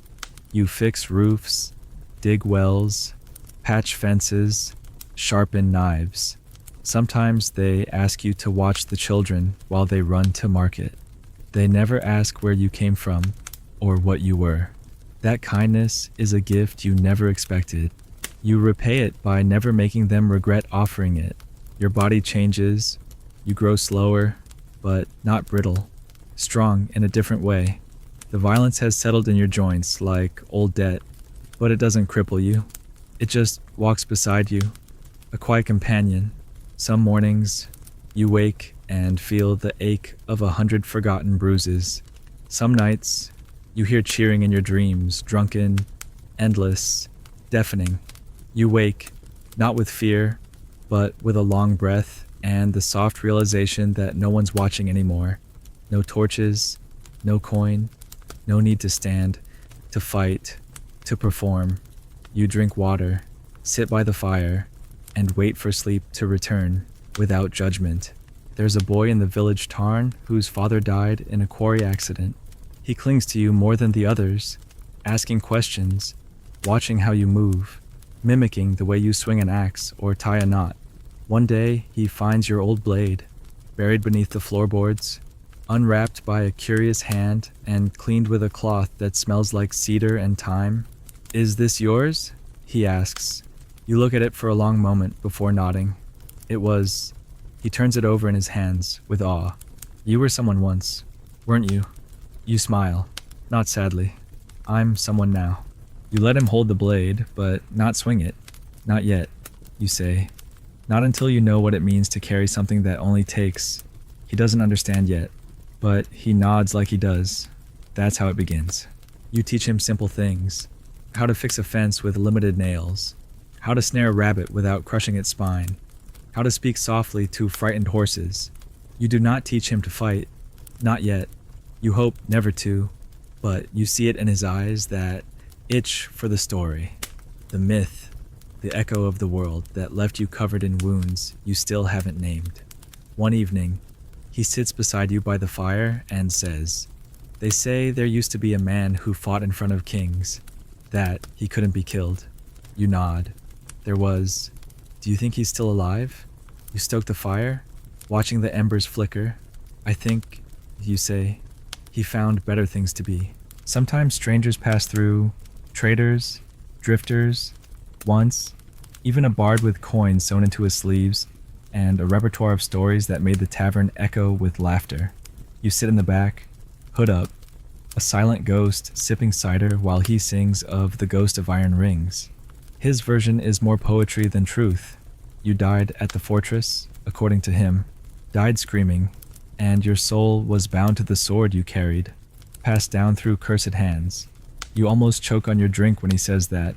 You fix roofs, dig wells, patch fences, sharpen knives. Sometimes they ask you to watch the children while they run to market. They never ask where you came from or what you were. That kindness is a gift you never expected. You repay it by never making them regret offering it. Your body changes, you grow slower, but not brittle, strong in a different way. The violence has settled in your joints like old debt, but it doesn't cripple you. It just walks beside you, a quiet companion. Some mornings, you wake and feel the ache of 100 forgotten bruises. Some nights, you hear cheering in your dreams, drunken, endless, deafening. You wake, not with fear, but with a long breath and the soft realization that no one's watching anymore. No torches, no coin, no need to stand, to fight, to perform. You drink water, sit by the fire, and wait for sleep to return without judgment. There's a boy in the village tarn whose father died in a quarry accident. He clings to you more than the others, asking questions, watching how you move, mimicking the way you swing an axe or tie a knot. One day, he finds your old blade, buried beneath the floorboards, unwrapped by a curious hand and cleaned with a cloth that smells like cedar and thyme. "Is this yours?" he asks. You look at it for a long moment before nodding. It was. He turns it over in his hands with awe. "You were someone once, weren't you?" You smile, not sadly. "I'm someone now." You let him hold the blade, but not swing it. "Not yet," you say. "Not until you know what it means to carry something that only takes." He doesn't understand yet, but he nods like he does. That's how it begins. You teach him simple things. How to fix a fence with limited nails. How to snare a rabbit without crushing its spine. How to speak softly to frightened horses. You do not teach him to fight. Not yet. You hope never to, but you see it in his eyes that itch for the story, the myth, the echo of the world that left you covered in wounds you still haven't named. One evening, he sits beside you by the fire and says, "They say there used to be a man who fought in front of kings, that he couldn't be killed." You nod. "There was. Do you think he's still alive?" You stoke the fire, watching the embers flicker. "I think," you say, "he found better things to be." Sometimes strangers pass through, traders, drifters, once, even a bard with coins sewn into his sleeves, and a repertoire of stories that made the tavern echo with laughter. You sit in the back, hood up, a silent ghost sipping cider while he sings of the ghost of iron rings. His version is more poetry than truth. You died at the fortress, according to him, died screaming, and your soul was bound to the sword you carried, passed down through cursed hands. You almost choke on your drink when he says that.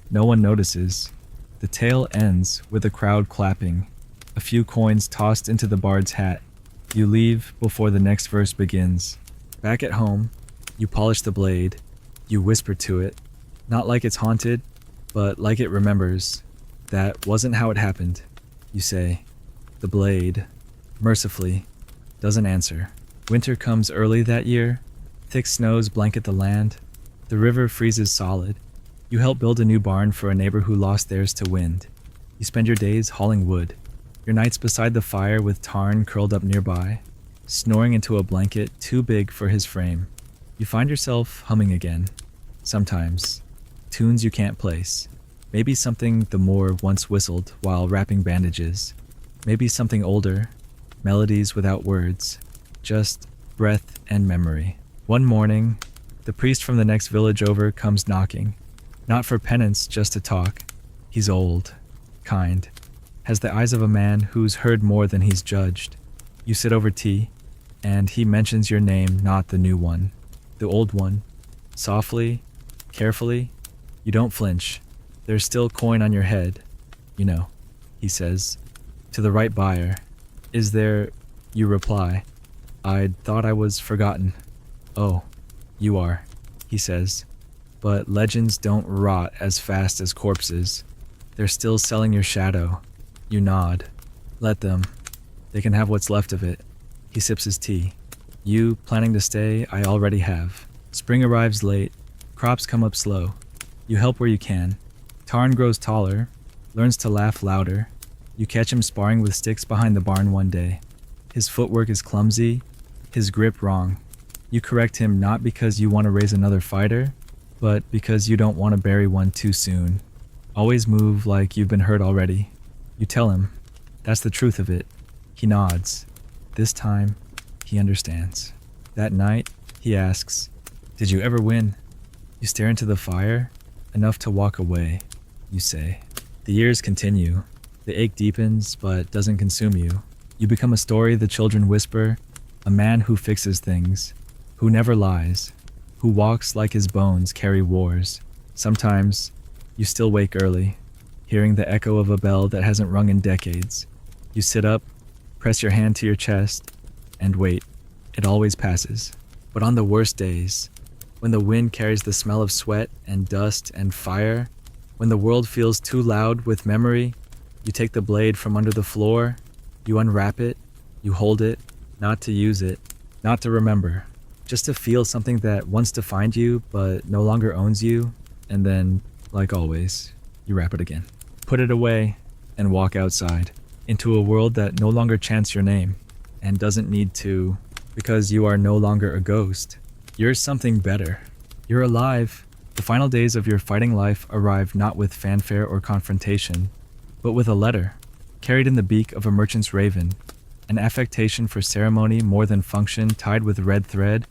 No one notices. The tale ends with a crowd clapping, a few coins tossed into the bard's hat. You leave before the next verse begins. Back at home, you polish the blade. You whisper to it, not like it's haunted, but like it remembers. "That wasn't how it happened," you say. The blade, mercifully, doesn't answer. Winter comes early that year. Thick snows blanket the land. The river freezes solid. You help build a new barn for a neighbor who lost theirs to wind. You spend your days hauling wood. Your nights beside the fire with Tarn curled up nearby, snoring into a blanket too big for his frame. You find yourself humming again. Sometimes. Tunes you can't place. Maybe something the Moor once whistled while wrapping bandages. Maybe something older. Melodies without words. Just breath and memory. One morning, the priest from the next village over comes knocking. Not for penance, just to talk. He's old, kind, has the eyes of a man who's heard more than he's judged. You sit over tea, and he mentions your name, not the new one, the old one. Softly, carefully, you don't flinch. There's still coin on your head. You know, he says, to the right buyer. "Is there?" You reply. "I'd thought I was forgotten." "Oh, you are," he says. "But legends don't rot as fast as corpses. They're still selling your shadow." You nod. "Let them. They can have what's left of it." He sips his tea. "You, planning to stay, I already have." Spring arrives late. Crops come up slow. You help where you can. Tarn grows taller, learns to laugh louder. You catch him sparring with sticks behind the barn one day. His footwork is clumsy, his grip wrong. You correct him not because you want to raise another fighter, but because you don't want to bury one too soon. Always move like you've been hurt already. You tell him, that's the truth of it. He nods. This time, he understands. That night, he asks, did you ever win? You stare into the fire, enough to walk away, you say. The years continue. The ache deepens, but doesn't consume you. You become a story the children whisper, a man who fixes things, who never lies, who walks like his bones carry wars. Sometimes, you still wake early, hearing the echo of a bell that hasn't rung in decades. You sit up, press your hand to your chest, and wait. It always passes. But on the worst days, when the wind carries the smell of sweat and dust and fire, when the world feels too loud with memory, you take the blade from under the floor, you unwrap it, you hold it, not to use it, not to remember, just to feel something that once defined you but no longer owns you, and then, like always, you wrap it again. Put it away and walk outside, into a world that no longer chants your name, and doesn't need to, because you are no longer a ghost. You're something better. You're alive. The final days of your fighting life arrive not with fanfare or confrontation, but with a letter, carried in the beak of a merchant's raven, an affectation for ceremony more than function tied with red thread,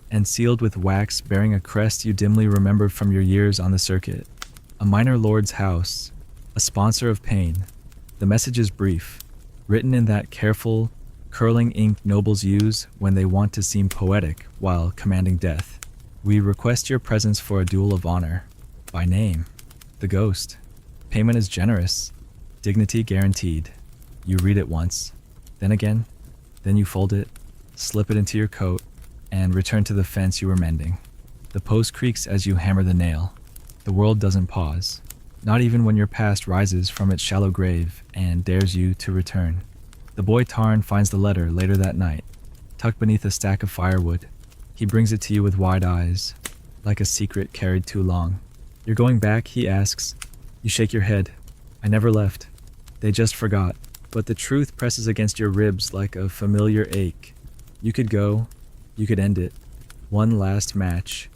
and sealed with wax bearing a crest you dimly remember from your years on the circuit. A minor lord's house, a sponsor of pain. The message is brief, written in that careful, curling ink nobles use when they want to seem poetic while commanding death. We request your presence for a duel of honor. By name, the ghost. Payment is generous, dignity guaranteed. You read it once, then again, then you fold it, slip it into your coat, and return to the fence you were mending. The post creaks as you hammer the nail. The world doesn't pause, not even when your past rises from its shallow grave and dares you to return. The boy Tarn finds the letter later that night, tucked beneath a stack of firewood. He brings it to you with wide eyes, like a secret carried too long. You're going back, he asks. You shake your head. I never left. They just forgot. But the truth presses against your ribs like a familiar ache. You could go. You could end it. One last match.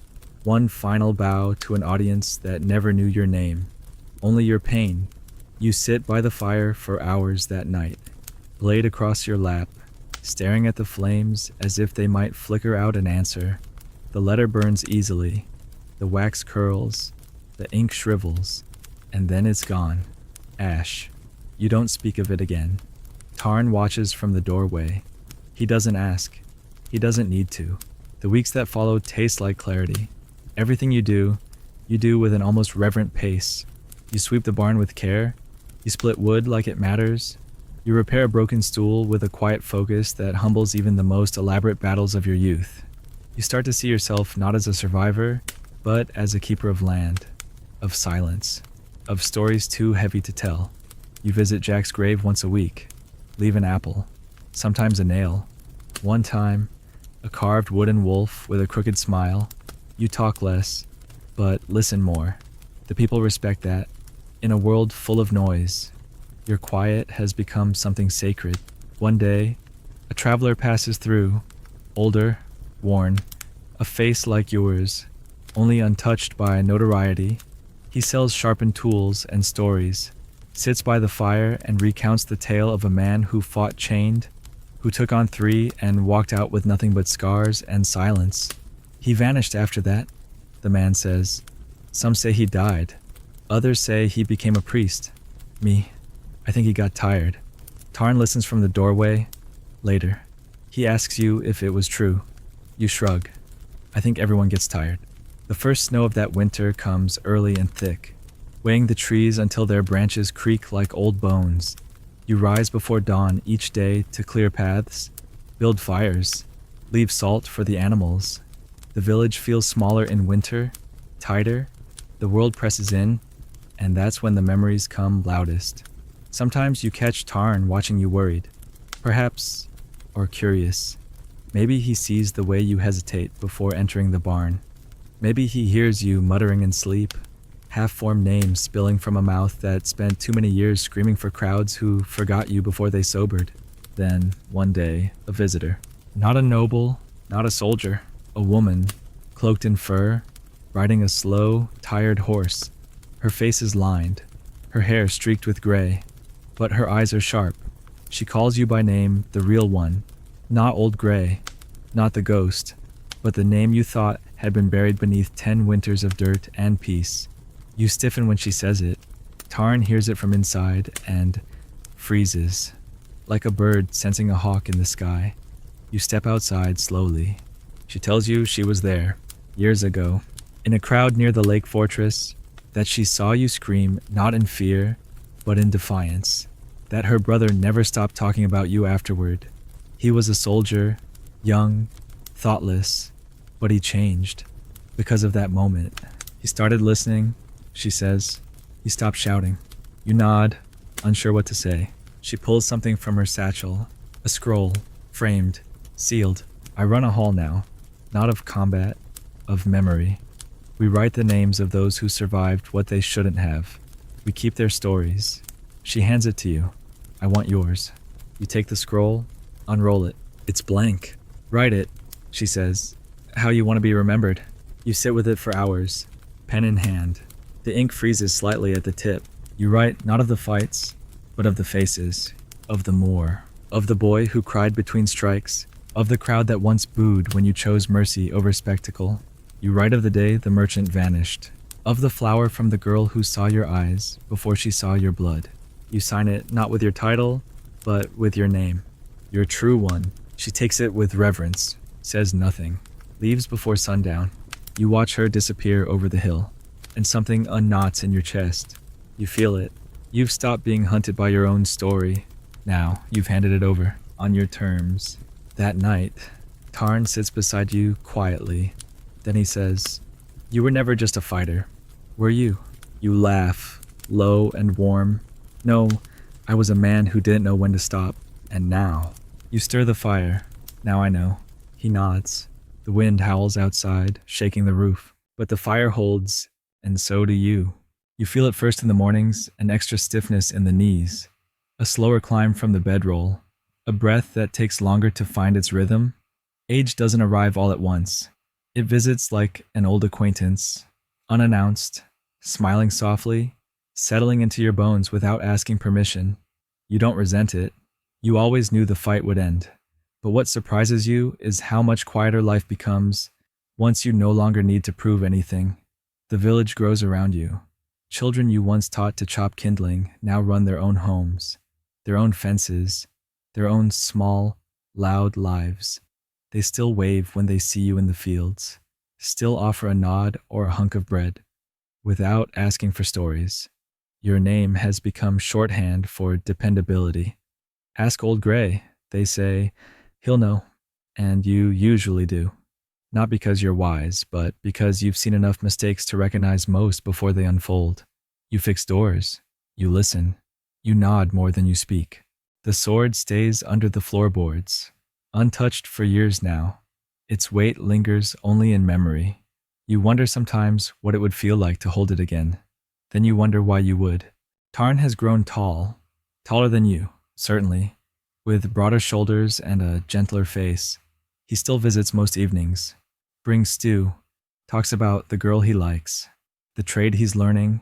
One final bow to an audience that never knew your name. Only your pain. You sit by the fire for hours that night, blade across your lap, staring at the flames as if they might flicker out an answer. The letter burns easily. The wax curls. The ink shrivels. And then it's gone. Ash. You don't speak of it again. Tarn watches from the doorway. He doesn't ask. He doesn't need to. The weeks that follow taste like clarity. Everything you do with an almost reverent pace. You sweep the barn with care. You split wood like it matters. You repair a broken stool with a quiet focus that humbles even the most elaborate battles of your youth. You start to see yourself not as a survivor, but as a keeper of land, of silence, of stories too heavy to tell. You visit Jack's grave once a week, leave an apple, sometimes a nail. One time, a carved wooden wolf with a crooked smile. You talk less, but listen more. The people respect that. In a world full of noise, your quiet has become something sacred. One day, a traveler passes through, older, worn, a face like yours, only untouched by notoriety. He sells sharpened tools and stories, sits by the fire and recounts the tale of a man who fought chained, who took on 3 and walked out with nothing but scars and silence. He vanished after that, the man says. Some say he died. Others say he became a priest. Me, I think he got tired. Tarn listens from the doorway. Later, he asks you if it was true. You shrug. I think everyone gets tired. The first snow of that winter comes early and thick, weighing the trees until their branches creak like old bones. You rise before dawn each day to clear paths, build fires, leave salt for the animals. The village feels smaller in winter, tighter. The world presses in, and that's when the memories come loudest. Sometimes you catch Tarn watching you worried, perhaps, or curious. Maybe he sees the way you hesitate before entering the barn. Maybe he hears you muttering in sleep, half-formed names spilling from a mouth that spent too many years screaming for crowds who forgot you before they sobered. Then, one day, a visitor. Not a noble, not a soldier. A woman, cloaked in fur, riding a slow, tired horse. Her face is lined, her hair streaked with gray, but her eyes are sharp. She calls you by name, the real one, not Old Gray, not the ghost, but the name you thought had been buried beneath 10 winters of dirt and peace. You stiffen when she says it. Tarn hears it from inside and freezes, like a bird sensing a hawk in the sky. You step outside slowly. She tells you she was there, years ago, in a crowd near the lake fortress, that she saw you scream not in fear, but in defiance, that her brother never stopped talking about you afterward. He was a soldier, young, thoughtless, but he changed because of that moment. He started listening, she says. He stopped shouting. You nod, unsure what to say. She pulls something from her satchel, a scroll, framed, sealed. I run a hall now, not of combat, of memory. We write the names of those who survived what they shouldn't have. We keep their stories. She hands it to you. I want yours. You take the scroll, unroll it. It's blank. Write it, she says. How you want to be remembered. You sit with it for hours, pen in hand. The ink freezes slightly at the tip. You write not of the fights, but of the faces, of the Moor, of the boy who cried between strikes, of the crowd that once booed when you chose mercy over spectacle. You write of the day the merchant vanished, of the flower from the girl who saw your eyes before she saw your blood. You sign it not with your title, but with your name. Your true one. She takes it with reverence, says nothing, leaves before sundown. You watch her disappear over the hill, and something unknots in your chest. You feel it. You've stopped being hunted by your own story. Now, you've handed it over, on your terms. That night, Tarn sits beside you quietly. Then he says, you were never just a fighter, were you? You laugh, low and warm. No, I was a man who didn't know when to stop. And now, you stir the fire. Now I know. He nods. The wind howls outside, shaking the roof. But the fire holds, and so do you. You feel it first in the mornings, an extra stiffness in the knees, a slower climb from the bedroll, a breath that takes longer to find its rhythm. Age doesn't arrive all at once. It visits like an old acquaintance, unannounced, smiling softly, settling into your bones without asking permission. You don't resent it. You always knew the fight would end. But what surprises you is how much quieter life becomes once you no longer need to prove anything. The village grows around you. Children you once taught to chop kindling now run their own homes, their own fences, their own small, loud lives. They still wave when they see you in the fields, still offer a nod or a hunk of bread, without asking for stories. Your name has become shorthand for dependability. Ask Old Gray, they say, he'll know, and you usually do. Not because you're wise, but because you've seen enough mistakes to recognize most before they unfold. You fix doors. You listen. You nod more than you speak. The sword stays under the floorboards, untouched for years now. Its weight lingers only in memory. You wonder sometimes what it would feel like to hold it again. Then you wonder why you would. Tarn has grown tall, taller than you, certainly, with broader shoulders and a gentler face. He still visits most evenings, brings stew, talks about the girl he likes, the trade he's learning,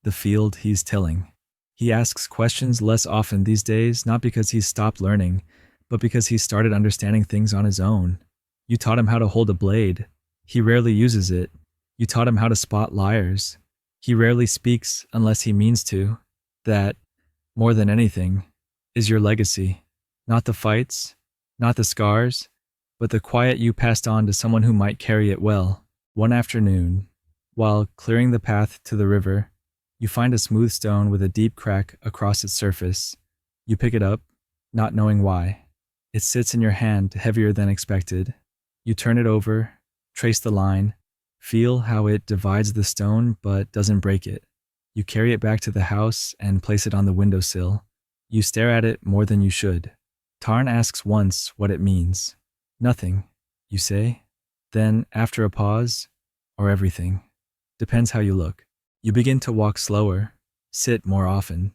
the field he's tilling. He asks questions less often these days, not because he's stopped learning, but because he started understanding things on his own. You taught him how to hold a blade. He rarely uses it. You taught him how to spot liars. He rarely speaks unless he means to. That, more than anything, is your legacy. Not the fights, not the scars, but the quiet you passed on to someone who might carry it well. One afternoon, while clearing the path to the river, you find a smooth stone with a deep crack across its surface. You pick it up, not knowing why. It sits in your hand heavier than expected. You turn it over, trace the line, feel how it divides the stone but doesn't break it. You carry it back to the house and place it on the windowsill. You stare at it more than you should. Tarn asks once what it means. Nothing, you say. Then, after a pause, or everything. Depends how you look. You begin to walk slower, sit more often.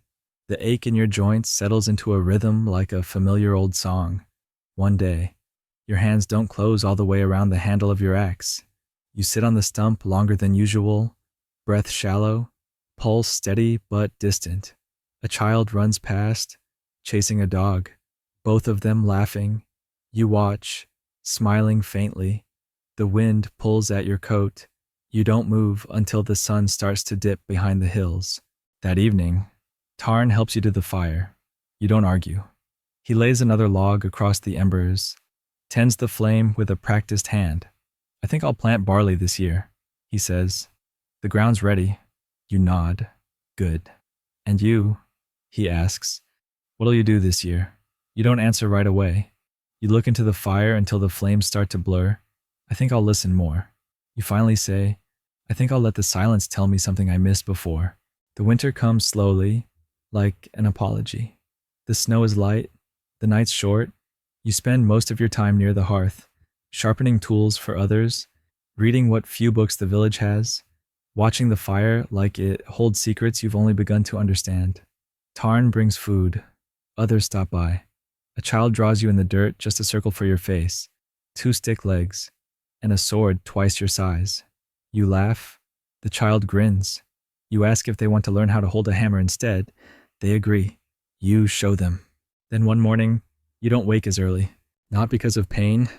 The ache in your joints settles into a rhythm like a familiar old song. One day, Your hands don't close all the way around the handle of your axe. You sit on the stump longer than usual, breath shallow, pulse steady but distant. A child runs past, chasing a dog, both of them laughing. You watch, smiling faintly. The wind pulls at your coat. You don't move until the sun starts to dip behind the hills. That evening, Tarn helps you to the fire. You don't argue. He lays another log across the embers, tends the flame with a practiced hand. I think I'll plant barley this year, he says. The ground's ready. You nod. Good. And you, he asks, what'll you do this year? You don't answer right away. You look into the fire until the flames start to blur. I think I'll listen more. You finally say, I think I'll let the silence tell me something I missed before. The winter comes slowly, like an apology. The snow is light, the night's short. You spend most of your time near the hearth, sharpening tools for others, reading what few books the village has, watching the fire like it holds secrets you've only begun to understand. Tarn brings food. Others stop by. A child draws you in the dirt just a circle for your face, 2 stick legs, and a sword twice your size. You laugh. The child grins. You ask if they want to learn how to hold a hammer instead. They agree. You show them. Then one morning, you don't wake as early. Not because of pain,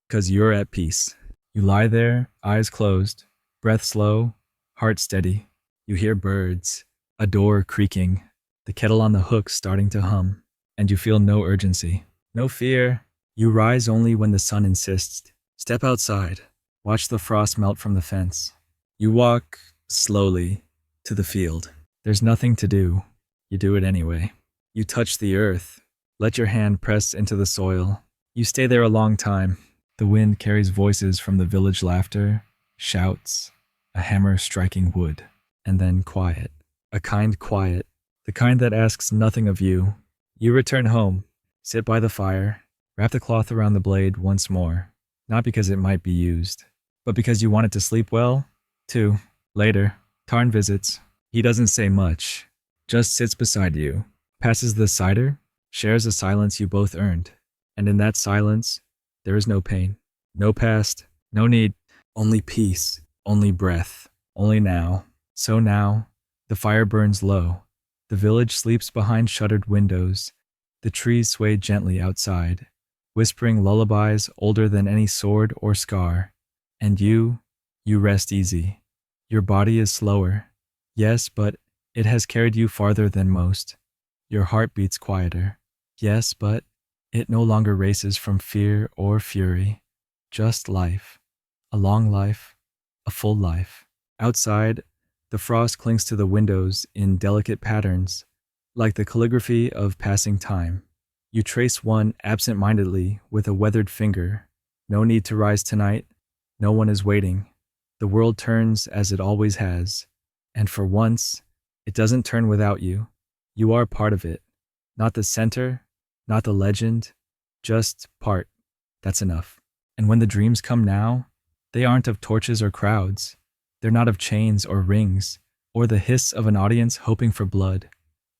because you're at peace. You lie there, eyes closed, breath slow, heart steady. You hear birds, a door creaking, the kettle on the hook starting to hum, and you feel no urgency, no fear. You rise only when the sun insists. Step outside. Watch the frost melt from the fence. You walk, slowly, to the field. There's nothing to do. You do it anyway. You touch the earth. Let your hand press into the soil. You stay there a long time. The wind carries voices from the village laughter, shouts, a hammer striking wood, and then quiet. A kind quiet, the kind that asks nothing of you. You return home, sit by the fire, wrap the cloth around the blade once more, not because it might be used, but because you want it to sleep well, too. Later, Tarn visits. He doesn't say much, just sits beside you, passes the cider, shares a silence you both earned, and in that silence, there is no pain, no past, no need, only peace, only breath, only now. So now, the fire burns low. The village sleeps behind shuttered windows. The trees sway gently outside, whispering lullabies older than any sword or scar. And you rest easy. Your body is slower. Yes, but it has carried you farther than most. Your heart beats quieter. Yes, but it no longer races from fear or fury. Just life. A long life. A full life. Outside, the frost clings to the windows in delicate patterns, like the calligraphy of passing time. You trace one absent-mindedly with a weathered finger. No need to rise tonight. No one is waiting. The world turns as it always has. And for once, it doesn't turn without you. You are part of it. Not the center, not the legend, just part. That's enough. And when the dreams come now, they aren't of torches or crowds. They're not of chains or rings, or the hiss of an audience hoping for blood.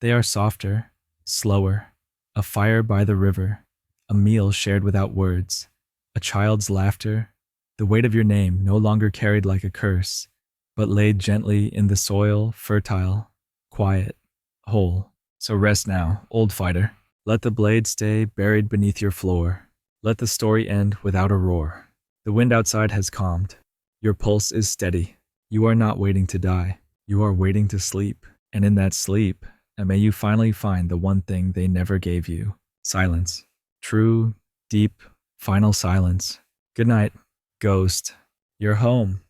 They are softer, slower, a fire by the river, a meal shared without words, a child's laughter, the weight of your name no longer carried like a curse, but laid gently in the soil, fertile, quiet, whole. So rest now, old fighter. Let the blade stay buried beneath your floor. Let the story end without a roar. The wind outside has calmed. Your pulse is steady. You are not waiting to die. You are waiting to sleep. And in that sleep, may you finally find the one thing they never gave you. Silence. True, deep, final silence. Good night, ghost. You're home.